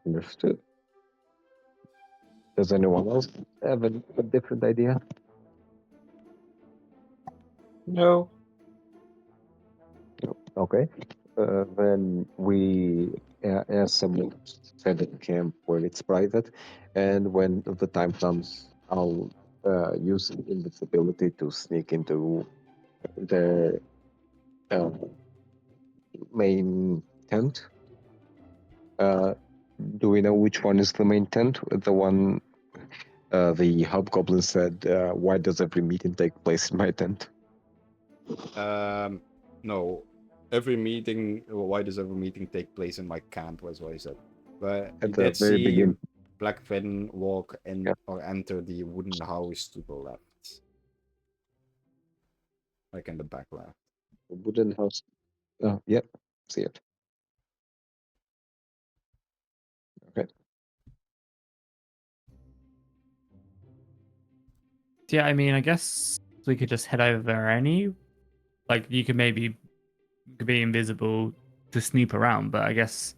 Understood. Does anyone else have a different idea? No. Okay. Then we, as someone said at camp where it's private, and when the time comes, I'll use invisibility to sneak into the uh, main tent. Do we know which one is the main tent? The one the hobgoblin said, "Why does every meeting take place in my tent?" No. Why does every meeting take place in my camp, was what I said. But At you the did very see beginning. Blackfin walk in Yeah. or enter the wooden house to the left. Like in the back left. Wooden house. Oh, yep. See it. Okay. Yeah, I mean, I guess we could just head over there. Like, you could maybe be invisible to snoop around, but I guess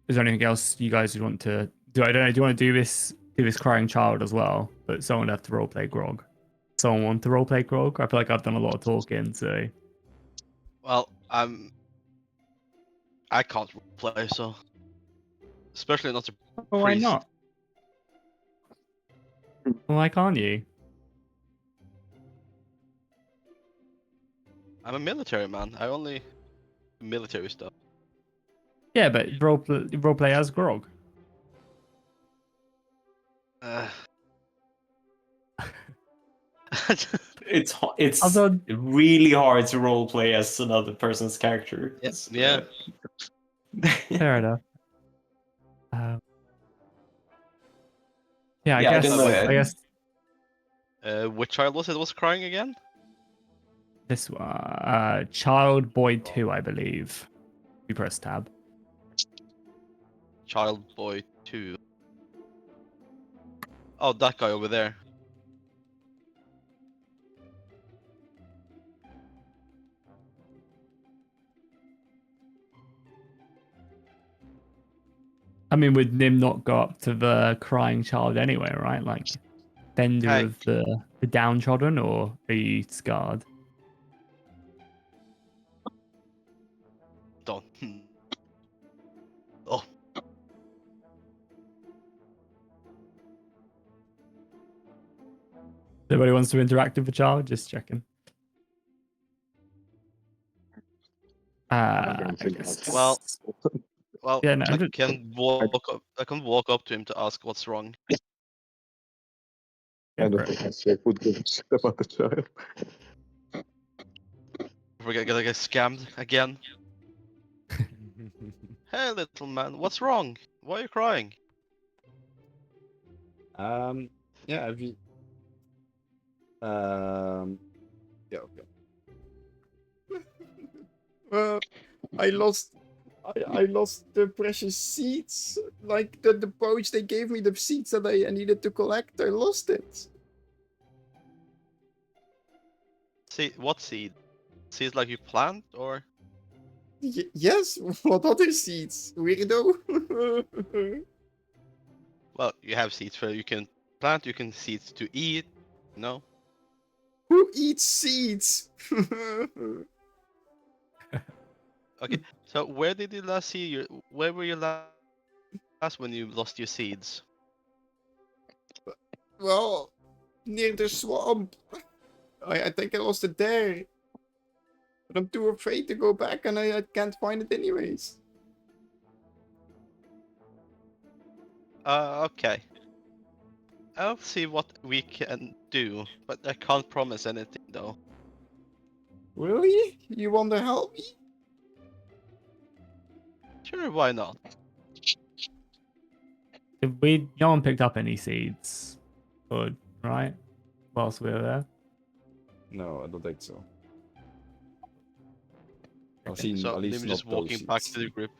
is there anything else you guys would want to do? I don't know. Do you want to do this crying child as well? But someone would have to roleplay Grog. Someone want to roleplay Grog? I feel like I've done a lot of talking, so Well, I can't play, so especially not a oh, why priest. not? Why can't you? I'm a military man. I only do military stuff. Yeah, but roleplay as Grog. Uh, It's Although, really hard to roleplay as another person's character. yeah. fair enough. Yeah, Yeah, I don't know. I guess Which child was it was crying again? this one, Child Boy 2, I believe. We press tab. Child Boy 2. Oh, that guy over there. I mean, would Nim not go up to the crying child anyway, right? Like, Bender Hey. of the downtrodden, or are you scarred? Don't. Oh, Anybody wants to interact with the child? Just checking. I don't I think guess. that's- Well, well, Yeah, no, I just- can walk up. I can walk up to him to ask what's wrong. Go I for don't it. think I say would give a shit about the child. We're gonna get scammed again. Hey, little man, what's wrong? Why are you crying? Yeah, have you yeah, okay. I lost I lost the precious seeds. Like the pouch they gave me, the seeds that I needed to collect, I lost it. See, what seed? Seeds like you plant, or Yes, what other seeds? Weirdo. well, you have seeds for you can plant. You can seeds to eat. No. Who eats seeds? Okay. So where did you last see your? Where were you last when you lost your seeds? Well, near the swamp. I think I lost it there. But I'm too afraid to go back and I can't find it anyways. Okay. I'll see what we can do, but I can't promise anything though. Really? You want to help me? Sure, why not? No one picked up any seeds, or right? Whilst we were there. No, I don't think so. I've Okay. seen So at least maybe not just those walking back seeds. to the group.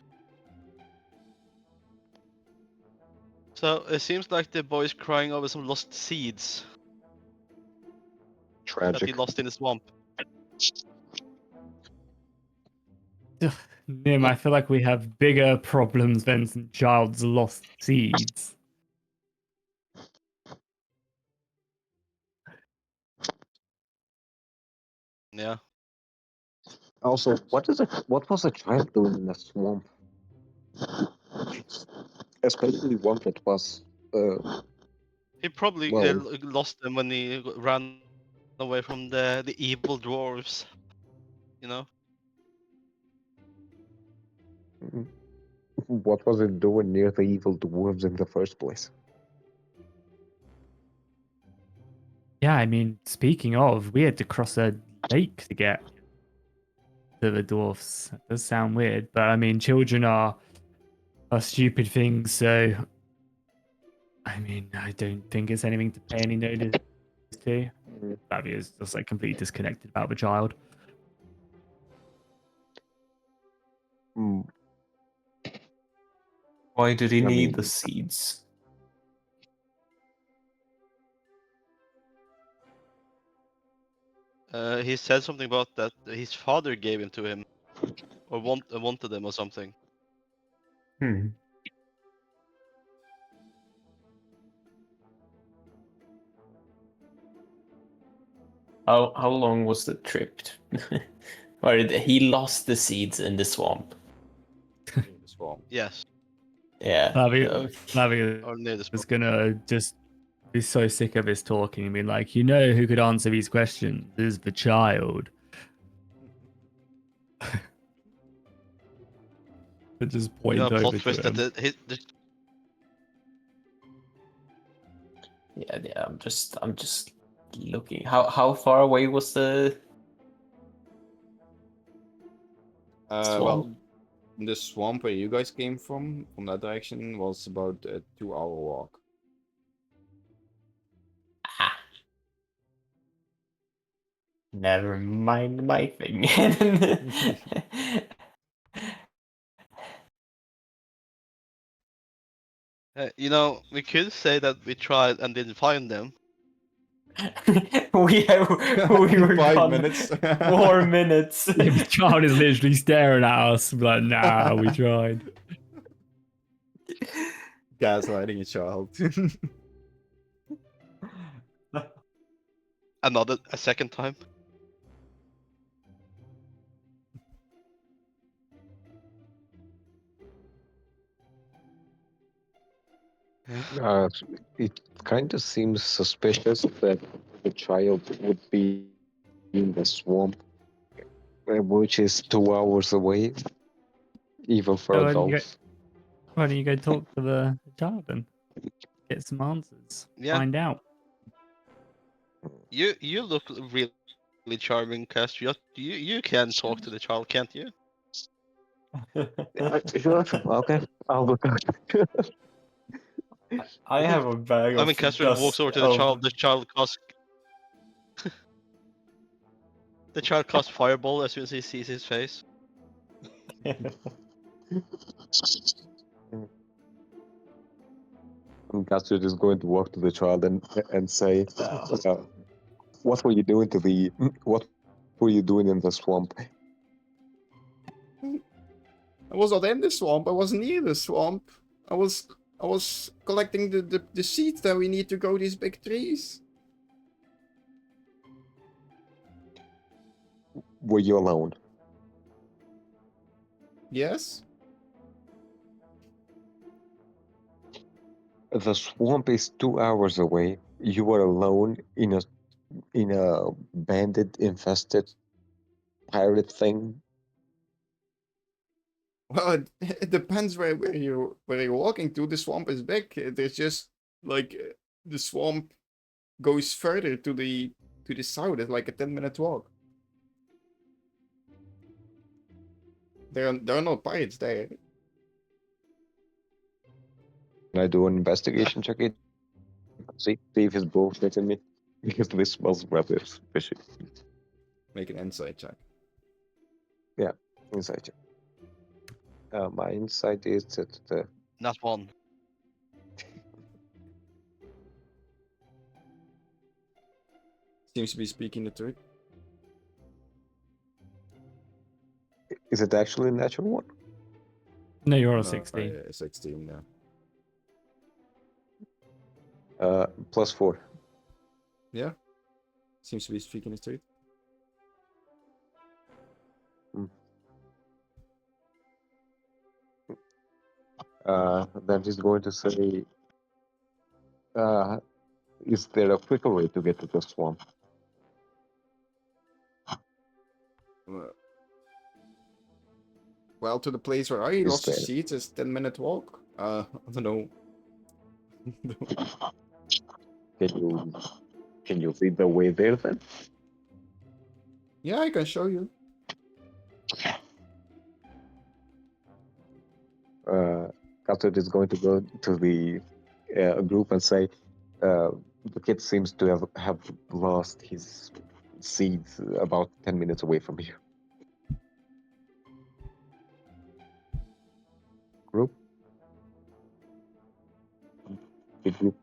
So it seems like the boy's crying over some lost seeds that he Tragic. lost in the swamp. Nim, I feel like we have bigger problems than some child's lost seeds. Yeah. Also, what was a child doing in the swamp? Especially one that was He probably well, lost them when he ran away from the evil dwarves. You know. what was it doing near the evil dwarves in the first place? Yeah, I mean, speaking of, we had to cross a lake to get to the dwarfs. That does sound weird, but I mean, children are stupid things, so I mean, I don't think it's anything to pay any notice to. Fabio's just like completely disconnected about the child. Mm, Why did he I need mean, the seeds? He said something about that his father gave him to him, or wanted them or something. Hmm. How long was the trip? Or he lost the seeds in the swamp. In the swamp. Yes, Yeah. Flavio or near the is spot. gonna just be so sick of his talking and be like, you know who could answer these questions is the child. But just You point know, plot over twist to that him. Yeah. I'm just looking. How far away was the swamp? Well, the swamp where you guys came from that direction, was about a 2-hour walk. Ah. Never mind my thing. you know, we could say that we tried and didn't find them. we were 5 gone minutes. 4 minutes. The child is literally staring at us, like, nah, we tried. Gaslighting a child. A second time. it kind of seems suspicious that the child would be in the swamp, which is 2 hours away, even for So why don't adults. you go talk to the child and get some answers? Yeah. Find out. You look really charming, Castriot. You can talk to the child, can't you? Sure. Okay, I'll look out. I have a bag I of mean, Castriot walks dust over to the of child. The child casts fireball as soon as he sees his face. And Castro is going to walk to the child and say, "What were you doing What were you doing in the swamp?" I was not in the swamp. I was near the swamp. I was collecting the seeds that we need to grow these big trees. Were you alone? Yes. The swamp is 2 hours away. You were alone in a bandit infested pirate thing. Well, it depends where you're walking to. The swamp is big. There's just like the swamp goes further to the south. It's like a 10-minute walk. There are no pirates there. Can I do an investigation check? See if his bow fits in me. Because this smells rather fishy. Make an insight check. Insight check. My insight is that Not one. Seems to be speaking the truth. is it actually a natural one? No, you're on No, 16. 16. Yeah. +4. Yeah. Seems to be speaking the truth. Then he's going to say, is there a quicker way to get to the swamp? Well, to the place where I Is lost the there? seeds is 10-minute walk. I don't know. Can you lead the way there then? Yeah, I can show you. Cutlet is going to go to the group and say, the kid seems to have lost his seeds about 10 minutes away from here. Group? Big group.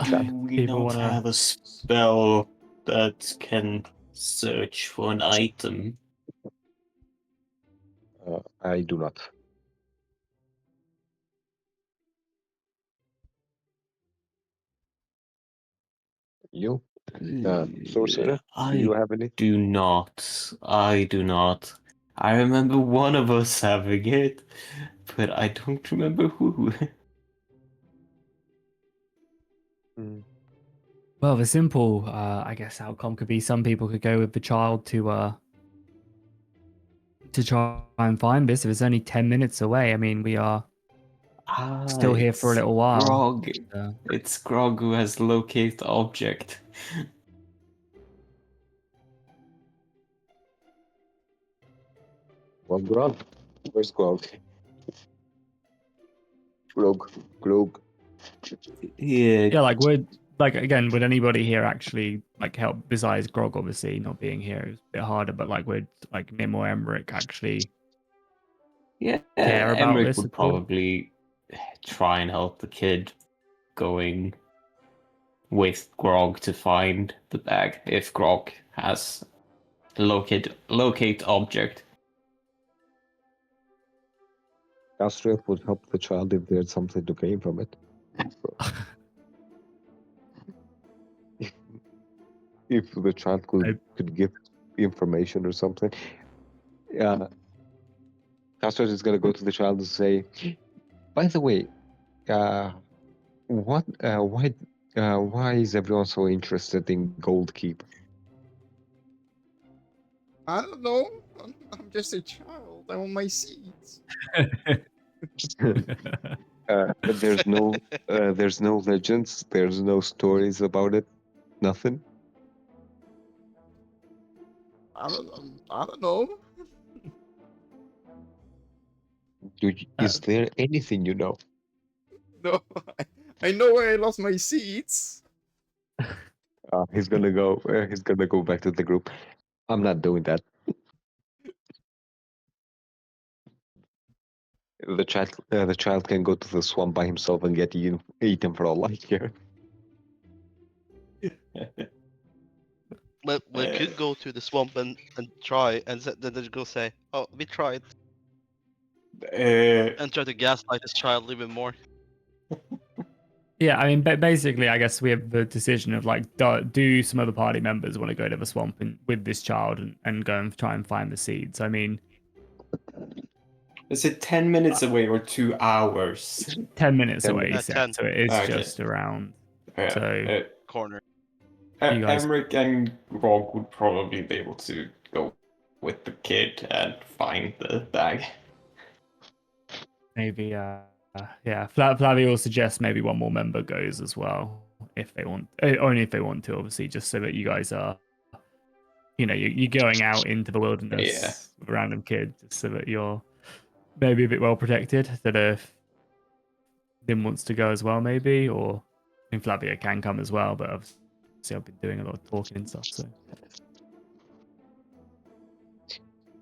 Do we People not wanna- have a spell that can search for an item? I do not. You? Sorcerer? Do you I have any? do not. I do not. I remember one of us having it, but I don't remember who. Well, the simple, I guess, outcome could be some people could go with the child to try and find this. If it's only 10 minutes away, I mean, we are still here for a It's little while. Grog. Uh, It's Grog who has locate object. Well, Grog. Where's Grog? Grog. Yeah, yeah, would anybody here actually like help besides Grog? Obviously, not being here is a bit harder, but like, would like Nim or Emmerich actually yeah. care about Emmerich this would at all? probably try and help the kid going with Grog to find the bag if Grog has locate object. Castriot would help the child if there's something to gain from it. If the child could give information or something. Castriot is going to go to the child and say, by the way, why Why is everyone so interested in Gold Keep? I don't know. I'm just a child. I want my seeds. There's no legends. There's no stories about it. Nothing. I don't know. Is there anything you know? No, I know where I lost my seeds. He's gonna go. He's gonna go back to the group. I'm not doing that. The child can go to the swamp by himself and get eaten for all I care. Well, we could go to the swamp and try, and then they go say, "Oh, we tried," and try to gaslight this child even more. Yeah, I mean, basically, I guess we have the decision of like, do some other party members want to go to the swamp with this child and go and try and find the seeds? I mean, Is it 10 minutes away or 2 hours? 10 minutes 10 away, he minutes. said, 10. so it is Okay. just around. Yeah, So Corner. you guys- Emmerich and Grog would probably be able to go with the kid and find the bag. maybe, yeah, Flavio will suggest maybe one more member goes as well if they want, only if they want to, obviously, just so that you guys are, you're going out into the wilderness with a random kid, just so that you're maybe a bit well protected. That if Dim wants to go as well, maybe, or I think Flavio can come as well, but obviously I've been doing a lot of talking and stuff, so.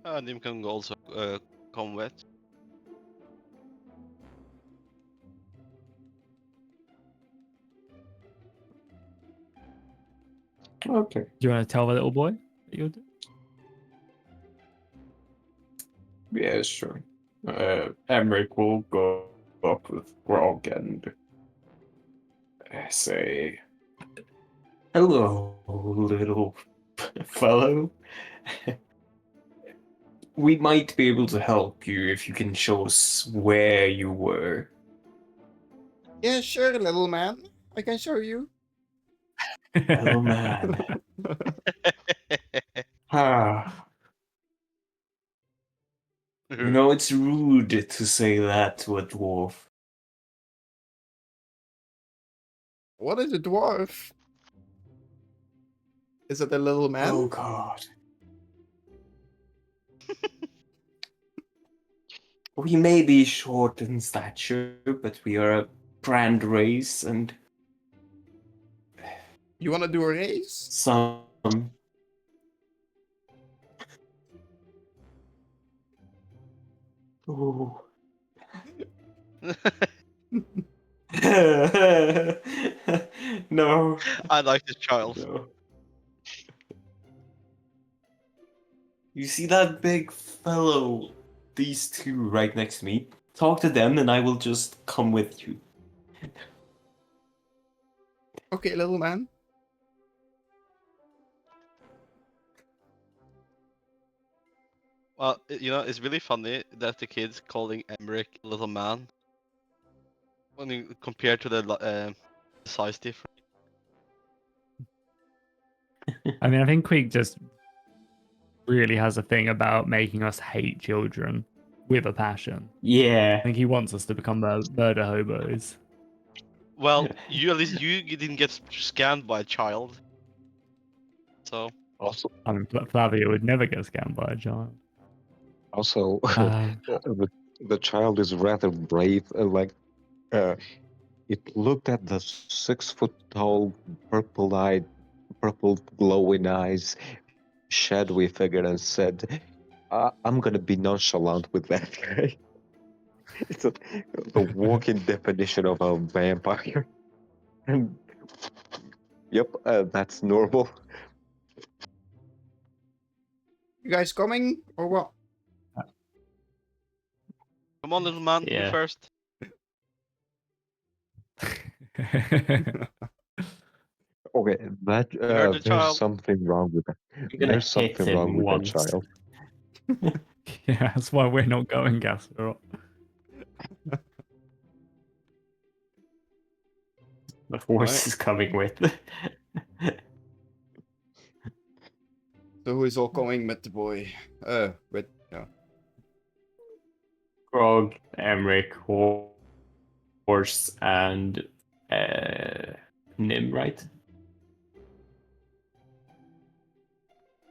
And him can also come with. Okay. Do you want to tell the little boy that you'll do? Yeah, sure. Emmerich will go up with Grog and say, "Hello, little fellow. We might be able to help you if you can show us where you were." Yeah, sure, little man. I can show you. Little man. Ah, you know, it's rude to say that to a dwarf. What is a dwarf? Is it a little man? Oh, God. We may be short in stature, but we are a grand race, and You want to do a race? some. Ooh. No. I like this child. No. You see that big fellow? These two right next to me? Talk to them and I will just come with you. Okay, little man. Well, it's really funny that the kid's calling Emmerich little man. When you compare to the size difference. I mean, I think Queek just really has a thing about making us hate children with a passion. I Yeah. think he wants us to become murder hobos. Well, at least you didn't get scammed by a child. So. Also, I mean, Flavio would never get scammed by a child. also, Um, the child is rather brave. It looked at the 6 foot tall, purple-eyed, purple glowing eyes, shadowy figure, and said, "I'm gonna be nonchalant with that guy." It's the walking definition of a vampire. And yep, that's normal. You guys coming or what? Come on, little man, you Yeah. first. Okay, that heard the there's child. something wrong with that. You're gonna There's hit something him wrong with that once. child. Yeah, that's why we're not going, Gasper. The force Alright. is coming with. So who is all coming with the boy? With yeah. Grog, Emric, Horse, and Nim, right?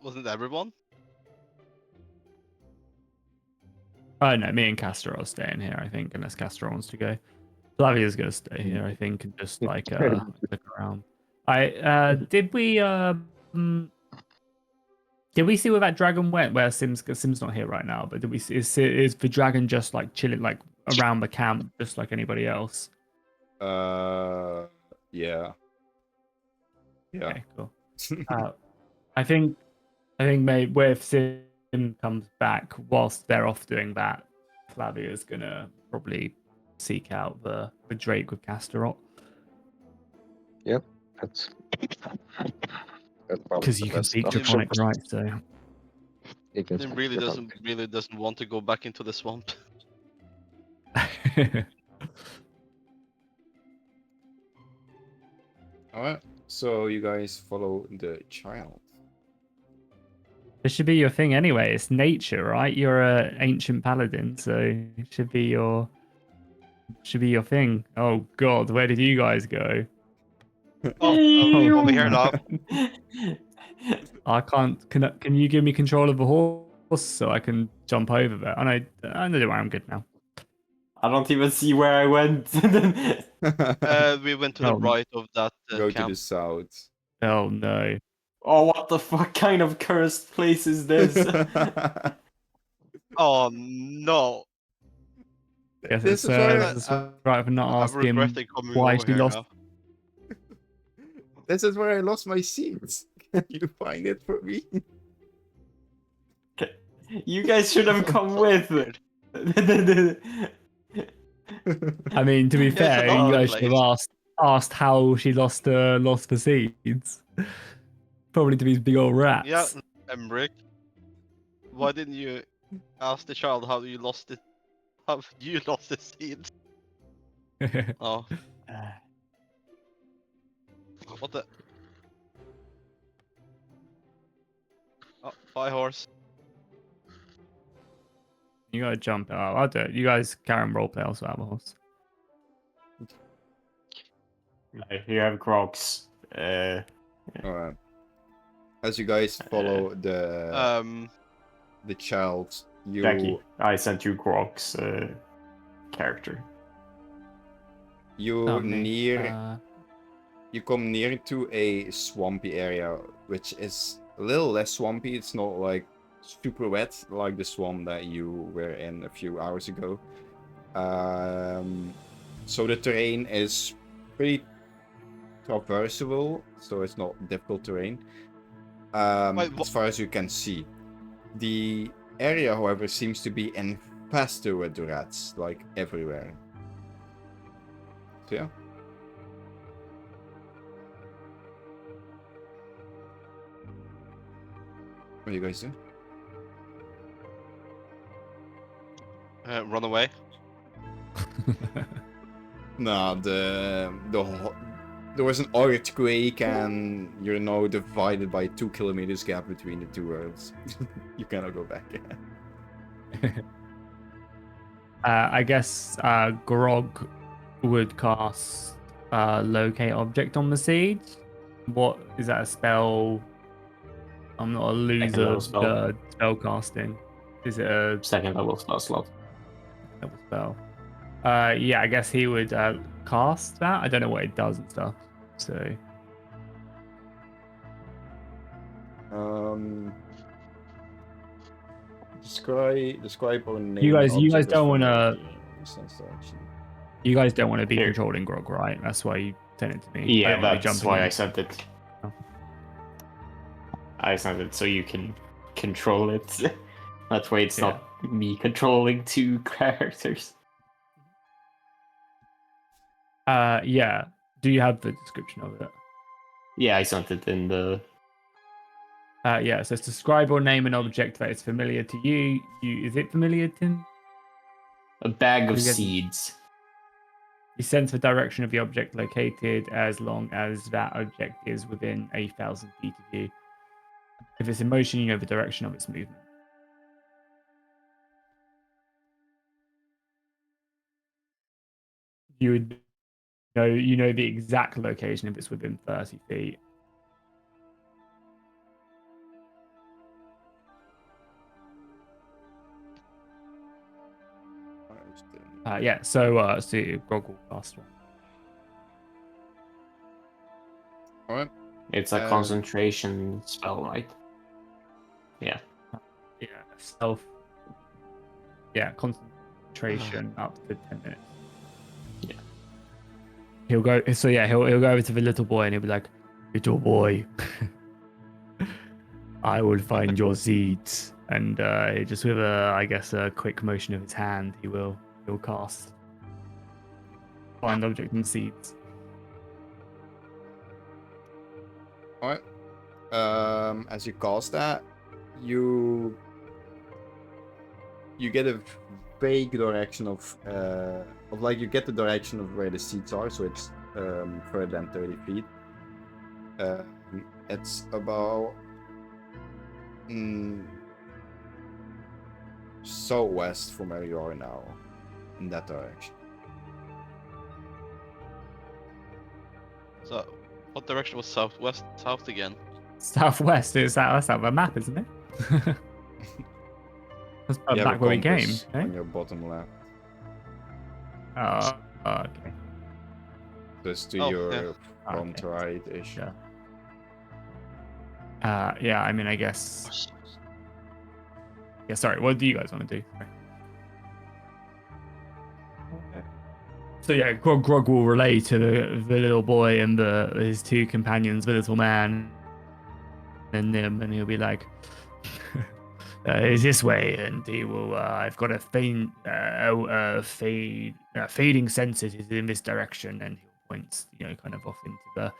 Wasn't everyone? Oh no, me and Castor are staying here, I think, unless Castor wants to go. Flavia's gonna stay here, I think, and just like look around. Did we see where that dragon went? Where Sim's not here right now, but did we see is the dragon just like chilling like around the camp, just like anybody else? Yeah. Yeah. Okay, cool. I think maybe if Sim comes back whilst they're off doing that, Flavia's gonna probably seek out the Drake with Castorot. Yep, that's probably Because the you can best speak option. Draconic, right? So You can Nim speak really Draconic. doesn't want to go back into the swamp. Alright. So you guys follow the child. this should be your thing anyway. It's nature, right? You're a ancient paladin, so it should be your thing. Oh God, where did you guys go? Oh, over here now. I can't. Can you give me control of the horse so I can jump over there? I know where I'm good now. I don't even see where I went. We went to the Oh. right of that Go to camp. the south. Oh no. Oh, what the fuck kind of cursed place is this? Oh no! Guess This it's is where it's right for not I'm asking regretting coming why over she here lost. now. This is where I lost my seeds. Can you find it for me? You guys should have come with. I mean, to be Yeah, it's fair, a you lovely guys should have place. asked how she lost the seeds. Probably to these big old rats. Yeah, Emric. Why didn't you ask the child how you lost it? How you lost the seeds? Oh, what the? Oh, bye horse. You gotta jump out. I'll do it. You guys carry on roleplay also have a horse. You have Crocs. Alright. As you guys follow the child, you Jackie, I sent you Crocs character. you Not me. you come near to a swampy area, which is a little less swampy. It's not like super wet like the swamp that you were in a few hours ago. So the terrain is pretty traversable, so it's not difficult terrain. As far as you can see. The area, however, seems to be infested with rats, like everywhere. So yeah. What do you guys do? Run away. Nah, there was an earthquake and you're now divided by 2 kilometers gap between the two worlds. You cannot go back. I guess Grog would cast locate object on the seed. What is that a spell? I'm not a loser level of spell. spell casting. Is it a Second level slot. level spell? Yeah, I guess he would cast that. I don't know what it does and stuff. So describe or name. You guys an object don't as wanna- familiar. Sense action. you guys don't want to be Here. controlling Grog, right? That's why you sent it to me. I Yeah, don't wanna be that's jumping why in. I sent it. Oh. I sent it so you can control it. That way it's Yeah. not me controlling two characters. Yeah. Do you have the description of it? Yeah, I sent it in the... Yeah, it says describe or name an object that is familiar to you. Is it familiar, Tim? A bag of We get- seeds. You sense the direction of the object located as long as that object is within 1,000 feet of you. If it's in motion, you know the direction of its movement. You would know the exact location if it's within 30 feet. Yeah, so Grog will cast one. Alright. It's a concentration spell, right? Yeah. Yeah, concentration up to 10 minutes. Yeah. He'll go over to the little boy and he'll be like, "Little boy, I will find your seeds." And just with a quick motion of his hand, he'll cast find object and seeds. Alright. As you cast that, you get a vague direction of you get the direction of where the seeds are, so it's further than 30 feet. It's about southwest from where you are now, in that direction. So, what direction was southwest? South again. Southwest is that's out of a map, isn't it? That's You have back a where we came. compass Eh? on your bottom left. Okay. Just to Oh, your yeah. front right-ish. Yeah. Yeah, I mean, I guess. Yeah, sorry. What do you guys want to do? Sorry. So yeah, Grog will relay to the little boy and his two companions, the little man and Nim, and he'll be like, "Is this way?" And he will. I've got a fading sense it is in this direction, and he points, kind of off into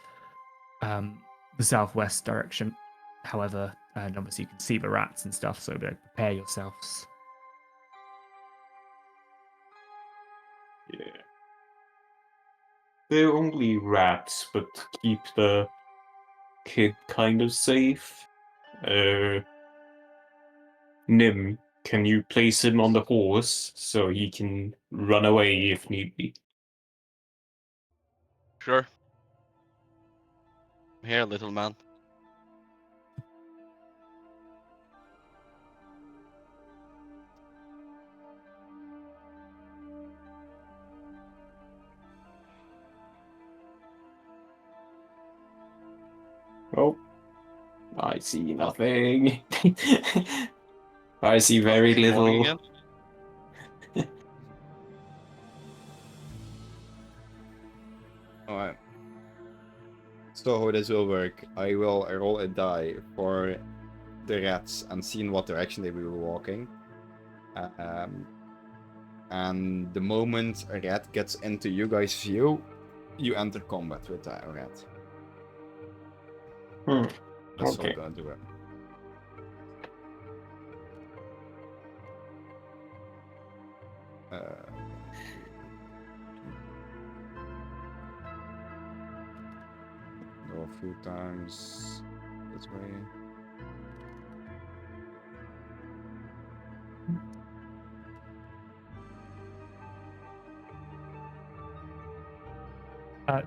the southwest direction. However, and obviously you can see the rats and stuff, so prepare yourselves. Yeah. They're only rats, but keep the kid kind of safe. Nim, can you place him on the horse so he can run away if need be? Sure. I'm here, little man. Oh, I see nothing. I see very Walking little. again? Alright. So how this will work, I will roll a die for the rats and see in what direction they will be walking. And the moment a rat gets into you guys' view, you enter combat with that rat. That's how Okay. I'm gonna do it. Go a few times this way.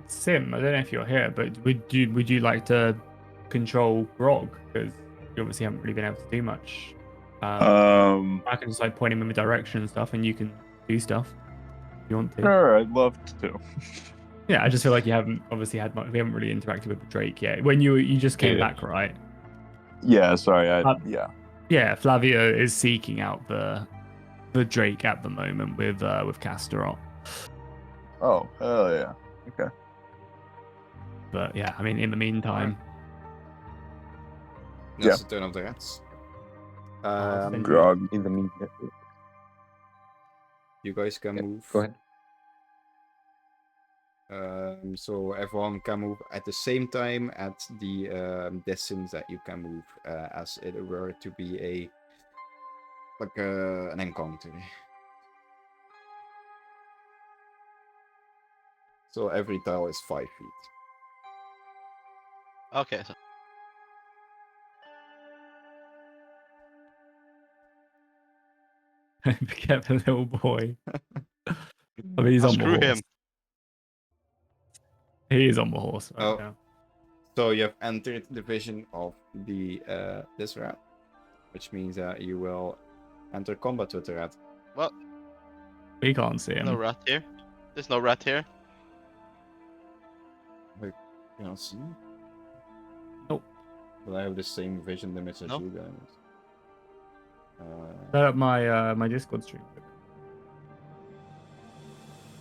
Sim, I don't know if you're here, but would you like to control Grog? Because you obviously haven't really been able to do much. I can just point him in the direction and stuff, and you can do stuff if you want to. Sure, I'd love to. Yeah, I just feel like you haven't obviously had much. We haven't really interacted with Drake yet. When you just came Yeah. back, right? Yeah, sorry. Yeah. Yeah, Flavio is seeking out the Drake at the moment with Castorot. Oh, hell yeah. Okay. But yeah, I mean, in the meantime, That's the turn of the rats. Grog. In the meantime, You guys can move. go ahead. So everyone can move at the same time at the distance that you can move, as it were to be an encounter. So every tile is 5 feet. Okay. So Forget the little boy. I mean, he's on the screw horse. him. He is on the horse right Oh. now. So you have entered the vision of the this rat, which means that you will enter combat with the rat. What? We can't see him. No rat here. There's no rat here. You don't see? Nope. But I have the same vision image as No. you guys. Set up my my Discord stream.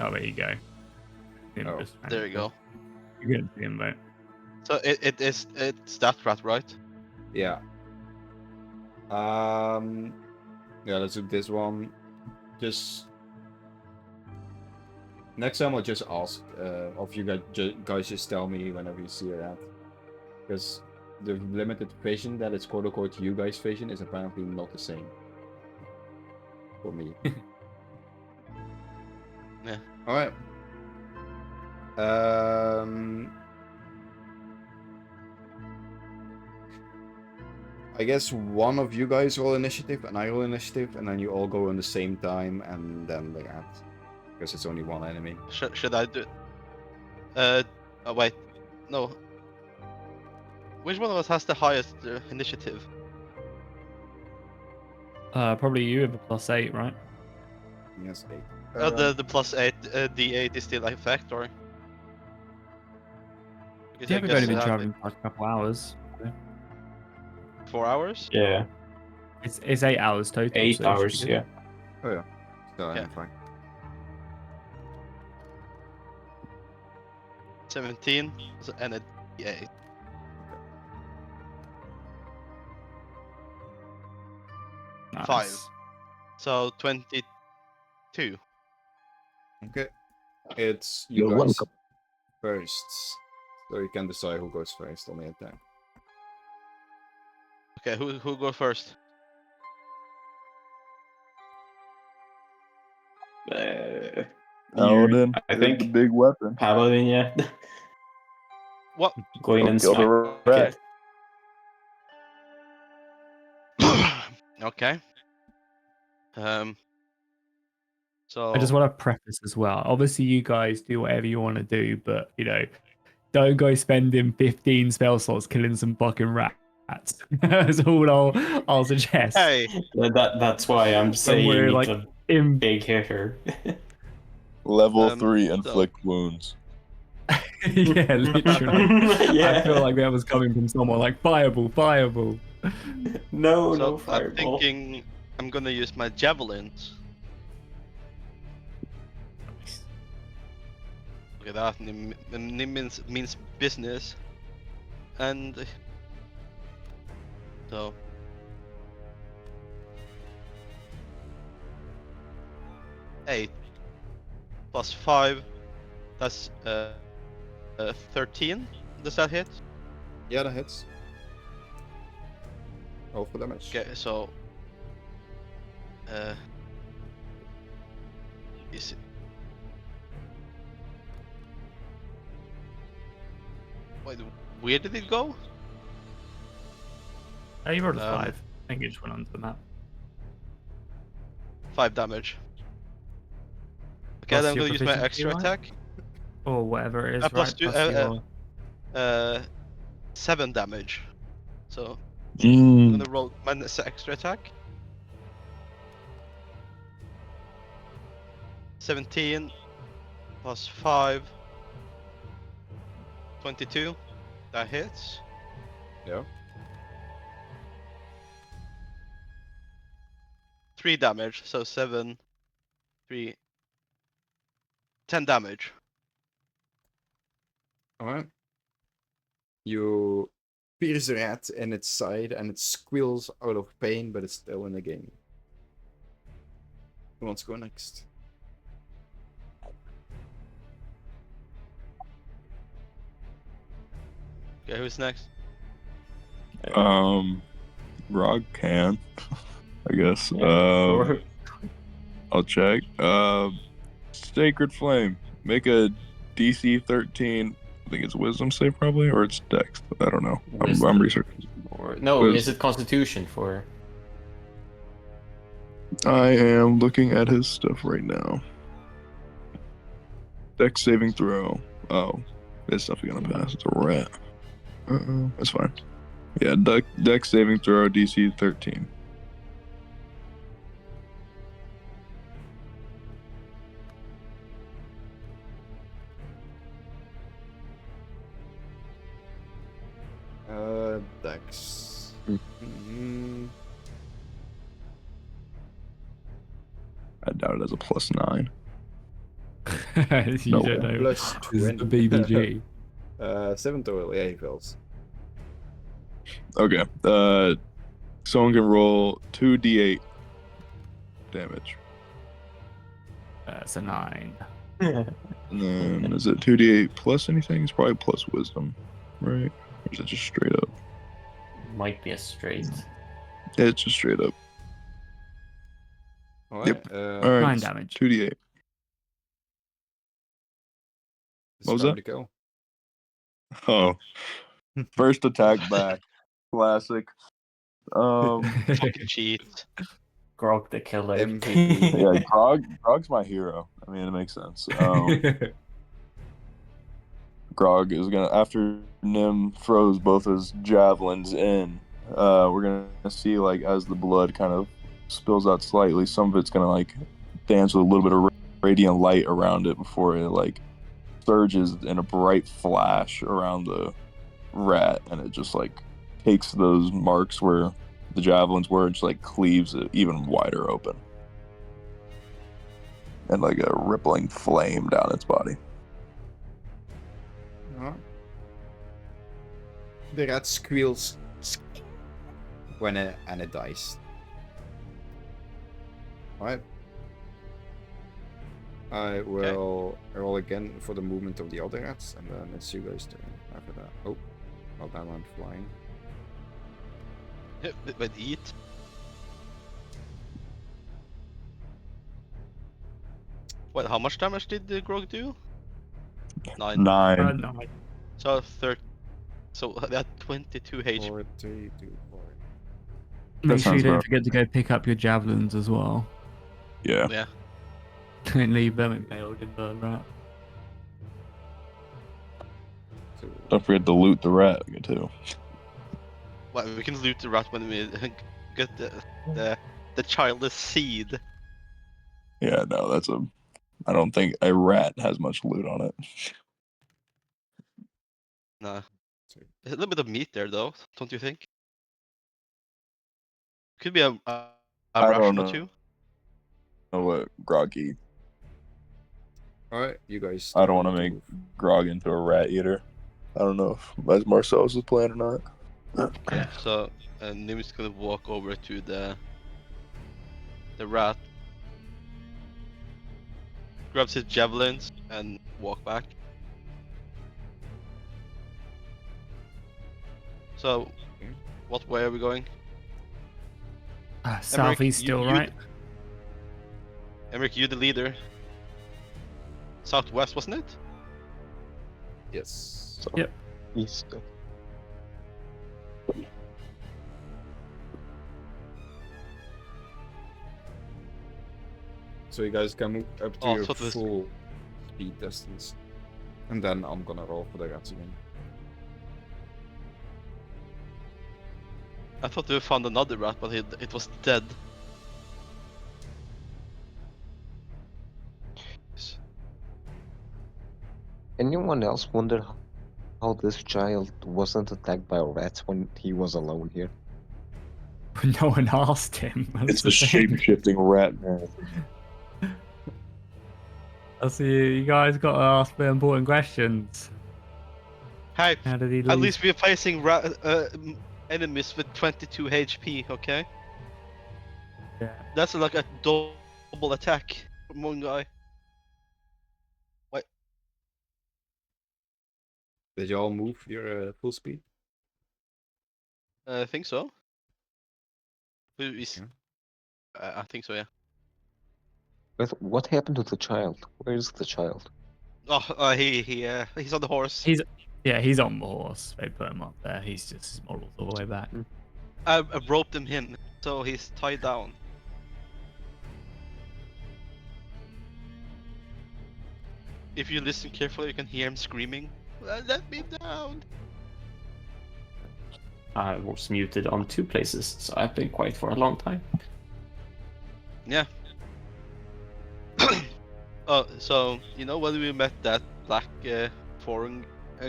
Oh, there you go. Him Oh, just- There you go. You couldn't see him, mate. So it's that rat, right? Yeah. Yeah, let's do this one. Just next time I'll just ask of you guys just tell me whenever you see a rat. Because the limited vision that is quote unquote you guys vision is apparently not the same. For me. Yeah. Alright. I guess one of you guys roll initiative and I roll initiative, and then you all go on the same time, and then the rat. Because it's only one enemy. Should I do? Oh, wait, no. Which one of us has the highest initiative? Probably you with a +8, right? Yes, 8. The +8 D8 is still in effect, or? Because Yeah, I we've guess only been I have traveling for a couple hours. 4 hours. Yeah, It's 8 hours total. 8 so it should be hours. good. Yeah. Oh yeah. Still Yeah. fine. 17 and a D8. Nice. 5. So 22. Okay. It's you You're guys welcome. first. So you can decide who goes first on the attack. Okay, who go first? Paladin I is the think big weapon. Paladin, yeah. What? Go in Go and kill the smack rat. Okay. So I just want to preface as well. Obviously, you guys do whatever you want to do, but don't go spending 15 spell slots killing some fucking rats. That's all I'll suggest. hey, That's why I'm saying we're, it's like, a In big hitter. Level Um, 3, so- inflict wounds. yeah, literally. Yeah. I feel like that was coming from someone like fireball. No, so no I'm fireball. thinking I'm gonna use my javelins. Look at that, means business. And so 8 plus 5, that's 13. Does that hit? Yeah, that hits. Roll for damage. Okay, so is it? Wait, where did it go? Oh, you rolled a 5. Um, I think you just went onto the map. 5 damage. Okay, Plus then I'm your gonna use my proficiency, extra right? attack. Or whatever it is, Plus right? two- Plus your... 7 damage. So I'm gonna roll my extra attack. 17 plus 5. 22. That hits. Yeah. 3 damage. So 7, 3, 10 damage. Alright. You pierce the rat in its side and it squeals out of pain, but it's still in the game. Who wants to go next? Okay, who's next? Rog can, I guess. Yeah, sure. I'll check. Sacred Flame. Make a DC 13. I think it's Wisdom save probably, or it's Dex. I don't know. I'm Wisdom. researching. Or no, is it Constitution for? I am looking at his stuff right now. Dex saving throw. Oh, it's definitely gonna pass. It's a rat. That's fine. Yeah, Dex saving throw DC 13. Dex. Mm. Mm, I doubt it has a +9. You No don't way. know. plus This is 20. the BBG. 7 total. Yeah, he fails. Okay. Someone can roll 2d8 damage. It's a 9. And then is it 2d8 plus anything? It's probably plus wisdom, right? Or is it just straight up? Might be a straight. Yeah, it's just straight up. Alright. Yep. All right. 9 damage. 2d8. It's What was time that? to go. Oh, first attack back. Classic. Fucking cheat. Grog the killer. MVP. Yeah, Grog's my hero. I mean, it makes sense. Grog is gonna, after Nim throws both his javelins in, we're gonna see, like, as the blood kind of spills out slightly, some of it's gonna like dance with a little bit of radiant light around it before it like surges in a bright flash around the rat, and it just like takes those marks where the javelins were and just like cleaves it even wider open, and like a rippling flame down its body. The rat squeals when it dies. Alright. I will roll again for the movement of the other rats, and then it's you guys' turn after that. Oh, well, that one flying. But eat. What? How much damage did the Grog do? 9. 9. 9. So 30. So that 22 HP. 4, 3, 2, 4. Make sure you sounds don't about- forget to go pick up your javelins as well. Yeah. Yeah. Don't leave them impaled in the rat. So, Don't forget to loot the rat too. Well, we can loot the rat when we get the childless seed. Yeah, no, that's a. I don't think a rat has much loot on it. Nah. There's a little bit of meat there, though, don't you think? Could be a I don't ration or know. two. Know what Groggy? alright, you guys. I don't want to start make move. Grog into a rat eater. I don't know if that's Marcel's plan or not. Okay, so Nim's gonna walk over to the rat, grabs his javelins, and walk back. So, what way are we going? Southeast you- still, you- right? Emmerich, you the leader. Southwest, wasn't it? Yes. So, Yep. east. So you guys can move up to Oh, your so this- full speed distance. And then I'm gonna roll for the rats again. I thought we found another rat, but it was dead. Anyone else wonder how this child wasn't attacked by rats when he was alone here? No one asked him. It's That's the thing. shape-shifting rat man. I see you guys got to ask the important questions. Hey, How did he at leave? least we're facing enemies with 22 HP, okay? Yeah. That's like a double attack from one guy. Wait, Did you all move your full speed? I think so. Yeah. I think so, yeah. But what happened to the child? Where is the child? He's on the horse. He's on the horse. They put him up there. He's just his models all the way back. I roped him in, so he's tied down. If you listen carefully, you can hear him screaming, "Let me down!" I was muted on 2 places, so I've been quiet for a long time. Yeah. So you know when we met that black foreign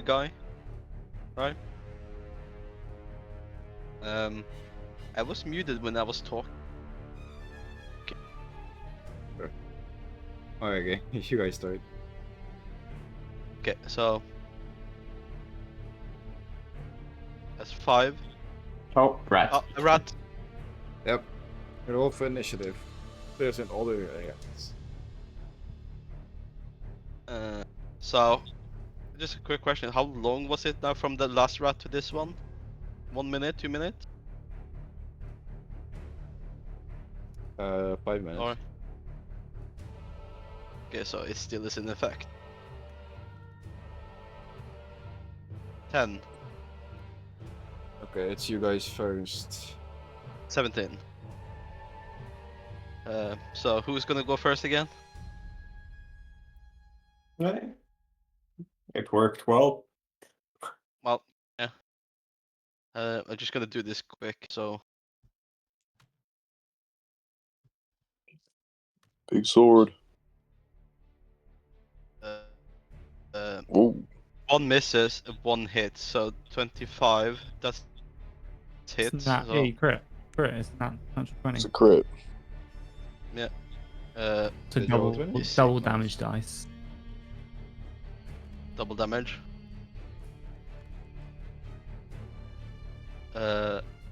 guy, right? I was muted when I was talking. Oh, okay. You guys start. Okay, so that's 5. Oh, rat. Oh, a rat. Yep. Roll for initiative. There's an other areas. So just a quick question: how long was it now from the last rat to this one? 1 minute, 2 minutes? 5 minutes. Or okay, so it still is in effect. 10, Okay, it's you guys first. 17. So who's gonna go first again? Right. It worked well. Well, yeah. I'm just gonna do this quick. So Big sword. Whoa. 1 misses, 1 hits. So 25. That's hits. Isn't that, So yeah, you crit. Isn't that 120? It's a crit. uh, So Did you double, roll 20? double damage dice. double damage.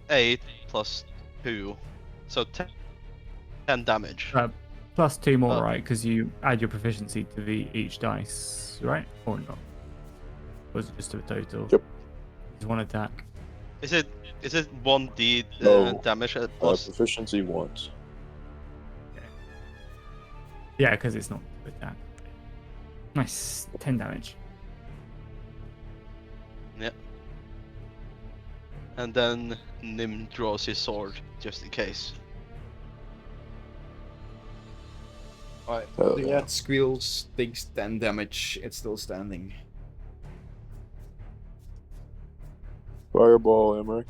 8 plus 2, so 10 damage. Plus 2 more, Oh. right? Because you add your proficiency to each dice, right? Or not? Or is it just a total? Yep. Just 1 attack. Is it 1d No. damage plus? Proficiency once. Yeah, because it's not 2 attack. Nice. 10 damage. Yeah. And then Nim draws his sword just in case. Alright, Oh, the yeah. rat squeals, takes 10 damage, it's still standing. Fireball, Emmerich.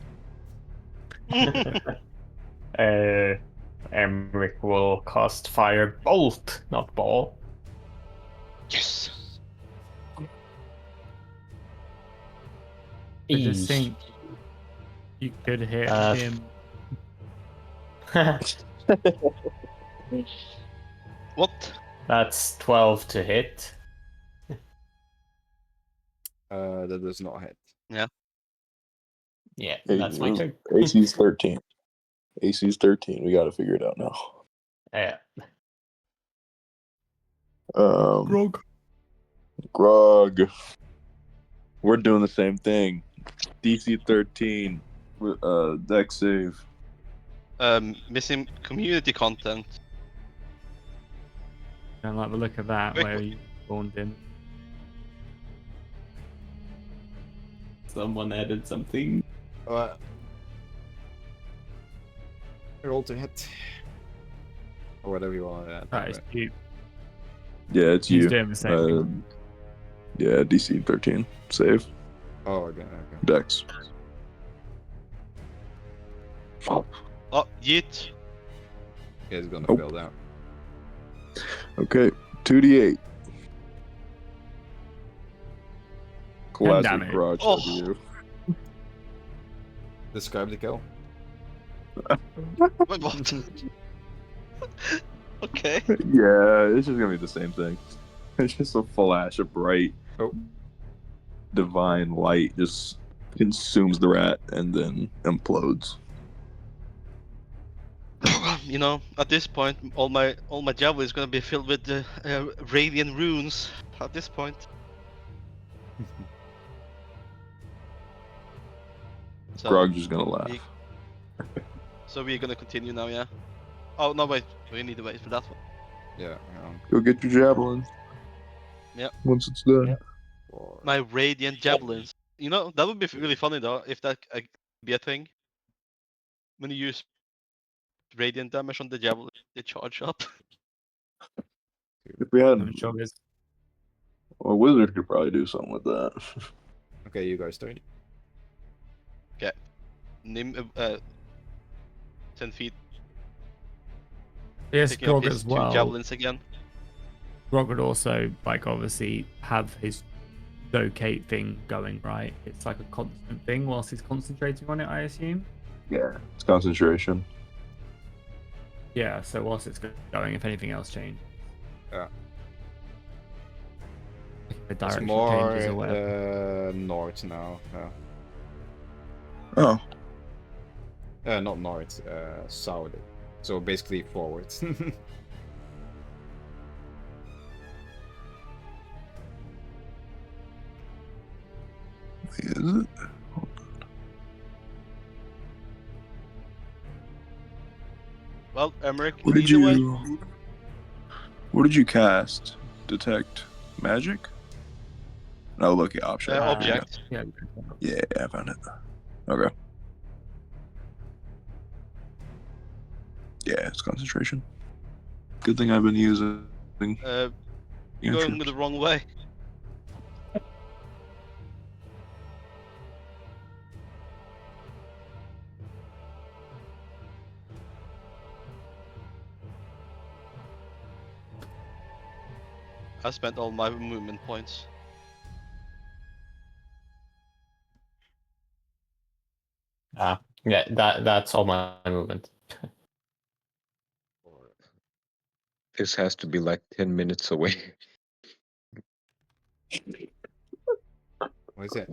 Emmerich will cast Fire Bolt, not Ball. Yes. I just Eesh. think you could hit him. What? That's 12 to hit. That does not hit. Yeah, Hey, that's my turn. AC's 13. AC's 13. We gotta figure it out now. Yeah. Grog. We're doing the same thing. DC 13. Deck save. Missing community content. Don't like the look of that, Quick- where you spawned in. Someone added something. Alright. Roll to hit. Or whatever you want to add. Right, it's you. Yeah, it's He's you. doing the same thing. Yeah, DC 13. Save. Oh, okay. Dex. Oh, yeet. Okay, it's gonna Nope. fail down. Okay, 2d8. Classic damage. garage Oh. W. Describe the kill. Wait, what? Okay. Yeah, it's just gonna be the same thing. It's just a flash of bright, divine light just consumes the rat and then implodes. You know, at this point, all my Java is gonna be filled with radiant runes. At this point. So, Grog's just gonna laugh. so we're gonna continue now, yeah? Oh no, wait. We need to wait for that one. Yeah. Go get your javelin. once it's done. Yeah. Four. My radiant javelins. You know, that would be really funny though, if that be a thing. When you use radiant damage on the javelin, they charge up. If we had I'm sure there's a wizard, could probably do something with that. Okay, you guys turn. Nim, 10 feet, yes, picking up Grog his as two well. javelins again. Grog would also like obviously have his locate thing going, right? It's like a constant thing whilst he's concentrating on it, I assume. Yeah, it's concentration. Yeah, so whilst it's going, if anything else changes. Yeah. The It's direction more changes or whatever. north now. Oh, Not north, south. So basically forward. is it? Well, Emmerich, What did lead the way. you? What did you cast? Detect magic? No, look at option. Object. Yeah. Yeah, I found it. Okay. Yeah, it's concentration. Good thing I've been using. You're going the wrong way. I spent all my movement points. Yeah, that's all my movement. This has to be like 10 minutes away. What is it?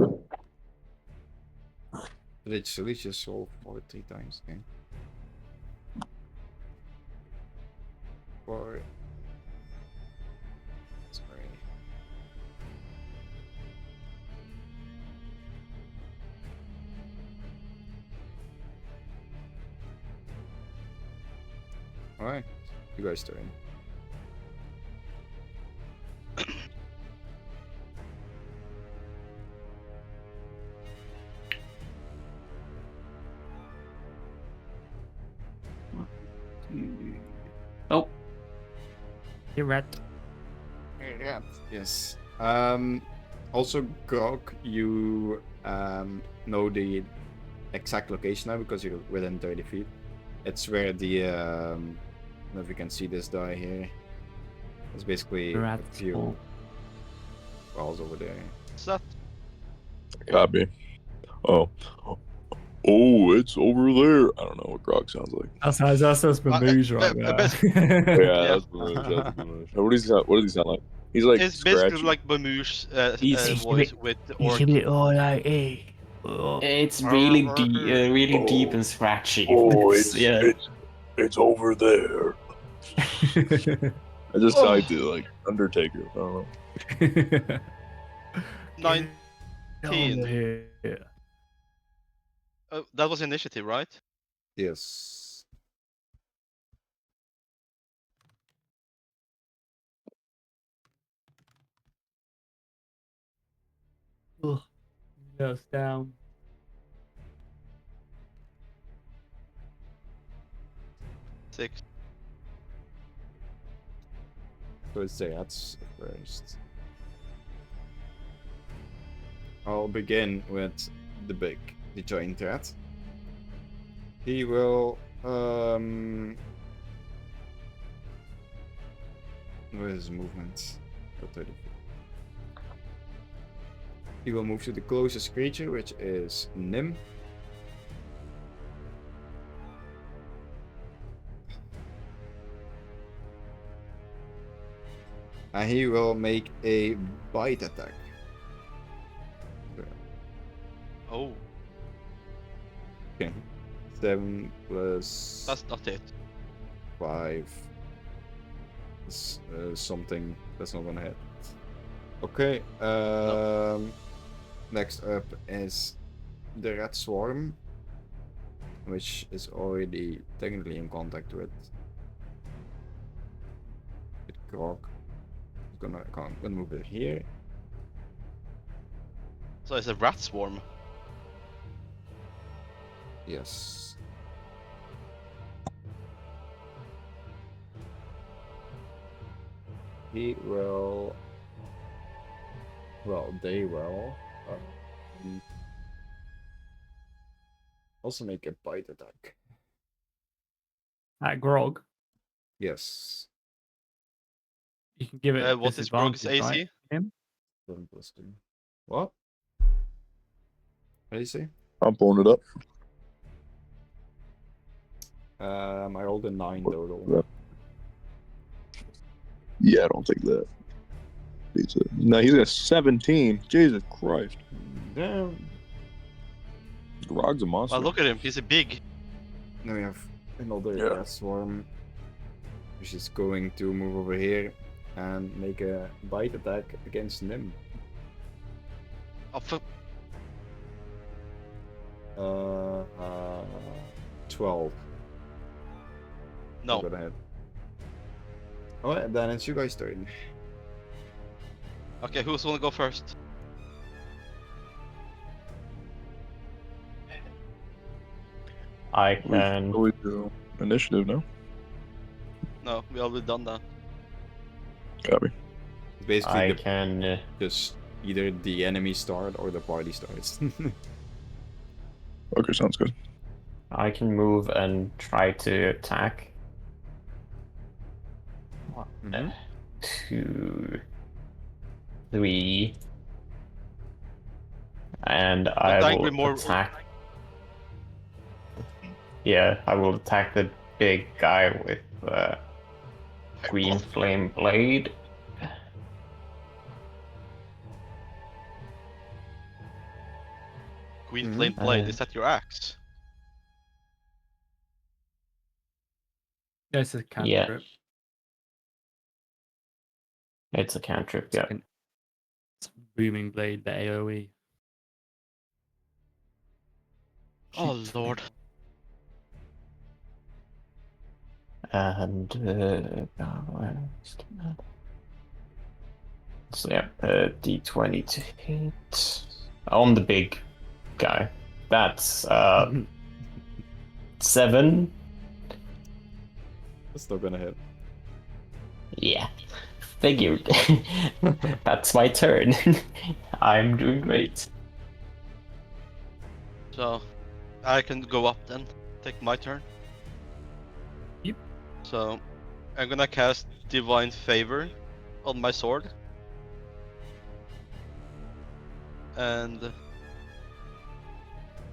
Literally just roll 3 times. Okay. 4. Sorry. Alright, you guys turn. Oh, You're right. Yeah. Yes. Also, Grog, you know the exact location now because you're within 30 feet. It's where the I don't know if you can see this die here. It's basically a Rat few hole. walls over there. What's that? Copy. Oh. Oh, it's over there. I don't know what Grog sounds like. That's Mamouge right I there. best- Yeah, Yeah. that's Belush. That's Belush. What does he sound like? He's like It's scratchy. basically like Bamouche He's- voice with orc. all like, hey. it's really deep and scratchy. Oh, yeah. it's over there. I just typed it like Undertaker. I don't know. 19. That was initiative, right? Yes. Goes down. Six. So it's the rats first. I'll begin with the giant rat. He will what is his movement? Oh, 30 feet. He will move to the closest creature, which is Nim. And he will make a bite attack. Oh, Okay. 7 plus that's not it. 5. Something that's not gonna hit. Okay. Next up is the rat swarm, which is already technically in contact with Grog. gonna move it here. So it's a rat swarm. Yes. He will. Well, they will. Also make a bite attack. At Grog, Yes. you can give it What is Grog's disadvantage, AC? right? Him? 7+2. What? What do you say? I'm pulling it up. I rolled a 9 total. Yeah, I don't think that. No, he's got 17. Jesus Christ. Damn. Grog's a monster. Well, look at him. He's a big. Now we have another Yeah. rat swarm, which is going to move over here and make a bite attack against Nim. Oh, 12. no. Go ahead. Alright, then it's you guys' turn. Okay, who's gonna go first? I can. We do initiative now. No, we already done that. Copy. Basically, I can. just either the enemy start or the party starts. Okay, sounds good. I can move and try to attack. Mhm. 2, 3, and Not I angry, will more- attack. Yeah, I will attack the big guy with green flame blade. Green Mhm. flame blade. Is that your axe? Yeah, it's a cantrip. It's a cantrip. It's Yeah. like it's booming blade, the AOE. Oh Sheep lord. And so yeah, D20 to hit on the big guy. That's 7. That's not gonna hit. Yeah, figured. That's my turn. I'm doing great. So, I can go up then. Take my turn. Yep. So, I'm gonna cast Divine Favor on my sword. And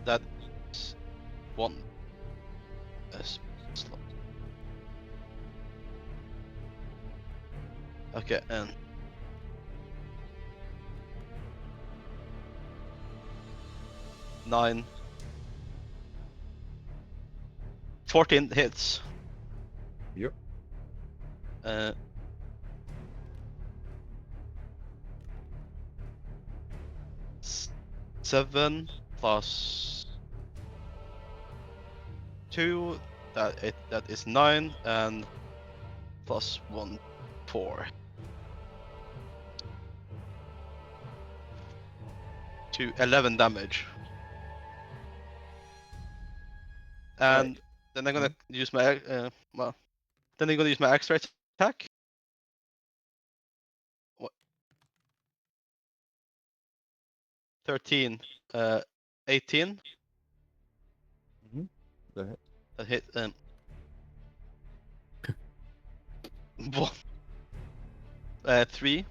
that's 1 slot. Okay, and nine. 14 hits. Yep. Uh, s- 7 plus 2. That is 9, and plus 1, 4. To 11 damage. And then I'm gonna use my well. Then I'm gonna use my extra attack. What? 13, 18. Go ahead. That hit. One. 3.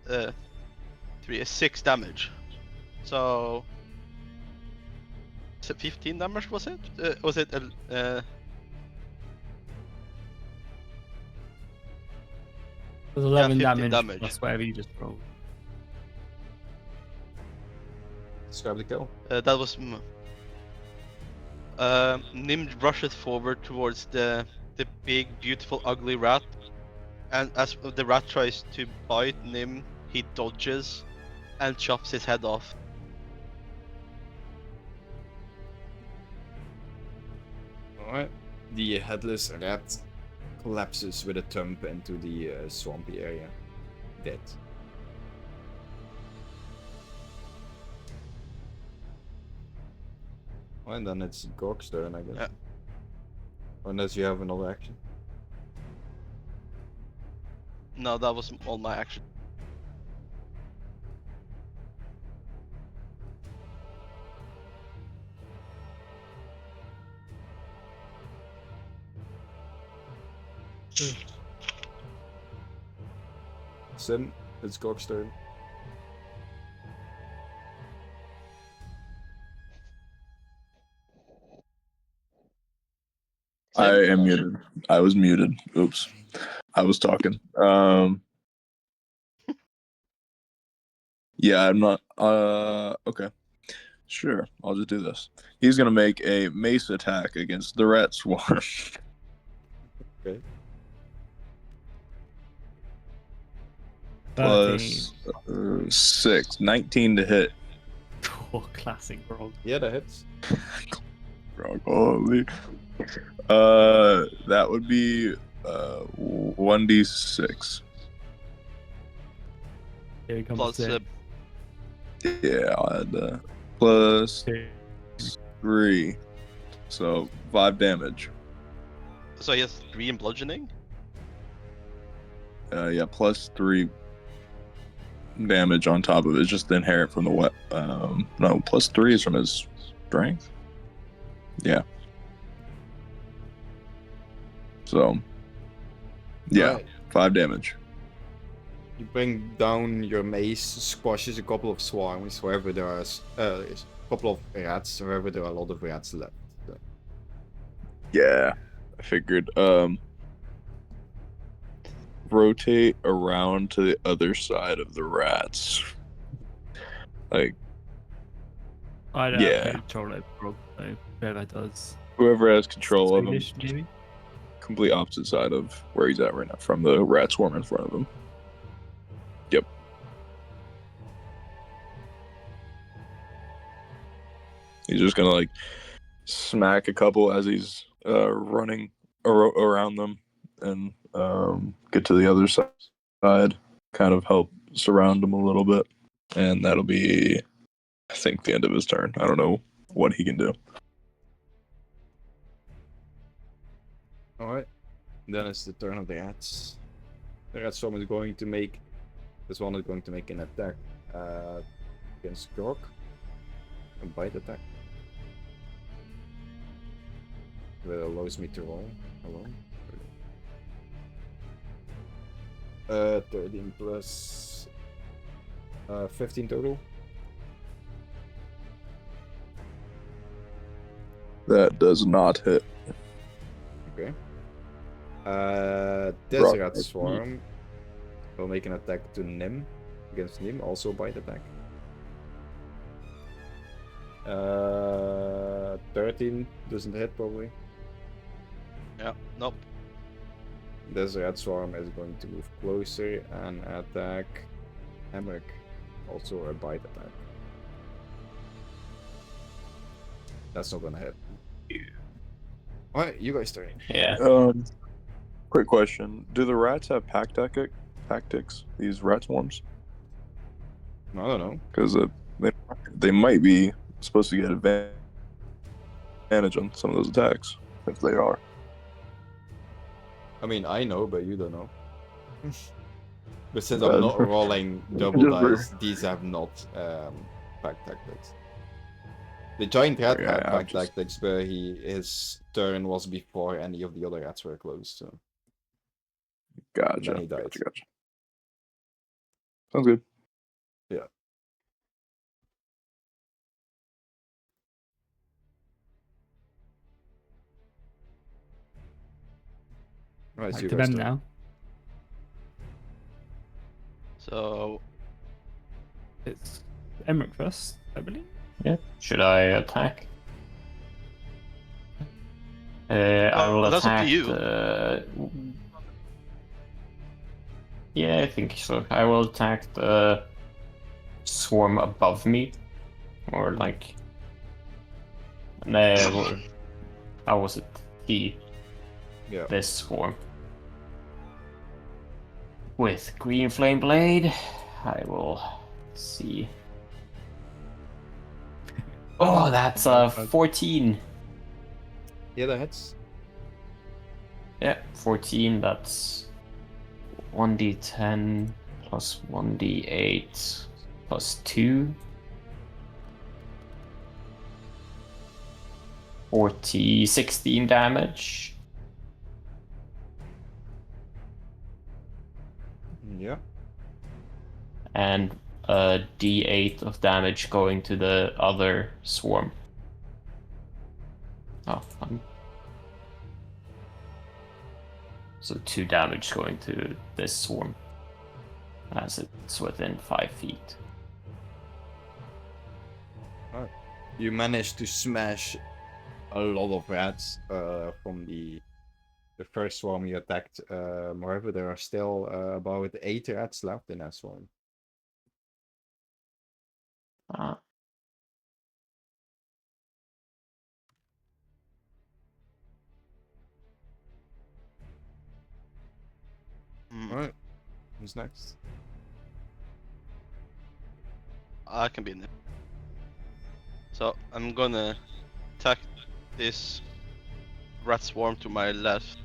3 is 6 damage. So. Is it 15 damage? Was it? Was it? It was 11 15 damage, damage. plus whatever you just rolled. Describe the kill. That was. Nim rushes forward towards the big, beautiful, ugly rat, and as the rat tries to bite Nim, he dodges and chops his head off. Alright. The headless rat collapses with a thump into the swampy area. Dead. Well, and then it's Gork's turn, I guess. Yeah. Unless you have another action. No, that was all my action. Sim, it's Gork's turn. I am muted. I was muted. Oops. I was talking. Yeah, I'm not. Okay. Sure, I'll just do this. He's gonna make a mace attack against the rat swarm. Okay. Plus 6, 19 to hit. Oh, classic Grog. Yeah, that hits. Holy. That would be 1d6. Here comes Plus, six. Yeah, I'll add that. Plus 3. So 5 damage. so he has 3 in bludgeoning? Yeah, plus 3 damage on top of it. It's just inherent from the what? No, plus 3 is from his strength. Yeah. So, yeah, Alright. 5 damage. You bring down your mace, squashes a couple of swarms wherever there are a couple of rats, wherever there are a lot of rats left. So. Yeah, I figured. Rotate around to the other side of the rats. Like, I don't Yeah. have control over Grog, so whoever does. whoever has control of him, Swedish, maybe? complete opposite side of where he's at right now, from the rat swarm in front of him. Yep. He's just gonna like smack a couple as he's running around them and get to the other side, kind of help surround him a little bit, and that'll be, I think, the end of his turn. I don't know what he can do. Alright. Then it's the turn of the rats. The rat swarm is going to make. This one is going to make an attack against Grog. A bite attack. That allows me to roll alone. 13 plus 15 total. That does not hit. Okay. Rock. Desert Swarm will make an attack to Nim. Against Nim, also bite attack. 13 doesn't hit probably. Yeah, nope. Desert Swarm is going to move closer and attack Emmerich. Also a bite attack. That's not gonna hit. Alright, you guys turn. Yeah. Quick question: do the rats have tactics? These rat swarms? I don't know. Because they might be supposed to get advantage on some of those attacks if they are. I mean, I know, but you don't know. But since I'm not rolling double Just dice, these have not pack tactics. The giant rat Yeah, had I'm pack just- tactics, but his turn was before any of the other rats were close, so Gotcha. then he died. Gotcha. Sounds good. Right, Back so you to guys them turn. now. So, It's Emmerich first, I believe. Yeah. Should I attack? I will that's up to attack. you. Yeah, I think so. I will attack the swarm above me, or like. No, how was it? Yeah. This swarm. with Green Flame Blade, I will see. Oh, that's 14. Yeah, that hits. Yeah, 14. That's 1d10 plus 1d8 plus 2. 16 damage. Yeah. And a d8 of damage going to the other swarm. Oh, so 2 damage going to this swarm as it's within 5 feet. You managed to smash a lot of rats from the first swarm you attacked. However, there are still about 8 rats left in that swarm. Alright, who's next? I can be in there. So I'm gonna attack this rat swarm to my left.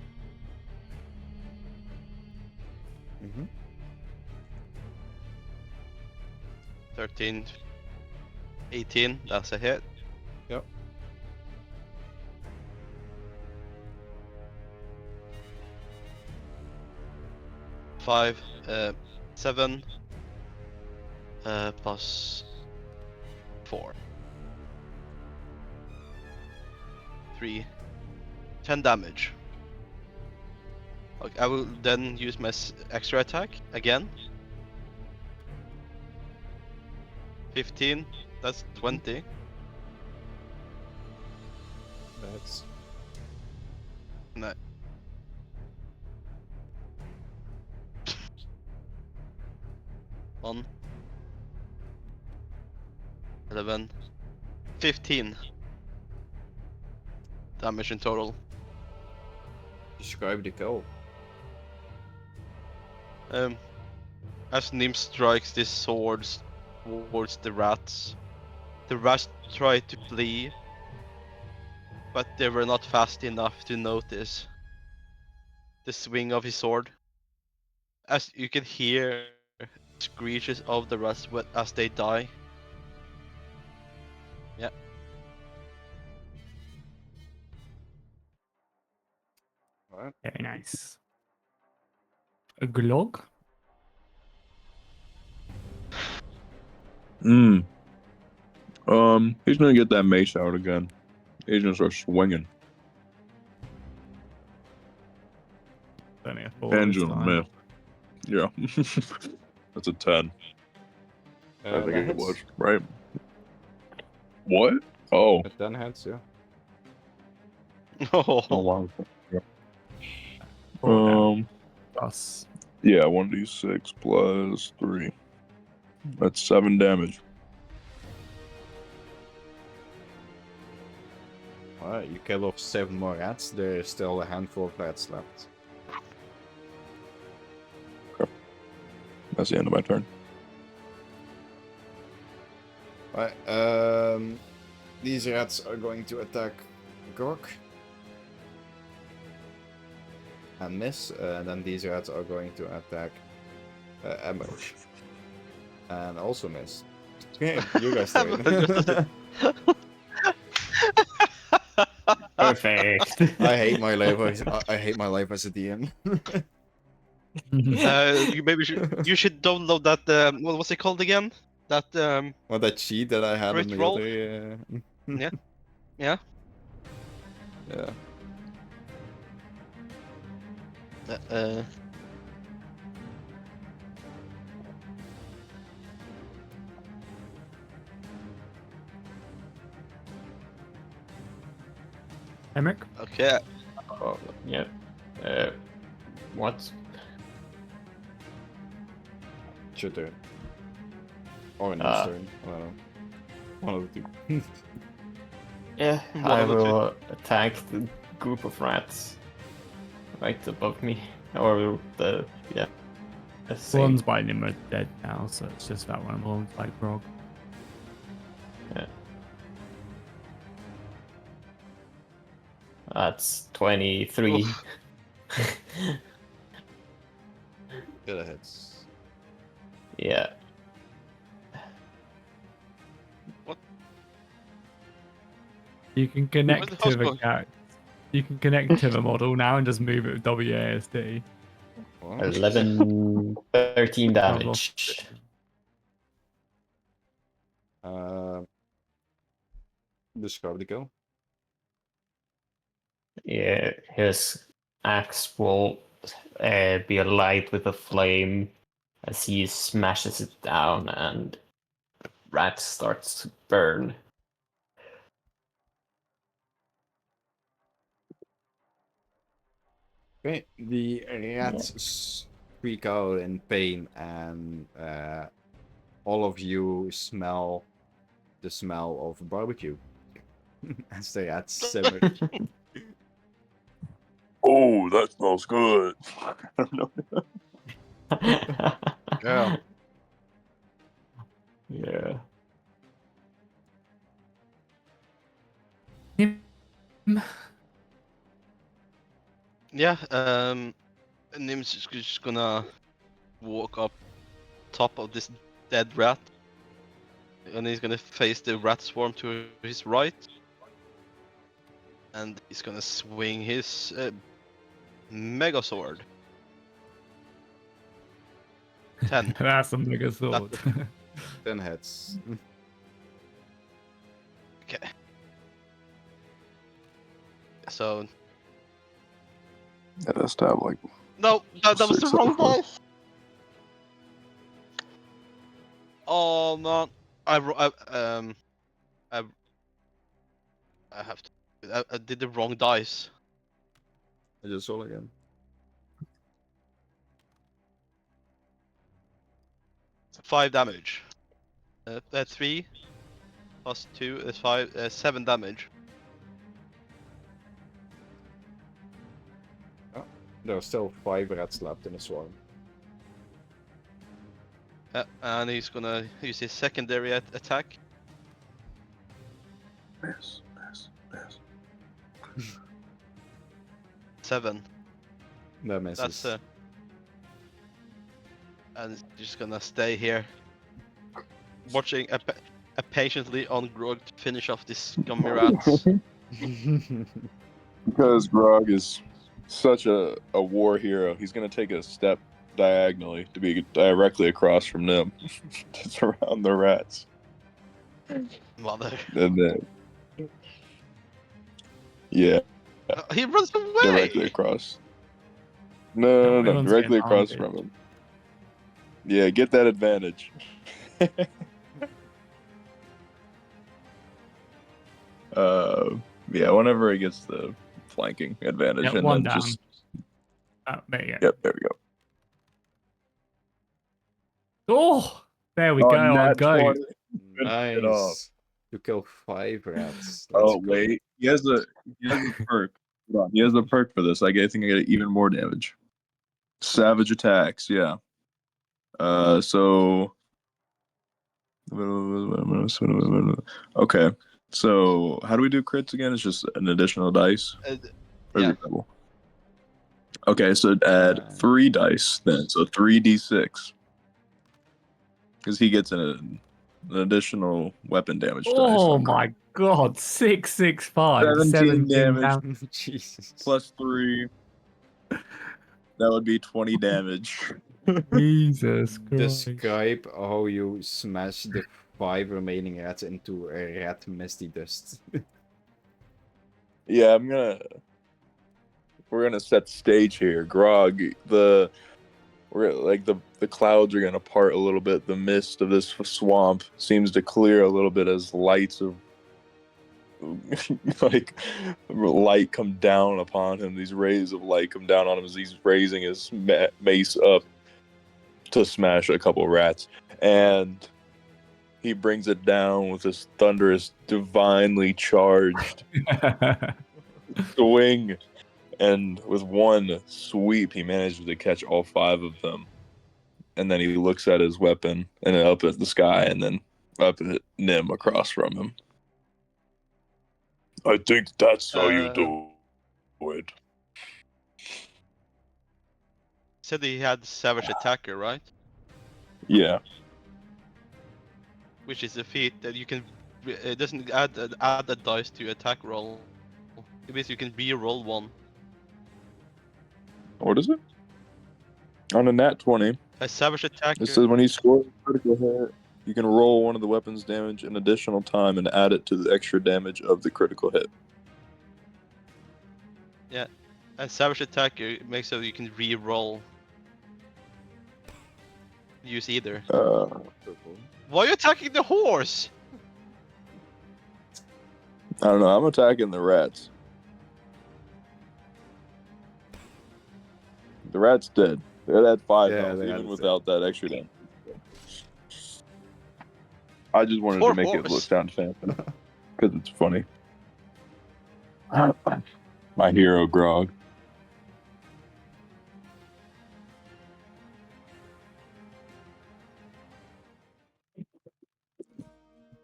Mm-hmm. 13, 18, that's a hit. Yep. Five, 7, plus 4. 3, 10 damage. Okay, I will then use my extra attack again. 15, that's 20. That's No. One, 11, 15 damage in total. describe the kill. As Nim strikes this sword towards the rats try to flee, but they were not fast enough to notice the swing of his sword. As you can hear screeches of the rats as they die. Yeah. Alright. Very nice. A glog? He's gonna get that mace out again. He's gonna start swinging. Only a 4 And this gonna time. miss. Yeah. That's a 10. I think That it hits. was, right? What? Oh. At 10 hits, yeah. Oh, wow. Four damage plus. Yeah, 1d6 plus 3. That's 7 damage. Alright, you kill off 7 more rats. There's still a handful of rats left. That's the end of my turn. Alright, these rats are going to attack Gork. And miss. And then these rats are going to attack Ember. And also miss. Okay, you guys do it. Perfect. I hate my life. I hate my life as a DM. You should download that. What was it called again? That Well, that cheat that I had on Crit the roll? other. Yeah. Yeah. Emmerich? Okay. Oh, yeah. What? It's your turn. Or an turn. I don't know. One of the two. Yeah, One I of the two. will attack the group of rats right above me, or the The ones biting him are dead now, so it's just that one alongside Grog. That's 23. Good hits. Yeah. You can connect the to house the going? character. You can connect to the model now and just move it with WASD. What? 11, 13 damage. Describe the go. Yeah, his axe will be alight with a flame as he smashes it down and rat starts to burn. Okay, the rats freak out in pain, and all of you smell the smell of barbecue as the rats simmer. Oh, that smells good. I don't know. Yeah. Yeah. Yeah, Nim's just gonna walk up top of this dead rat. And he's gonna face the rat swarm to his right. And he's gonna swing his mega sword. 10. That's a mega sword. 10 hits. Okay. So Yeah, that's stab like. no, that was the 6 wrong so far. dice. Oh man, I have to. I did the wrong dice. I just roll again. Five damage. 3 plus 2 is 5. 7 damage. There are still 5 rats left in the swarm. And he's gonna use his secondary attack. Miss, miss, miss. 7. That misses. That's and he's just gonna stay here, watching patiently on Grog to finish off this scummy rats. Because Grog is such a war hero, he's going to take a step diagonally to be directly across from them to surround the rats. Mother. And then, yeah, He runs away! directly across. No, Everyone's directly getting across advantage. from him. Yeah, get that advantage. Yeah, whenever he gets the flanking advantage, Yeah, and one then down. just Oh, there you go. yep, there we go. Oh, there we Oh, go. Our nat goat. 20. It off. Nice. You kill 5 rats. Let's Oh go. wait, he has a perk. Hold on, he has a perk for this. I think I get even more damage. Savage attacks, yeah. So okay. So how do we do crits again? It's just an additional dice. Or is Yeah. it double? Okay, so add 3 dice then. So 3d6. Because he gets an additional weapon damage dice. Oh on my god, 665. 17 damage. down. Jesus. plus 3. That would be 20 damage. Jesus Christ. Describe how you smash the 5 remaining rats into a rat misty dust. Yeah, we're gonna set the stage here. Grog, the clouds are gonna part a little bit. The mist of this swamp seems to clear a little bit as lights of like light come down upon him. These rays of light come down on him as he's raising his mace up to smash a couple rats, and he brings it down with this thunderous, divinely charged swing, and with one sweep, he manages to catch all 5 of them. and then he looks at his weapon and then up at the sky and then up at Nim across from him. I think that's how you do it. Said he had Savage Attacker, right? Yeah. Which is a feat that you can. It doesn't add a dice to attack roll. It means you can re-roll one. What is it? On a nat 20, A Savage Attacker. it says when he scores a critical hit, you can roll one of the weapon's damage an additional time and add it to the extra damage of the critical hit. Yeah, a Savage Attacker makes so you can re-roll. Use either. Why are you attacking the horse? I don't know. I'm attacking the rats. The rat's dead. They're at 5 Yeah, health, they even had without that extra damage. I just wanted Poor to make it horse. look sound fancy because it's funny. My hero, Grog.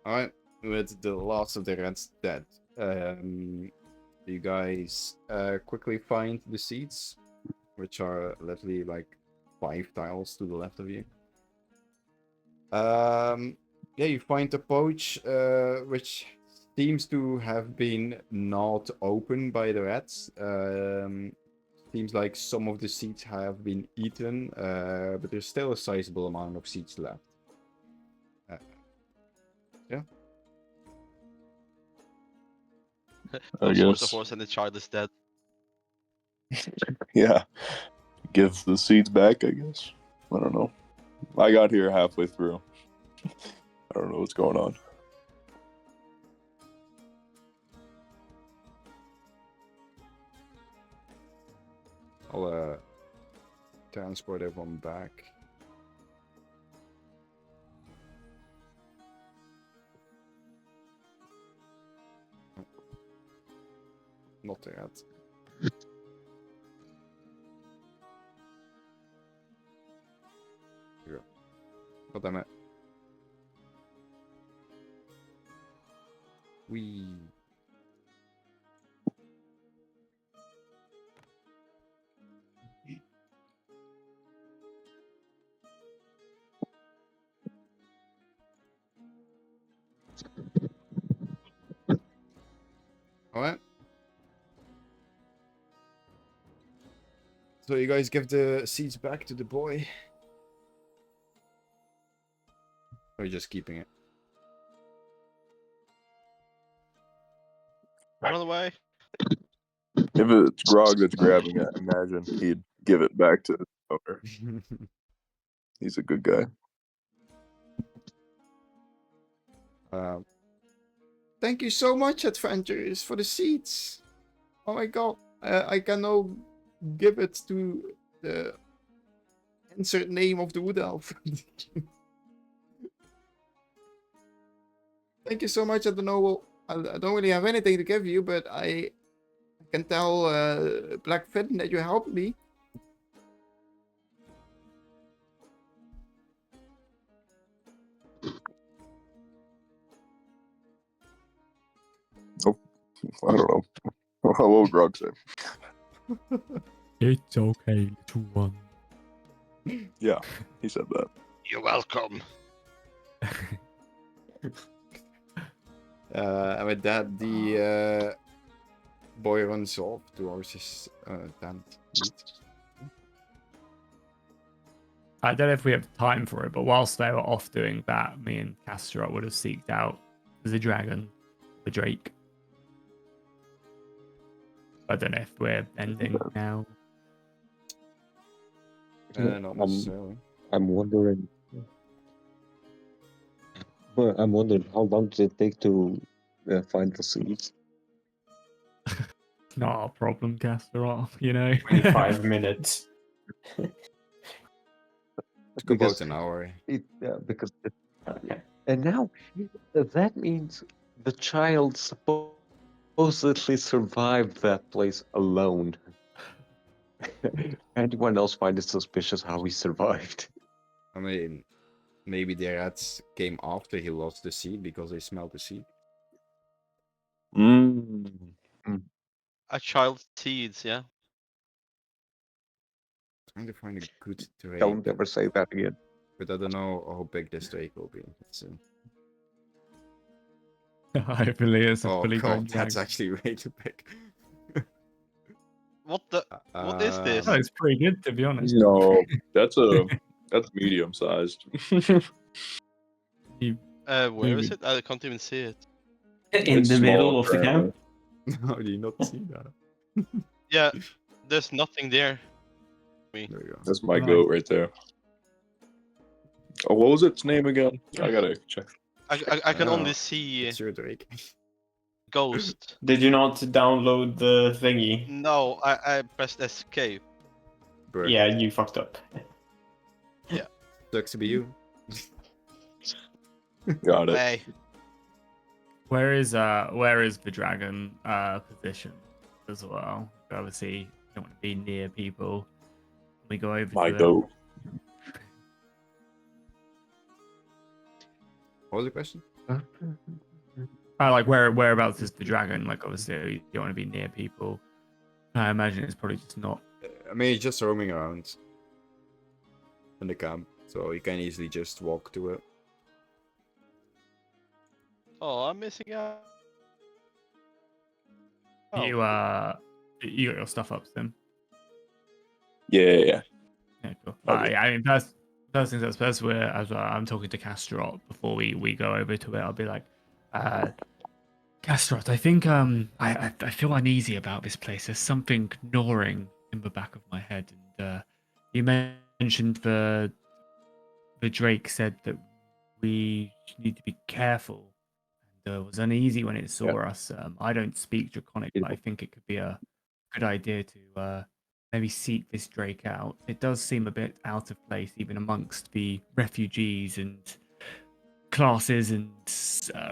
Alright, with the last of the rats dead, you guys quickly find the seats, which are literally like 5 tiles to the left of you. Yeah, you find a pouch which seems to have been gnawed open by the rats. Seems like some of the seeds have been eaten, but there's still a sizable amount of seeds left. Yeah. I The guess. horse and the child is dead. Yeah. Give the seeds back, I guess. I don't know. I got here halfway through. I don't know what's going on. I'll transport everyone back. Not the rat. Here we go. God damn it. Wee. Alright. So you guys give the seeds back to the boy? Or are you just keeping it? Run away. If it's Grog that's grabbing it, imagine he'd give it back to the owner. He's a good guy. Thank you so much, adventurers, for the seeds. Oh my god. I can now give it to the insert name of the wood elf. Thank you so much. I don't know. I don't really have anything to give you, but I can tell Blackfin that you helped me. I don't know. What will Grog say? It's okay, little one. Yeah, he said that. You're welcome. And with that, the boy runs off towards his tent. I don't know if we have time for it, but whilst they were off doing that, me and Casterot would have seeked out the dragon, the Drake. I don't know if we're ending now. Not necessarily. I'm wondering. Well, I'm wondering how long does it take to find the seeds? Not our problem, Casterot, you know. 25 minutes. It's Because about an hour. because and now that means the child supposedly survived that place alone. Anyone else find it suspicious how he survived? I mean, maybe the rats came after he lost the seed because they smelled the seed. Mm. A child's seeds, yeah. Trying to find a good drake, Don't ever say that again. but I don't know how big this drake will be. Let's see. Hopefully it's a Oh fully grown god, that's dragon. actually way too big. What is this? Oh, it's pretty good to be honest. No, that's medium sized. You, Where is it? I can't even see it. In It's the middle small, of the camp. How do you not see that? Yeah, there's nothing there. There we go. That's my Nice. goat right there. Oh, what was its name again? I gotta check. I can only Oh, see It's your drake. ghost. Did you not download the thingy? No, I pressed escape. Bird. Yeah, you fucked up. Sucks to be you. Got it. Hey, where is the dragon position as well? Obviously, you don't want to be near people. We go over My to goat. What was the question? like whereabouts is the dragon? Like obviously you don't want to be near people. I imagine it's probably just not. I mean, it's just roaming around in the camp, so you can easily just walk to it. oh, I'm missing out. Oh, You you got your stuff up, Sim. Yeah. Yeah, cool. Okay. Yeah, I mean, first things first, I'm talking to Castrot before we go over to it. I'll be like, Castrot, I think I feel uneasy about this place. There's something gnawing in the back of my head, and you mentioned the Drake said that we need to be careful, and was uneasy when it saw us. I don't speak Draconic, but I think it could be a good idea to maybe seek this Drake out. It does seem a bit out of place, even amongst the refugees and classes and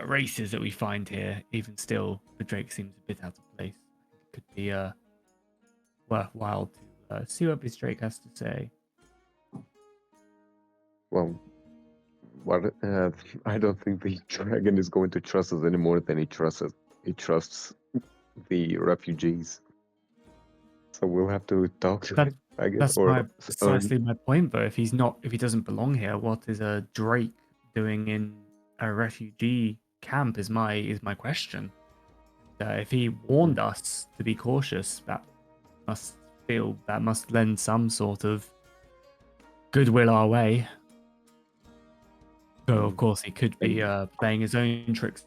races that we find here. Even still, the Drake seems a bit out of place. It could be worthwhile to see what this Drake has to say. Well, I don't think the dragon is going to trust us any more than he trusts the refugees. So we'll have to talk to him, I guess. That's precisely my point, though. If he doesn't belong here, what is a Drake doing in a refugee camp? Is my question. If he warned us to be cautious, that must lend some sort of goodwill our way. So of course he could be playing his own tricks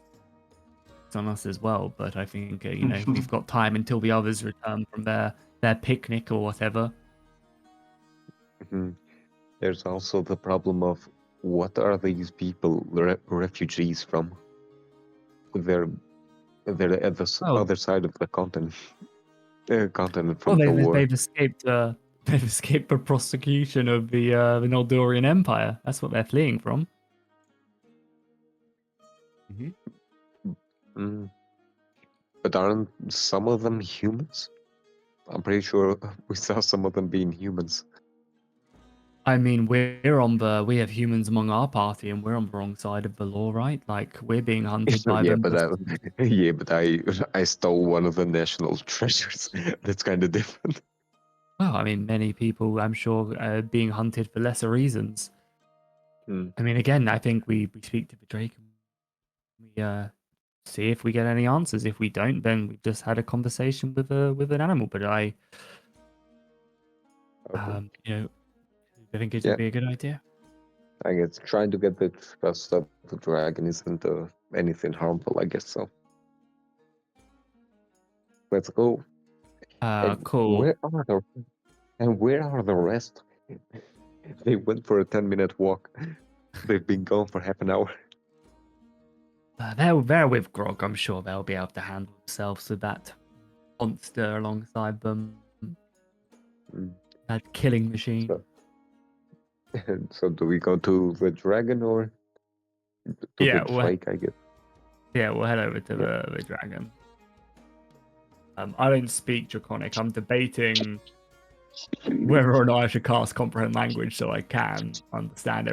on us as well. But I think we've got time until the others return from their picnic or whatever. There's also the problem of what are these people refugees from? They're at the other side of the continent. Continent from the war. They've escaped. They've escaped the prosecution of the Noldorian Empire. That's what they're fleeing from. But aren't some of them humans? I'm pretty sure we saw some of them being humans. I mean, we have humans among our party, and we're on the wrong side of the law, right? Like we're being hunted by them. But I stole one of the national treasures. That's kind of different. Well, I mean, many people, I'm sure, are being hunted for lesser reasons. I mean, again, I think we speak to the Drake and we see if we get any answers. If we don't, then we just had a conversation with an animal. But I think it would be a good idea. I guess trying to get the trust of the dragon isn't anything harmful. I guess so. Let's go. Cool. Where are the rest? They went for a 10-minute walk. They've been gone for half an hour. They're with Grog. I'm sure they'll be able to handle themselves with that monster alongside them. That killing machine. So do we go to the dragon or to the Drake, I guess? Yeah, we'll head over to the dragon. I don't speak Draconic. I'm debating whether or not I should cast comprehend language so I can understand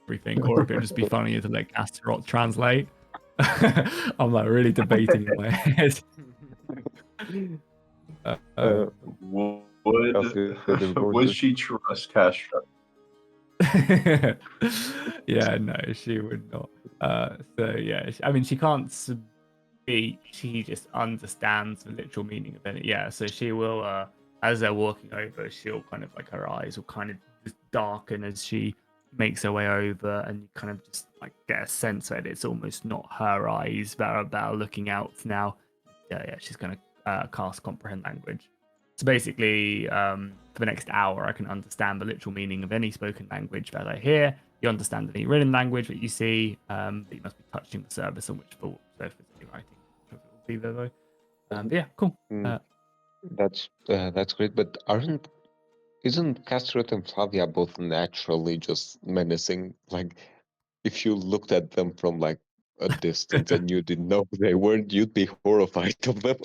everything, or if it'd just be funnier to let Astaroth translate. I'm like really debating in my head. Would she trust Castro? Yeah, no, she would not. So yeah, I mean, she can't speak. She just understands the literal meaning of it. Yeah, so she will, as they're walking over, she'll kind of like her eyes will kind of just darken as she makes her way over, and you kind of just like get a sense that it's almost not her eyes that are looking out now. Yeah, she's gonna cast comprehend language. So basically, for the next hour, I can understand the literal meaning of any spoken language that I hear. You understand any written language that you see, but you must be touching the surface on which the surface is writing. It will be there though. But yeah, cool. That's great. But isn't Castret and Flavia both naturally just menacing? Like, if you looked at them from like a distance and you didn't know who they were, you'd be horrified of them.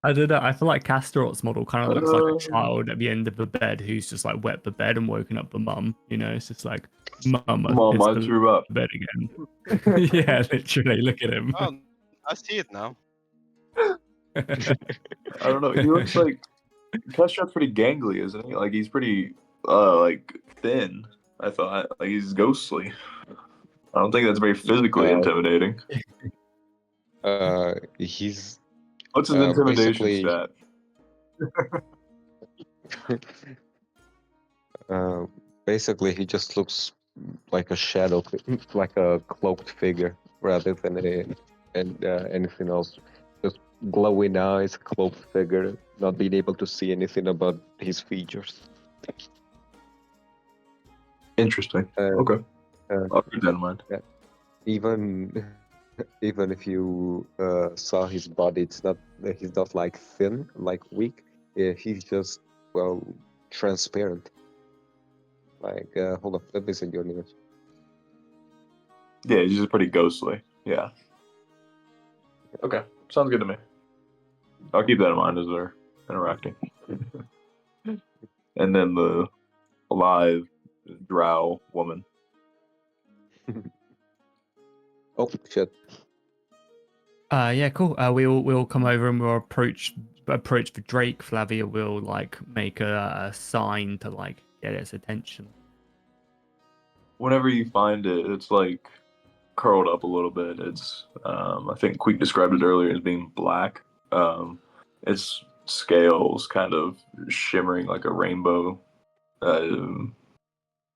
I don't know. I feel like Castorot's model kind of looks like a child at the end of the bed who's just like wet the bed and woken up the mum. You know, it's just like, Mum, Mom, I threw up. bed again. Yeah, literally. Look at him. Oh, I see it now. I don't know. He looks like Castret's pretty gangly, isn't he? Like he's pretty like thin. I thought like he's ghostly. I don't think that's very physically intimidating. He's What's his intimidation basically stat? basically he just looks like a shadow, like a cloaked figure, rather than anything else. Just glowing eyes, cloaked figure, not being able to see anything about his features. Interesting. Okay. I'll keep that in mind. Even if you saw his body, he's not like thin, like weak. He's just transparent. Like hold on, let me send you an image. Yeah, he's just pretty ghostly. Yeah. Okay. Sounds good to me. I'll keep that in mind as we're interacting. And then the alive drow woman. Oh shit. Yeah, cool. We'll come over and we'll approach the Drake. Flavia will like make a sign to like get its attention. Whenever you find it, it's like curled up a little bit. It's I think Queek described it earlier as being black. Its scales kind of shimmering like a rainbow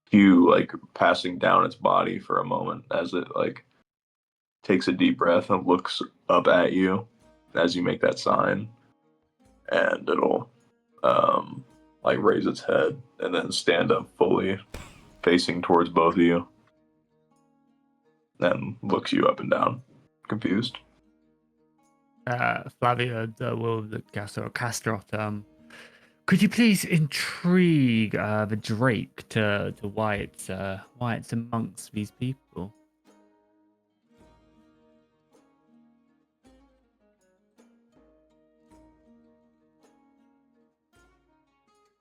hue, like passing down its body for a moment as it like takes a deep breath and looks up at you as you make that sign, and it'll like raise its head and then stand up fully, facing towards both of you, then looks you up and down, confused. Flavia will look at Castroth. Could you please intrigue the Drake to why it's amongst these people?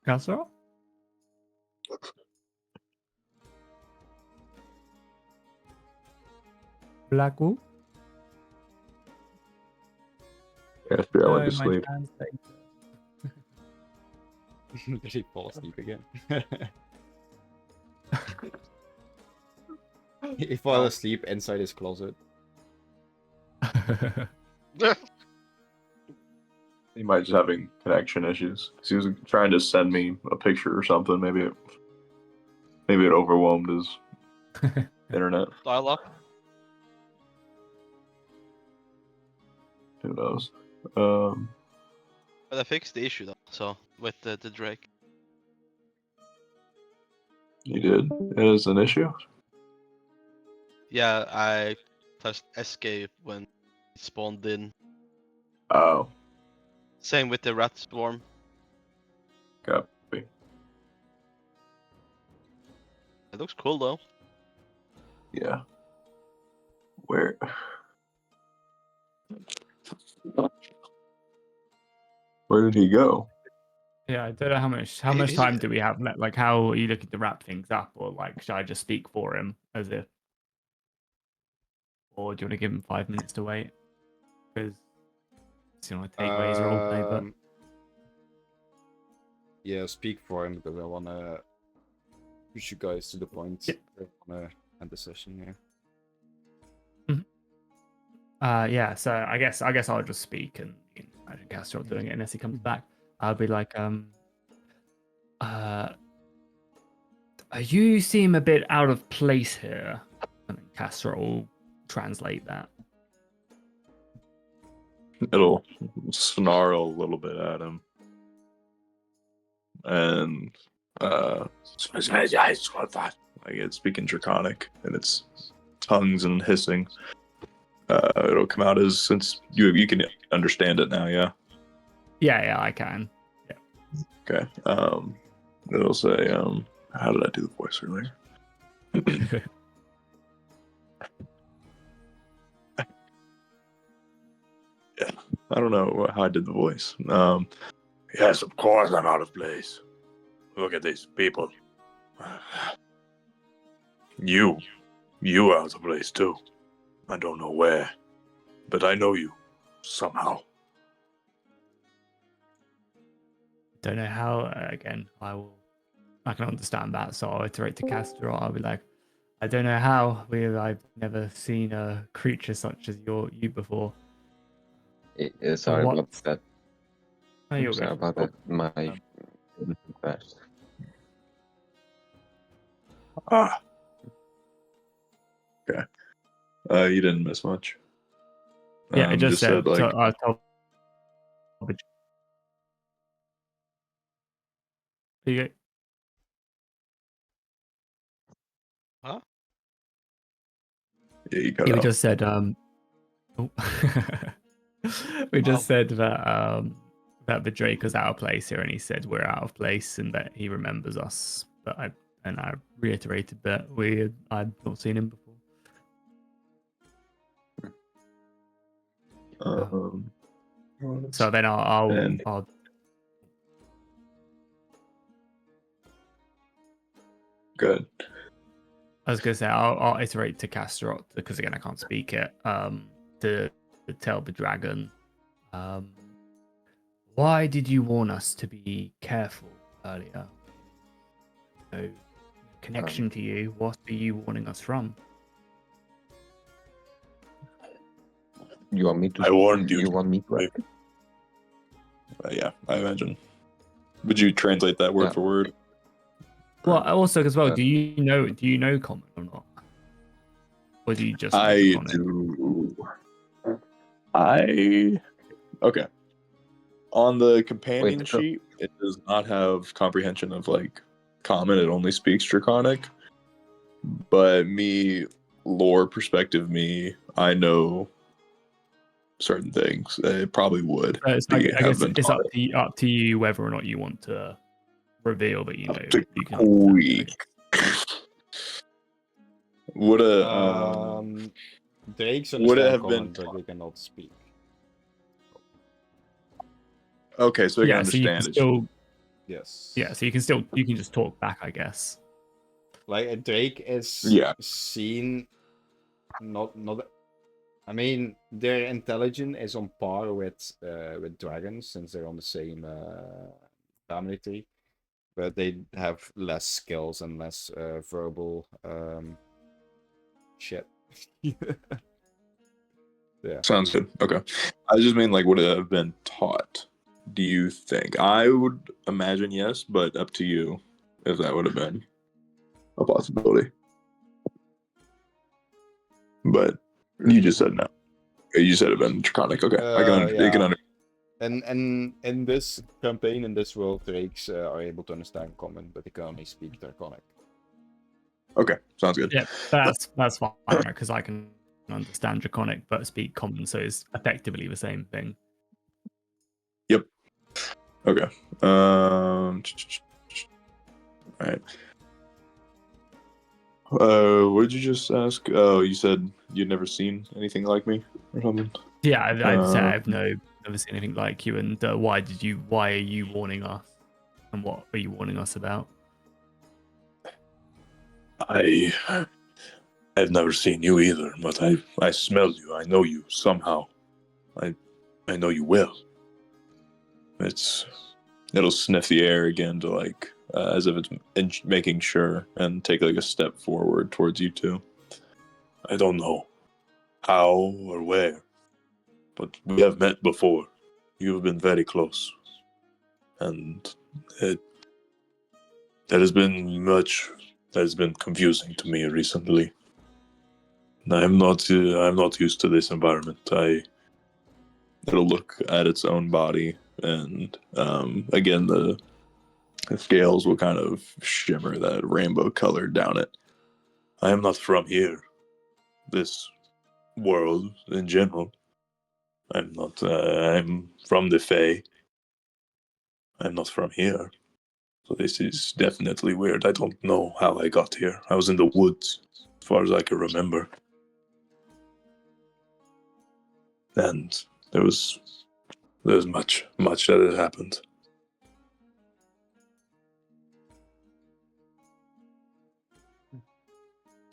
Castroth? Blackwood? After I went to sleep. Did he fall asleep again? He fell asleep inside his closet. He might just having connection issues. He was trying to send me a picture or something. Maybe it overwhelmed his internet. Dial up. Who knows? But I fixed the issue though, so with the Drake. You did? It is an issue? Yeah, I pressed escape when it spawned in. Oh, Same with the rat swarm. copy. It looks cool though. Yeah. Where? Where did he go? Yeah, I don't know how much time do we have left? Like, how are you looking to wrap things up, or like, should I just speak for him as if, or do you want to give him 5 minutes to wait? Because it's want to take away his roleplay, but Yeah, speak for him because I wanna push you guys to the point. Yep. I wanna end the session here. yeah. So I guess I'll just speak, and you can imagine Castro doing it unless he comes back. I'll be like, you seem a bit out of place here, and then Castro will translate that. It'll snarl a little bit at him. And like it's speaking Draconic and it's tongues and hissing. It'll come out as, since you can understand it now, yeah? Yeah, I can. Okay. It'll say, how did I do the voice earlier? Yeah, I don't know how I did the voice. Yes, of course I'm out of place. Look at these people. You are out of place too. I don't know where, but I know you somehow. Don't know how. Again, I can understand that, so I'll iterate to Castro. I'll be like, I don't know how. I've never seen a creature such as you before. Sorry What? about that. Oh, you're Sorry good. about that. My crashed. Ah. Okay. You didn't miss much. Yeah, it just said like, I told. You go. Huh? yeah, you cut Yeah, we out. just said oh. We just said that the Drake was out of place here, and he said we're out of place and that he remembers us. But I reiterated that I'd not seen him before. So then I'll Good. I was gonna say I'll iterate to Castrot because again I can't speak it. To tell the dragon, why did you warn us to be careful earlier? So, connection to you. What are you warning us from? You want me to? I warned you. You want me to? Yeah, I imagine. Would you translate that word Yeah. for word? Well, also as well, do you know common or not? Or do you just know I Draconic? do. Okay. On the companion Wait, sheet, it does not have comprehension of like common. It only speaks Draconic. But lore perspective, I know certain things. It probably would. I guess been it's taught up to you whether or not you want to reveal that you know. up to You can understand it, I Queek. guess. Would Drakes would it understand have common, been but taught? they cannot speak. Okay, so I can Yeah, so you can understand it. still Yes. yeah, so you can just talk back, I guess. Like a Drake is seen not I mean their intelligence is on par with dragons since they're on the same family tree, but they have less skills and less verbal shit. Yeah. Sounds good. Okay. I just mean, like, would it have been taught? Do you think? I would imagine yes, but up to you if that would have been a possibility. But you just said no. You said it been Draconic. Okay. I can understand. And in this campaign, in this world, Drakes are able to understand common, but they can only speak Draconic. Okay, sounds good. Yeah, that's fine because I can understand Draconic but speak common, so it's effectively the same thing. Yep. Okay. All right. What did you just ask? Oh, you said you'd never seen anything like me or something? Yeah, I'd say I've never seen anything like you. And why are you warning us? And what are you warning us about? I've never seen you either, but I smell you. I know you somehow. I know you well. It'll sniff the air again to like as if it's making sure and take like a step forward towards you two. I don't know how or where, but we have met before. You have been very close, and that has been much that has been confusing to me recently. I'm not used to this environment. It'll look at its own body, and again the scales will kind of shimmer that rainbow color down it. I am not from here. This world in general. I'm not. I'm from the Fae. I'm not from here. So this is definitely weird. I don't know how I got here. I was in the woods, as far as I can remember. And there was much that had happened.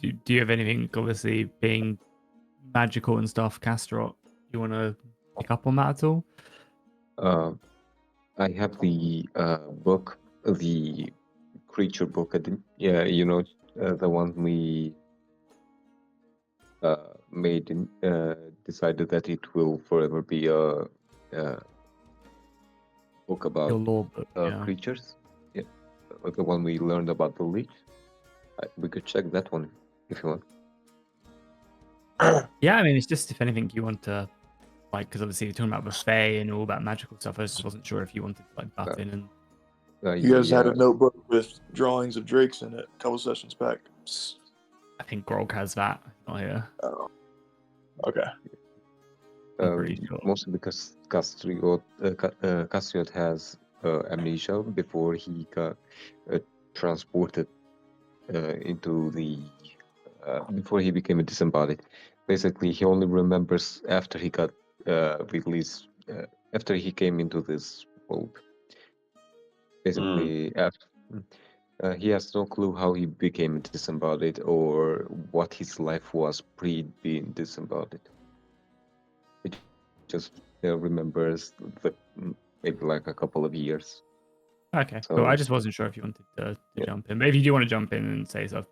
Do you have anything, obviously, being magical and stuff, Castrot? You want to pick up on that at all? I have the book, the creature book. Yeah, you know, the one we made and decided that it will forever be a book Your about law book, yeah. creatures. Yeah, the one we learned about the leech. We could check that one if you want. Yeah, I mean, it's just if anything you want to, like, because obviously you're talking about the Fae and all that magical stuff. I just wasn't sure if you wanted to, like, butt in and. You guys had Yeah, a notebook with drawings of drakes in it a couple sessions back. I think Grog has that. Not here. Oh, okay. I'm pretty sure. mostly because Castriot has amnesia before he got transported into the before he became a disembodied. Basically, he only remembers after he got released, after he came into this world. Basically, after, he has no clue how he became disembodied or what his life was pre being disembodied. He just remembers the maybe like a couple of years. Okay, So, cool. I just wasn't sure if you wanted to yeah. jump in. But if you do want to jump in and say stuff,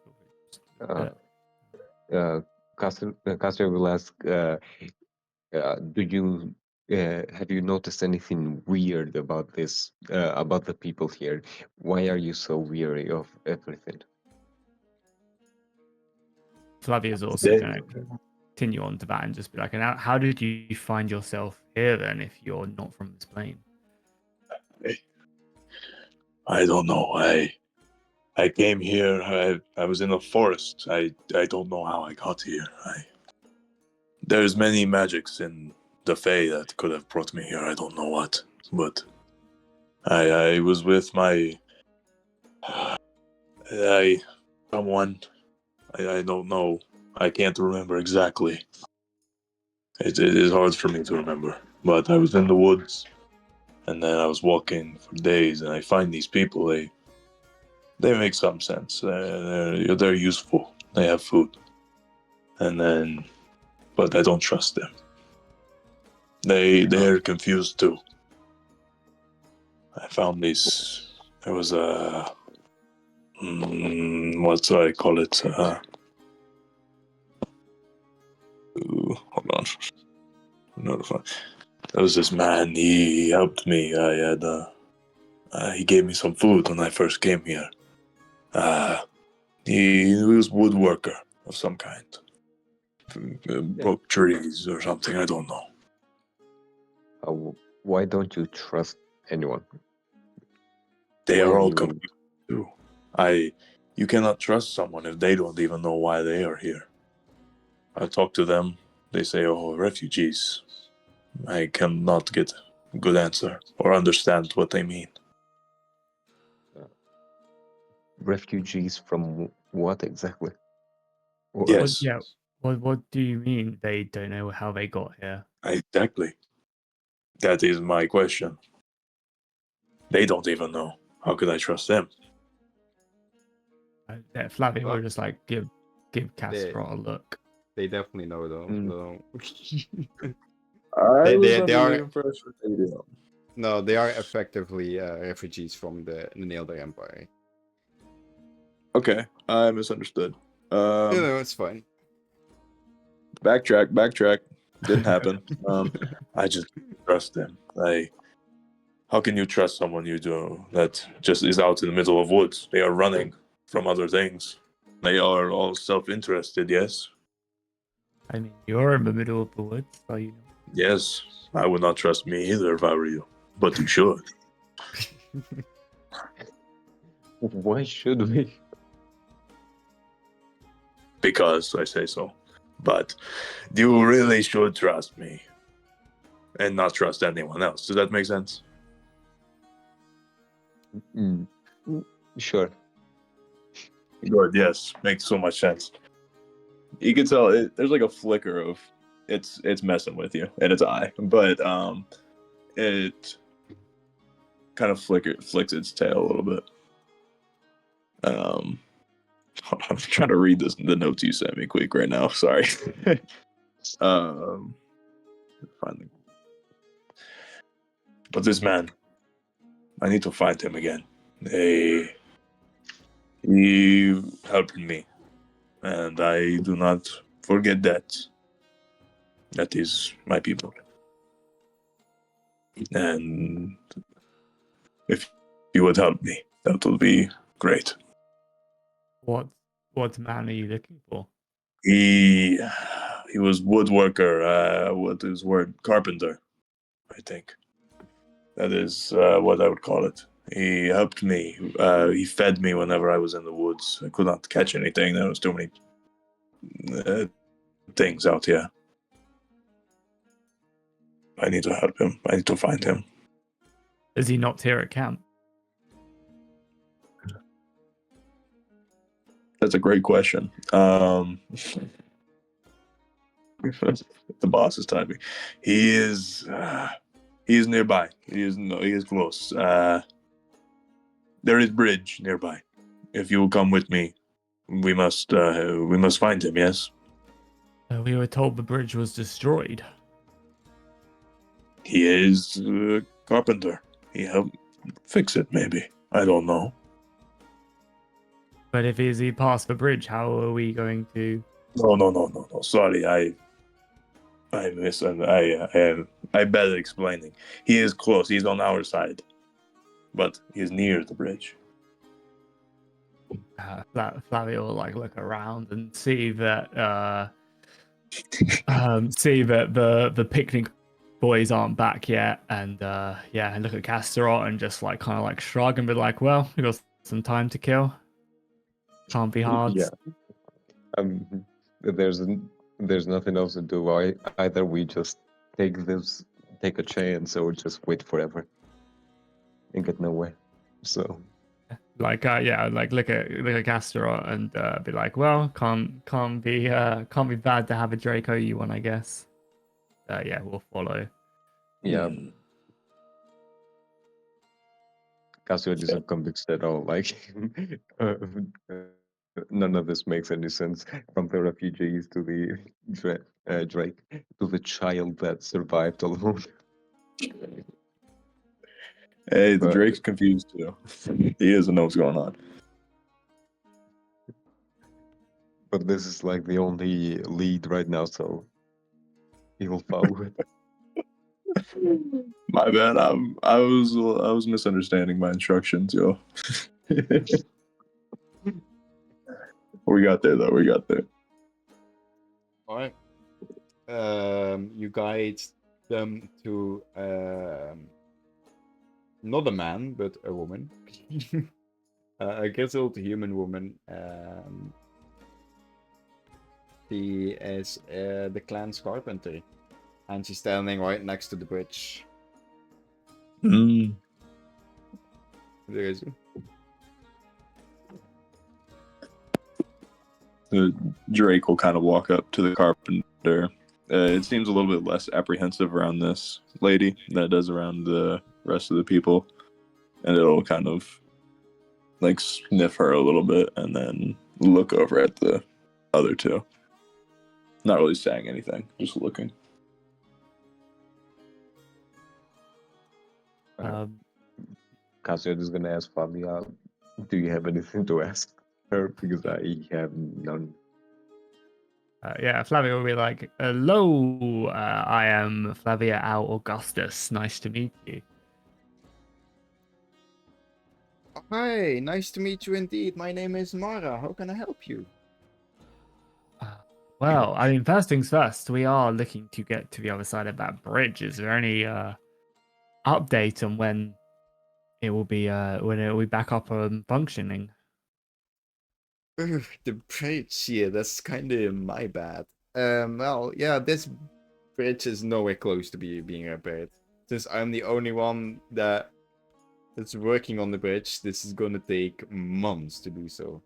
Castor will ask, do you have you noticed anything weird about this, about the people here? Why are you so weary of everything? Flavia's also going to continue on to that and just be like, and how did you find yourself here then if you're not from this plane? I don't know. I came here. I was in the forest. I don't know how I got here. There's many magics in the Fae that could have brought me here. I don't know what, but I was with my someone. I don't know. I can't remember exactly. It is hard for me to remember. But I was in the woods, and then I was walking for days, and I find these people. They make some sense. They're useful. They have food, and then, but I don't trust them. They're confused too. I found these. There was a what do I call it? Hold on. Notify. There was this man. He helped me. He gave me some food when I first came here. He was woodworker of some kind. Broke trees or something. I don't know. Why don't you trust anyone? They Why are are all you- confused too. You cannot trust someone if they don't even know why they are here. I talk to them. They say, "Oh, refugees." I cannot get a good answer or understand what they mean. Refugees from what exactly? Or- Yes, Yeah. What do you mean they don't know how they got here? exactly. That is my question. They don't even know. How could I trust them? Yeah, Flavia Well, will just like give Casper a look. They definitely know though. So. I was they under are the impression they did. no, they are effectively refugees from the Neneador Empire. Okay, I misunderstood. It's fine. Backtrack. Didn't happen. I just trust them. How can you trust someone you do that just is out in the middle of woods? They are running from other things. They are all self-interested. Yes, I mean, you're in the middle of the woods, so you know. yes. I would not trust me either if I were you, but you should. Why should we? Because I say so. But you really should trust me and not trust anyone else. Does that make sense? Mm. Sure. Good. Yes, makes so much sense. You can tell there's like a flicker of it's messing with you in its eye, but it kind of flicks its tail a little bit. I'm trying to read the notes you sent me quick right now. Sorry. Finally. But this man, I need to find him again. He helped me, and I do not forget that. That is my people. And if you would help me, that would be great. What man are you looking for? He was woodworker. What is word? Carpenter, I think. That is what I would call it. He helped me. He fed me whenever I was in the woods. I could not catch anything. There was too many things out here. I need to help him. I need to find him. Is he not here at camp? That's a great question. The boss is typing. He is nearby. He is close. There is bridge nearby. If you will come with me, we must find him. Yes. We were told the bridge was destroyed. He is a carpenter. He helped fix it. Maybe I don't know. But if he passed the bridge, how are we going to? No. Sorry, I better explaining. He is close. He's on our side, but he's near the bridge. Flavia will like look around and see that the picnic boys aren't back yet, and look at Castorot and just like kind of like shrug and be like, well, we got some time to kill. Can't be hard. Yeah. There's nothing else to do. Either we just take a chance, or just wait forever and get nowhere. So Like look at Castorot and be like, well, can't be bad to have a Draco you one, I guess. We'll follow. yeah. Casio isn't convinced at all. Like none of this makes any sense. From the refugees to the Drake to the child that survived alone. Hey, the But- Drake's confused too. He doesn't know what's going on. But this is like the only lead right now, so he will follow it. My bad. I was misunderstanding my instructions, yo. We got there though. We got there. All right. You guide them to not a man, but a woman. A grizzled human woman. She is the clan's carpenter, and she's standing right next to the bridge. Mm. There is. The Drake will kind of walk up to the carpenter. It seems a little bit less apprehensive around this lady than it does around the rest of the people, and it'll kind of like sniff her a little bit and then look over at the other two. Not really saying anything, just looking. Cassian is gonna ask Flavia, do you have anything to ask her? Because I have none. Yeah, Flavia will be like, "Hello, I am Flavia Al Augustus. Nice to meet you." Hi, nice to meet you indeed. My name is Mara. How can I help you? Well, I mean, first things first, we are looking to get to the other side of that bridge. Is there any update on when it will be back up and functioning? Ugh, the bridge here, that's kind of my bad. Well, yeah, this bridge is nowhere close to being repaired. Since I'm the only one that's working on the bridge, this is gonna take months to do so.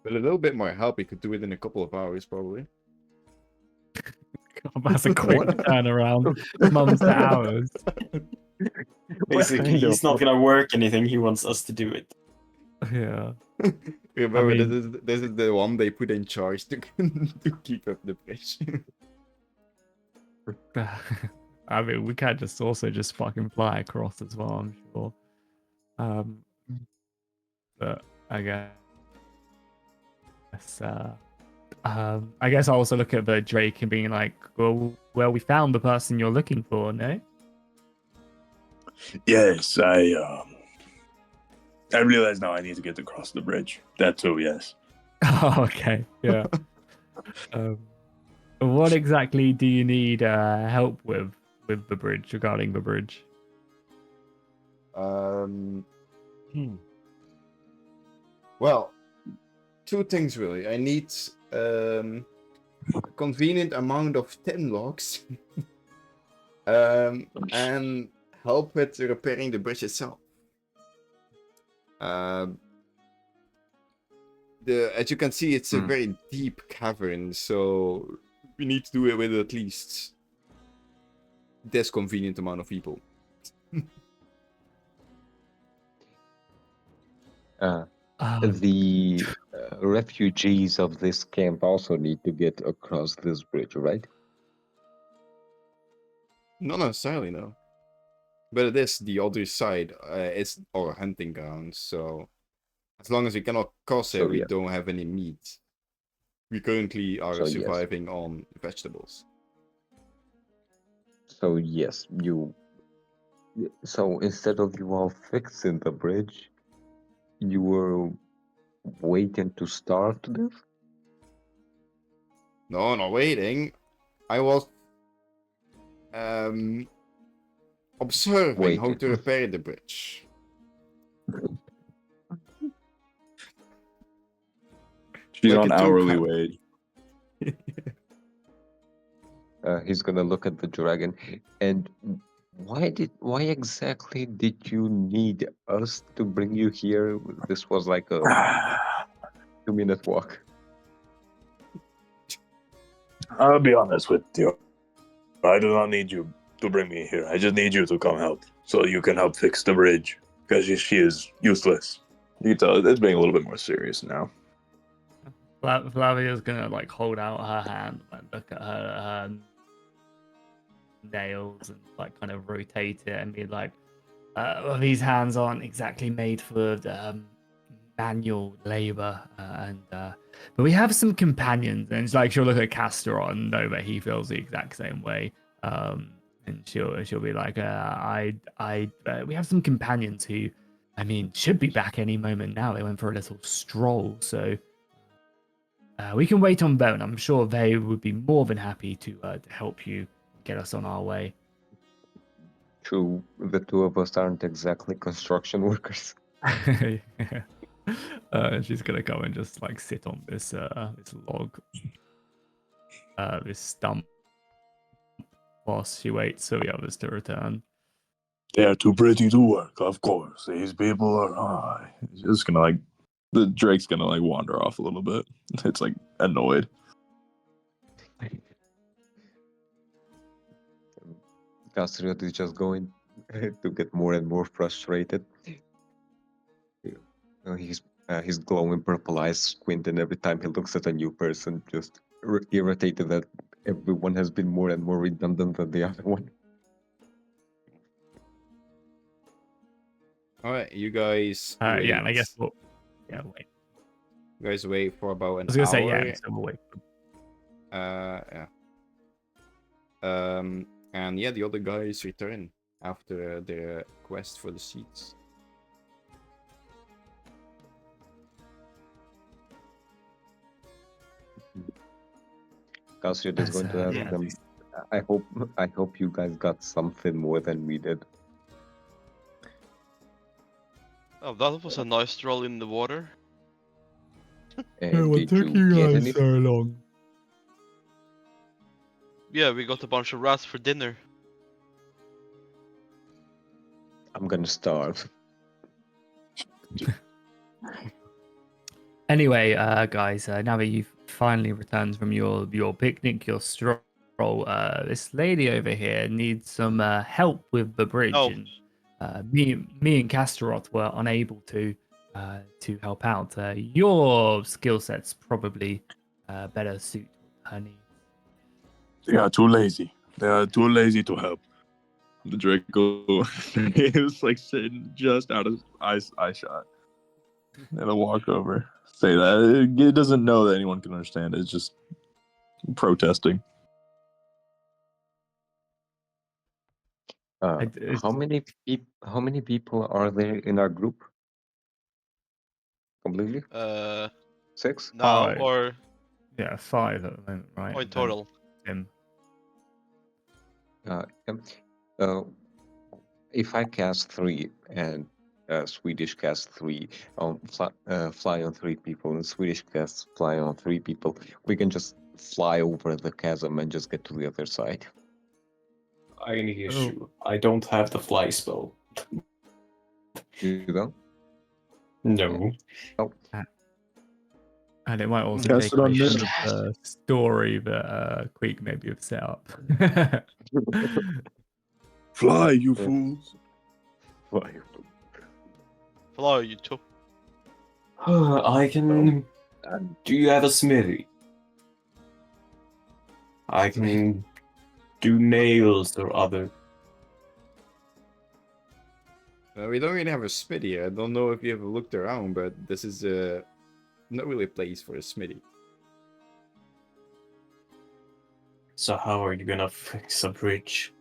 With a little bit more help, we could do it in a couple of hours, probably. That's a quick turnaround, months to hours. Basically, kind he's of- not gonna work anything. He wants us to do it. Yeah. Remember, I mean- this is the one they put in charge to to keep up the bridge. I mean, we can't just also just fucking fly across as well, I'm sure. But I guess I guess I also look at the Drake and being like, well, we found the person you're looking for, no? Yes, I realize now I need to get across the bridge. That too, yes. Oh, okay, yeah. What exactly do you need help with the bridge, regarding the bridge? Well, two things really. I need a convenient amount of tin logs, and help with repairing the bridge itself. As you can see, it's a very deep cavern, so we need to do it with at least this convenient amount of people. The refugees of this camp also need to get across this bridge, right? Not necessarily, no. But it is the other side. It's our hunting ground, so as long as we cannot cross it, So, we yeah. don't have any meat. We currently are So, yes. surviving on vegetables. So yes, you. So instead of you all fixing the bridge, you were waiting to start this. No, not waiting. I was observing how Waiting. to repair the bridge. She's Like on a true hourly cop. wage. He's gonna look at the dragon, and why exactly did you need us to bring you here? This was like a 2-minute walk. I'll be honest with you. I do not need you to bring me here. I just need you to come help so you can help fix the bridge because she is useless. You can tell it's being a little bit more serious now. Flavia's gonna like hold out her hand and look at her nails and like kind of rotate it and be like, well, these hands aren't exactly made for manual labor, but we have some companions, and it's like she'll look at Castor and know that he feels the exact same way, and she'll be like, we have some companions who, I mean, should be back any moment now. They went for a little stroll, so we can wait on them. I'm sure they would be more than happy to help you get us on our way. True, the two of us aren't exactly construction workers. She's gonna go and just like sit on this log, this stump, whilst she waits for the others to return. They are too pretty to work, of course. These people are. It's just gonna like the Drake's gonna like wander off a little bit. It's like annoyed. Castriot is just going to get more and more frustrated. He's his glowing purple eyes squinting every time he looks at a new person, just irritated that everyone has been more and more redundant than the other one. Alright, you guys Yeah, and I guess wait. wait. You guys wait for about an I was gonna hour. say yeah, so we'll wait. Yeah. And yeah, the other guys return after their quest for the seeds. Cassius is going to ask yeah, them. I hope you guys got something more than we did. Oh, that was a nice stroll in the water. And did you get any? long? Yeah, we got a bunch of rats for dinner. I'm gonna starve. Anyway, guys, now that you've finally returned from your picnic, your stroll, this lady over here needs some help with the bridge, Oh. and me and Castaroth were unable to help out. Your skill set's probably better suit her needs. They are too lazy. They are too lazy to help. The Draco is like sitting just out of eye shot. And I'll walk over. Say that. It doesn't know that anyone can understand it. It's just protesting. How many people are there in our group? Completely? 6? Now 5. or Yeah, 5 at the moment, right? in And then total. Tim. If I cast 3 and Swedish cast 3 on fly on 3 people, and Swedish cast fly on 3 people, we can just fly over the chasm and just get to the other side. Tiny issue. I don't have the fly spell. You don't? No. Oh, And it might also Cast take it on away this. some of the story that Queek maybe have set up. Fly, you Yeah. fools. fly. Fly, you two. I can. Do you have a smithy? I can do nails or other. We don't really have a smithy. I don't know if you ever looked around, but this is not really a place for a smithy. So how are you gonna fix a bridge?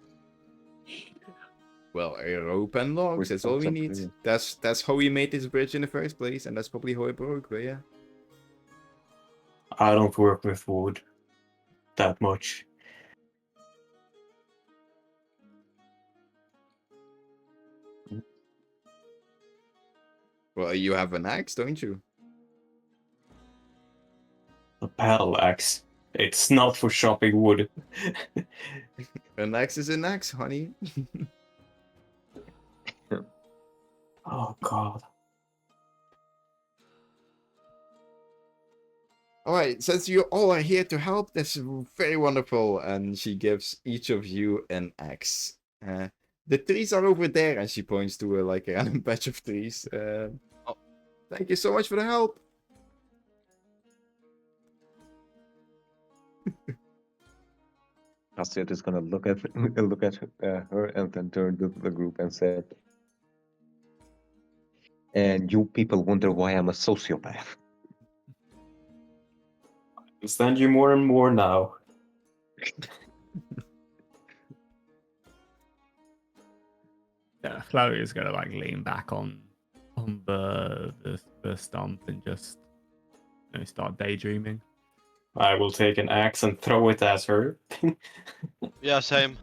Well, a rope and logs, that's all we need. That's how we made this bridge in the first place, and that's probably how it broke, but yeah. I don't work with wood that much. Well, you have an axe, don't you? A battle axe. It's not for chopping wood. An axe is an axe, honey. Oh god. Alright, since you all are here to help, that's very wonderful. And she gives each of you an axe. The trees are over there, and she points to like a random patch of trees. Thank you so much for the help. Cassius is gonna look at her and then turn to the group and say, "And you people wonder why I'm a sociopath." I understand you more and more now. Yeah, Chloe is gonna like lean back on the stump and just start daydreaming. I will take an axe and throw it at her. Yeah, same.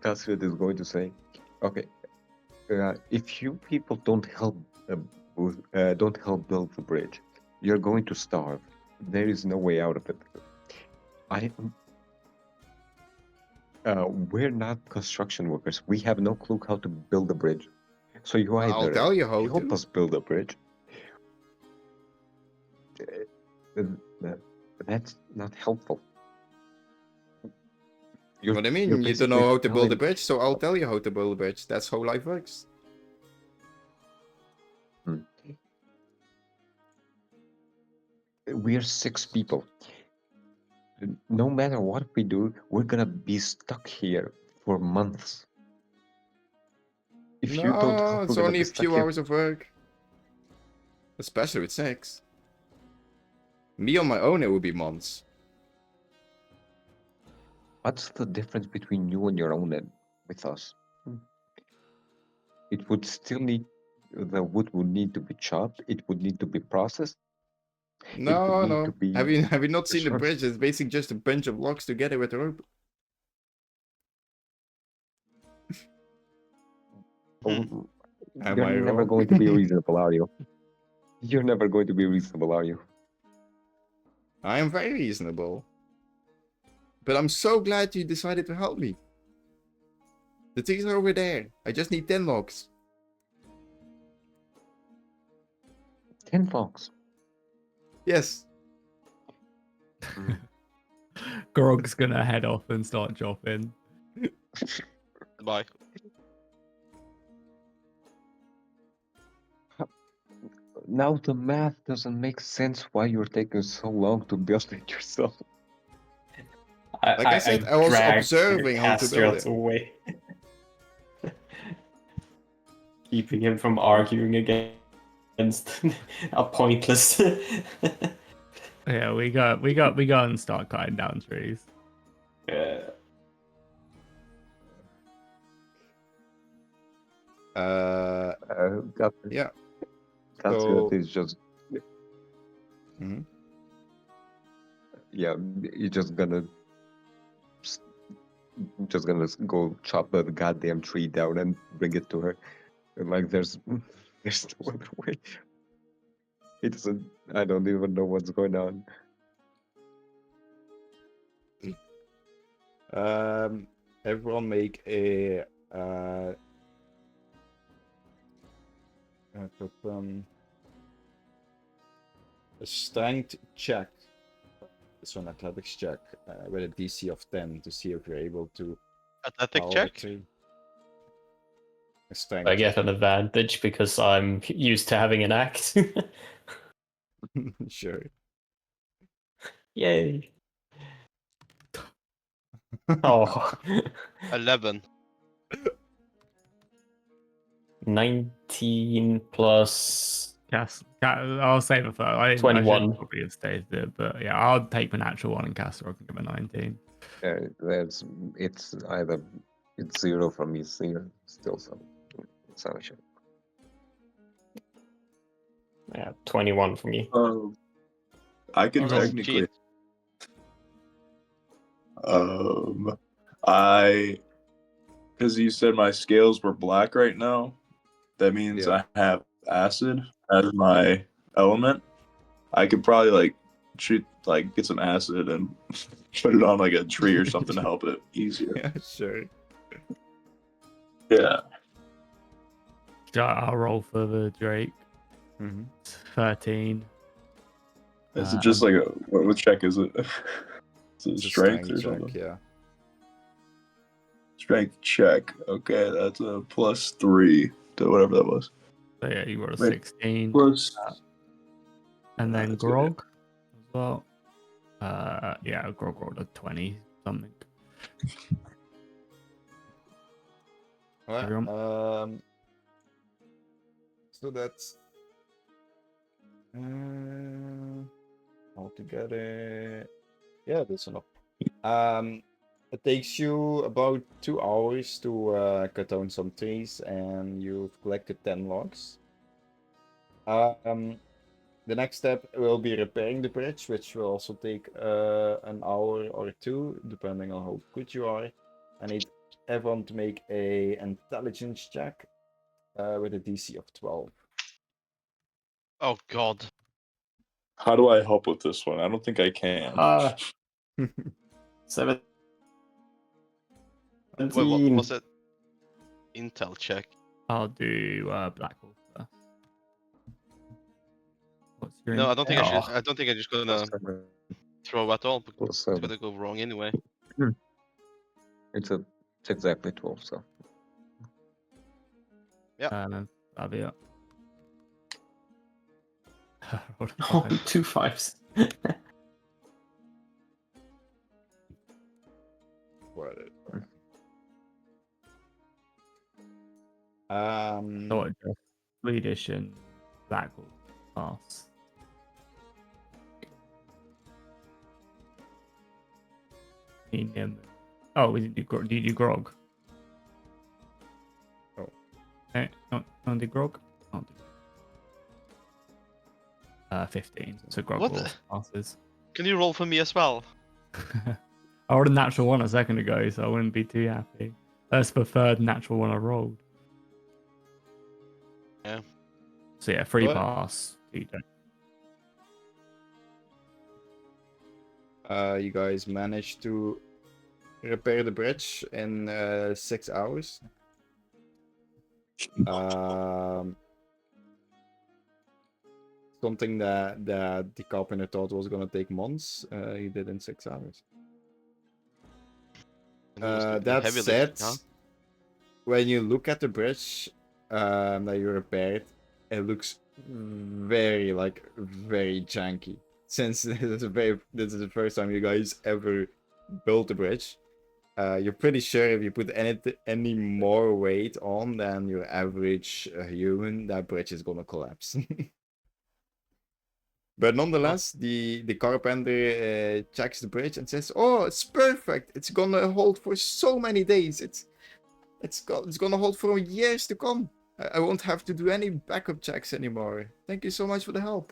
Cassius is going to say, "Okay, if you people don't help build the bridge, you're going to starve. There is no way out of it. We're not construction workers. We have no clue how to build a bridge. So you either I'll tell you how help to. us build a bridge. That's not helpful. What do you mean? you're You don't know how to build a telling- bridge, so I'll tell you how to build a bridge. That's how life works. we're 6 people. No matter what we do, we're gonna be stuck here for months. If you don't No, help, we're it's gonna only be a stuck few here. hours of work. Especially with 6. Me on my own, it would be months. What's the difference between you and your own and with us? It would still need, the wood would need to be chopped, it would need to be processed, it would No, need to no. be Have you not seen the destroyed. bridge? It's basically just a bunch of logs together with a rope. Oh, Am you're I never wrong? going to be reasonable, are you? You're never going to be reasonable, are you? I am very reasonable. But I'm so glad you decided to help me. The trees are over there. I just need 10 logs. 10 logs. Yes. Grog's gonna head off and start chopping. Bye. Now the math doesn't make sense why you're taking so long to build it yourself. Like I said, I was dragged observing how to build Castriot it. away. Keeping him from arguing against a pointless. Yeah, we go and start cutting down trees. Yeah. Yeah. Castriot So- is just, Mhm. yeah, you're just gonna go chop the goddamn tree down and bring it to her. And like there's no other way. It doesn't, I don't even know what's going on. Everyone make a a strength check. So an athletics check with a DC of 10 to see if you're able to Athletic fell the check? tree. A strength I get check. an advantage because I'm used to having an axe. Sure. Yay. Oh. 11. 19 plus I'll save it for. I 21. should probably have stayed there, but yeah, I'll take my natural one and Castor. I can give it 19. It's either it's 0 for me, 0 still some. It's not a shame. Yeah, 21 for me. I could Oh, that's technically. cheat. Because you said my scales were black right now. That means Yeah. I have acid as my element. I could probably get some acid and put it on like a tree or something to help it easier. Yeah, sure. Yeah. I'll roll for the Drake. Mm-hmm. 13. Is it just like what check is it? Is it It's a strength or check, something? yeah. Strength check. Okay, that's a +3 to whatever that was. So yeah, you rolled a Wait, 16. Plus. And then that's good. Grog as well. Yeah, Grog rolled a 20 something. Alright, Everyone? so that's altogether. Yeah, that's enough. It takes you about 2 hours to cut down some trees, and you've collected 10 logs. The next step will be repairing the bridge, which will also take an hour or 2, depending on how good you are. I need everyone to make a intelligence check with a DC of 12. Oh god. How do I help with this one? I don't think I can. 17. Wait, what was it? Intel check. I'll do Black Hole first. What's your No, I don't think I Oh. should. I don't think I'm just gonna +7. throw at all. Because it's +7. gonna go wrong anyway. It's exactly 12, so. That'll be up. Rolled a Oh, five. 2 5s. What it- Not just Swedish and Black will pass. Oh, we didn't do grog. Did you do grog? Oh. Okay, not the grog. Not do 15. So grog What will the- passes. Can you roll for me as well? I rolled a natural one a second ago, so I wouldn't be too happy. That's the third natural one I rolled. Yeah. So yeah, free What? pass. You don't. You guys managed to repair the bridge in 6 hours. Something that the carpenter thought was gonna take months, he did in 6 hours. And he was doing the That heavy said, lifting, huh? when you look at the bridge that you repaired, it looks very janky. Since this is the first time you guys ever built a bridge, you're pretty sure if you put any more weight on than your average human, that bridge is gonna collapse. But nonetheless, the carpenter checks the bridge and says, "Oh, it's perfect. It's gonna hold for so many days. It's gonna hold for years to come. I won't have to do any backup checks anymore. Thank you so much for the help."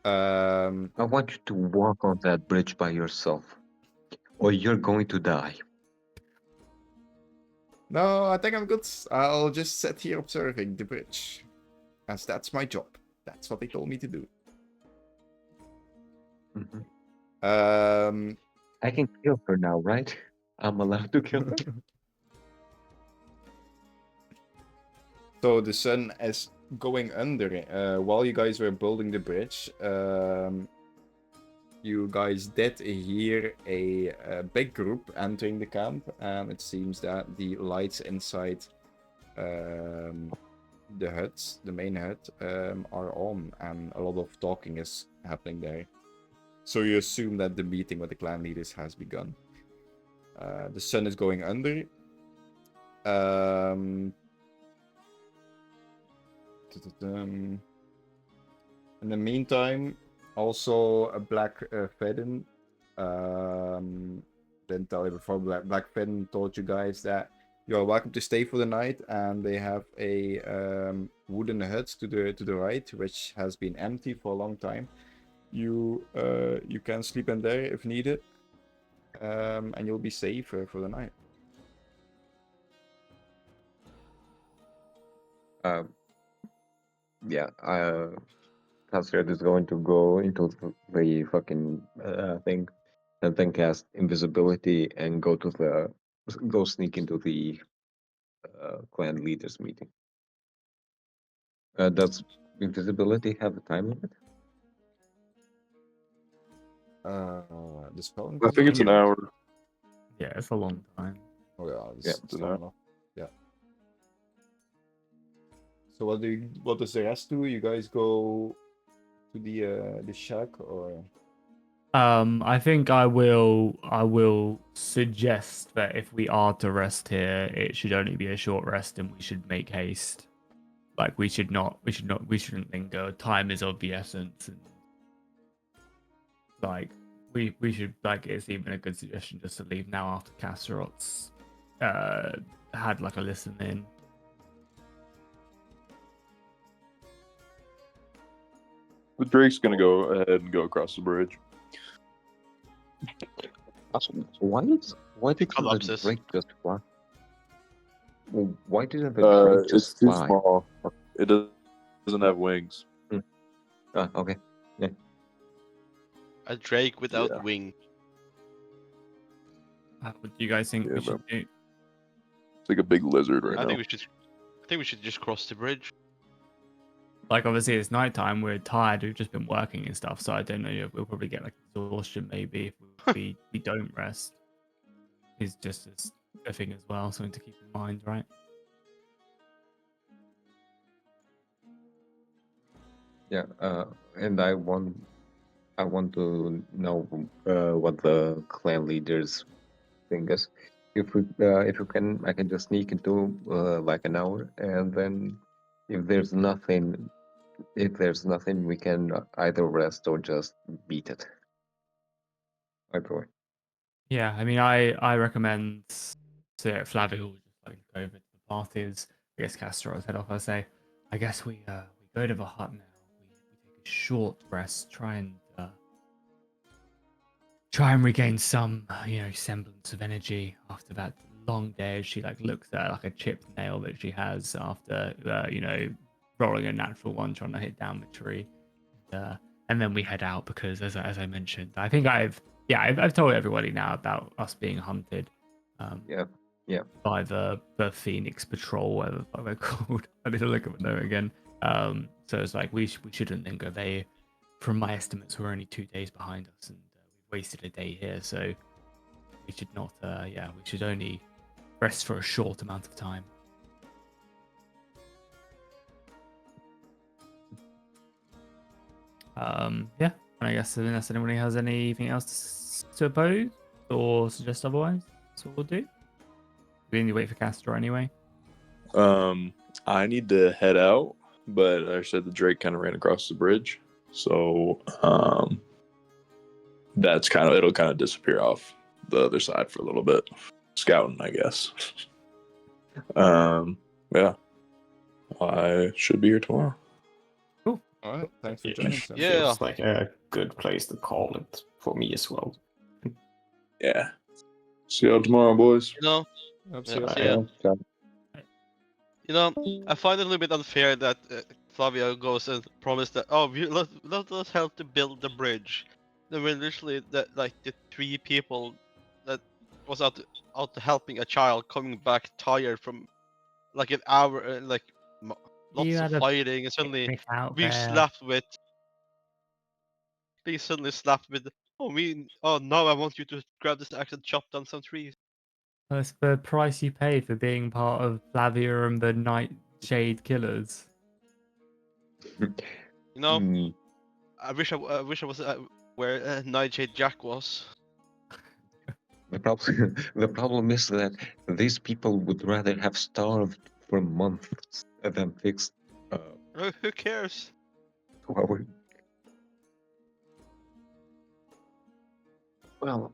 I want you to walk on that bridge by yourself, or you're going to die. No, I think I'm good. I'll just sit here observing the bridge, as that's my job. That's what they told me to do. Mhm. Um, I can kill her now, right? I'm allowed to kill her. So the sun is going under. While you guys were building the bridge, you guys did hear a big group entering the camp, and it seems that the lights inside the hut, the main hut, are on, and a lot of talking is happening there. So you assume that the meeting with the clan leaders has begun. The sun is going under. In the meantime, also a Black Fedden didn't tell you before. Black Fedden told you guys that you are welcome to stay for the night, and they have a wooden hut to the right, which has been empty for a long time. You can sleep in there if needed, and you'll be safe for the night. Yeah, Casred is going to go into the fucking thing, and then cast invisibility and go sneak into the clan leaders meeting. Does invisibility have a time limit? The spell. I think it's an hour. Yeah, it's a long time. Oh yeah, Yeah, it's it's an long hour. enough. Yeah. So what does the rest do? You guys go to the shack, or I think I will suggest that if we are to rest here, it should only be a short rest, and we should make haste. Like we shouldn't linger. Time is of the essence, and like we should, like, it's even a good suggestion just to leave now after Kasserot's had like a listen in. But Drake's gonna go ahead and go across the bridge. Awesome. Why didn't the collapses. Drake just fly? Well, why didn't the Drake It's just too fly? small. It doesn't have wings. Okay. Yeah. A drake without Yeah. wing. What do you guys think Yeah, we should do? It's like a big lizard right I now. think we should just cross the bridge. Like, obviously it's nighttime, we're tired, we've just been working and stuff, so I don't know, we'll probably get like exhaustion maybe if we don't rest. Is just a thing as well, something to keep in mind, right? Yeah, and I want to know what the clan leaders think is. If you can, I can just sneak into like an hour, and then if there's nothing, we can either rest or just beat it. Either way. Yeah, I mean, I recommend so Flavio will just like go over to the parties. I guess Castor will head off. I say, I guess we go to the hut now. We take a short rest, try and regain some semblance of energy after that long day. She like looks at like a chipped nail that she has after rolling a natural one trying to hit down the tree. And then we head out because as I mentioned, I think I've told everybody now about us being hunted. Yeah, yeah. By the Phoenix Patrol, whatever the fuck they're called. I need to look at them again. So it's like we shouldn't then go. They, from my estimates, we're only 2 days behind us, and we've wasted a day here. So we should not. We should only rest for a short amount of time. Yeah. And I guess unless anybody has anything else to oppose or suggest otherwise, that's what we'll do. We need to wait for Castor anyway. I need to head out, but I said the Drake kind of ran across the bridge, so that's it'll kind of disappear off the other side for a little bit, scouting, I guess. Yeah, I should be here tomorrow. Cool. All right, thanks for It joining. Sam. Yeah. feels like a good place to call it for me as well. Yeah. See y'all tomorrow, boys. You know, Hope yeah, see you. see ya. Yeah. You know, I find it a little bit unfair that Flavio goes and promised that let us help to build the bridge. Then when literally the three people that was out helping a child coming back tired from like an hour You lots of had a fighting and suddenly picnic out being there. slapped with now I want you to grab this axe and chop down some trees. That's the price you pay for being part of Flavia and the Nightshade Killers. You know, Mm, I wish I was where Nightshade Jack was. the problem, the problem is that these people would rather have starved for months than fixed. Who cares? Well, well,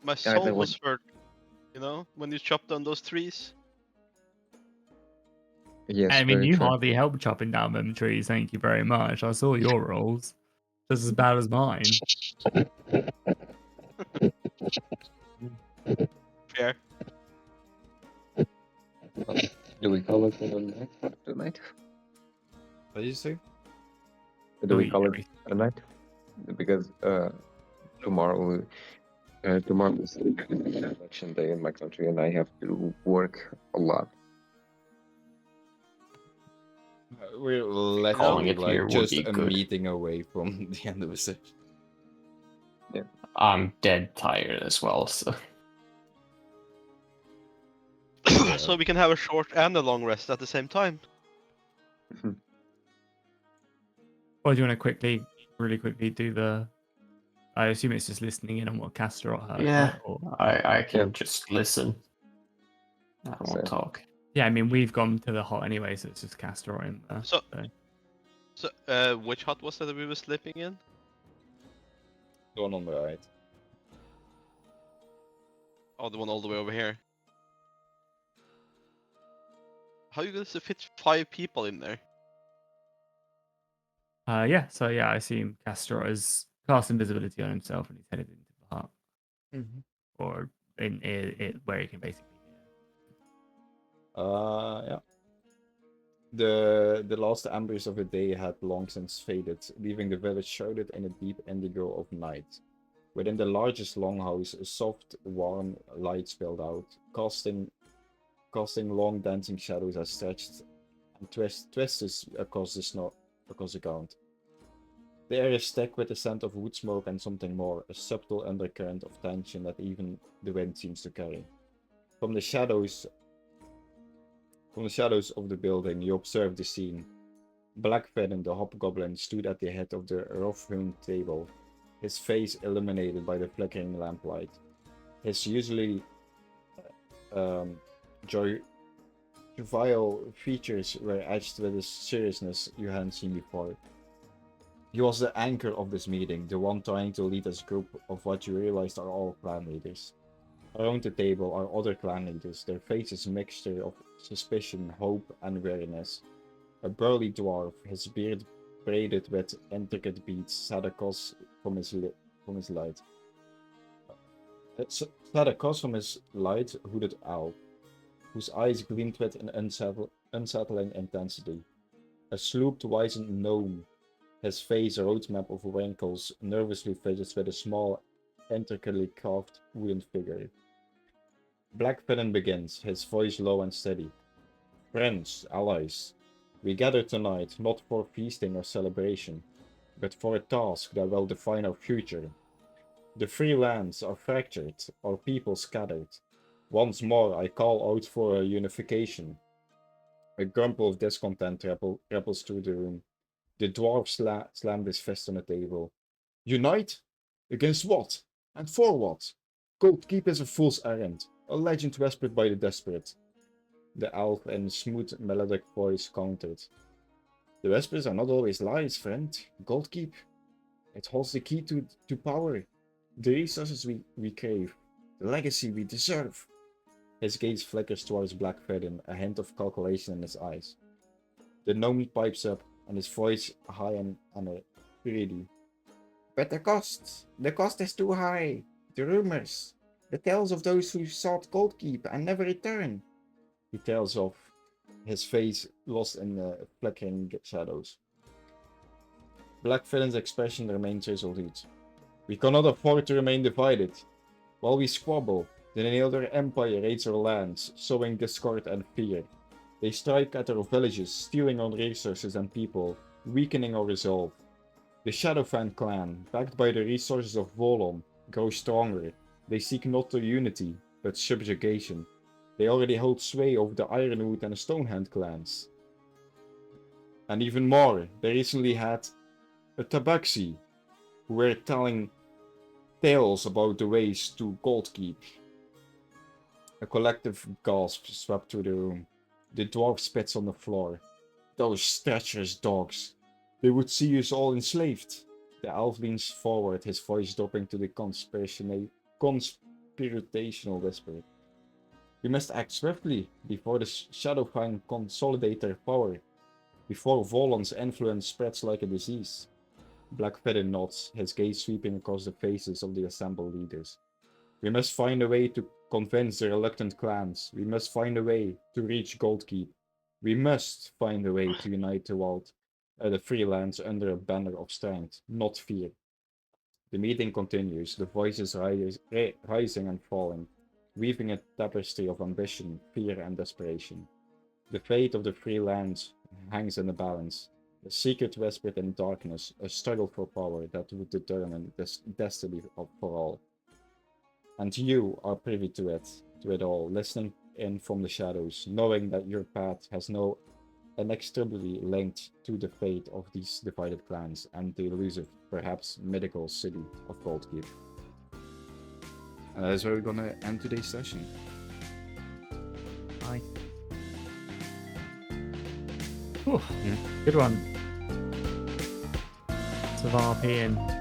My either soul way. was hurt. You know, when you chopped down those trees. Yes, I mean, very you true. hardly helped chopping down them trees. Thank you very much. I saw your rolls, just as bad as mine. Fair. Do we call it a night for tonight? What did you say? Do we Delete call it everything. a night? Because tomorrow is election day in my country, and I have to work a lot. We're Calling literally it here like would just be a good. meeting away from the end of the session. I'm dead tired as well, so So we can have a short and a long rest at the same time. Or do you want to really quickly do the? I assume it's just listening in on what Castor heard. yeah, Right? Or... I can Yeah. just listen. I won't Same. talk. Yeah, I mean we've gone to the hot anyway, so it's just Castor in there. So which hut was that we were sleeping in? The one on the right. Oh, the one all the way over here. How are you going to fit 5 people in there? Yeah. So yeah, I assume Castor has cast invisibility on himself and he's headed into the hut, or in it where he can basically hear. Yeah. The last embers of the day had long since faded, leaving the village shrouded in a deep indigo of night. Within the largest longhouse, a soft, warm light spilled out, casting long dancing shadows that stretched and twisted across the ground. The air is thick with the scent of wood smoke and something more, a subtle undercurrent of tension that even the wind seems to carry. From the shadows of the building, you observe the scene. Blackfeather, the hobgoblin, stood at the head of the rough-hewn table, his face illuminated by the flickering lamplight. His usually jovial features were etched with a seriousness you hadn't seen before. He was the anchor of this meeting, the one trying to lead this group of what you realized are all clan leaders. Around the table are other clan leaders, their faces a mixture of suspicion, hope, and weariness. A burly dwarf, his beard braided with intricate beads, sat across from his light. Sat across from his light hooded elf, whose eyes gleamed with an unsettling intensity. A slooped wizened gnome, his face a roadmap of wrinkles, nervously fidgets with a small, intricately carved wooden figure. Blackfeather begins, his voice low and steady. Friends, allies, we gather tonight not for feasting or celebration, but for a task that will define our future. The free lands are fractured, our people scattered. Once more I call out for a unification. A grumble of discontent ripples through the room. The dwarf slammed his fist on the table. Unite? Against what? And for what? Goldkeep is a fool's errand, a legend whispered by the desperate. The elf in a smooth, melodic voice countered. The whispers are not always lies, friend. Goldkeep, it holds the key to power, the resources we crave, the legacy we deserve. His gaze flickers towards Blackfeather, a hint of calculation in his eyes. The gnome pipes up, and his voice high and greedy. But the cost is too high. The rumors, the tales of those who sought Goldkeep and never return. He tails off, his face lost in the flickering shadows. Blackfeather's expression remains resolute. We cannot afford to remain divided. While we squabble, the Neneador Empire raids our lands, sowing discord and fear. They strike at our villages, stealing our resources and people, weakening our resolve. The Shadowfang clan, backed by the resources of Volon, grows stronger. They seek not the unity, but subjugation. They already hold sway over the Ironwood and the Stonehand clans. And even more, they recently had a Tabaxi, who were telling tales about the ways to Goldkeep. A collective gasp swept through the room. The dwarf spits on the floor. Those treacherous dogs. They would see us all enslaved. The elf leans forward, his voice dropping to the conspirational whisper. We must act swiftly, before the Shadowfang consolidate their power. Before Volon's influence spreads like a disease. Blackfeather nods, his gaze sweeping across the faces of the assembled leaders. We must find a way to convince the reluctant clans. We must find a way to reach Goldkeep. We must find a way to unite the free lands under a banner of strength, not fear. The meeting continues, the voices rising and falling, weaving a tapestry of ambition, fear, and desperation. The fate of the free lands hangs in the balance. A secret whispered in darkness, a struggle for power that would determine the destiny for all. And you are privy to it all, listening in from the shadows, knowing that your path has no inextricably linked to the fate of these divided clans and the elusive, perhaps mythical city of Goldkeep. And that is where we're gonna end today's session. Bye. Good one. Lots of RPing.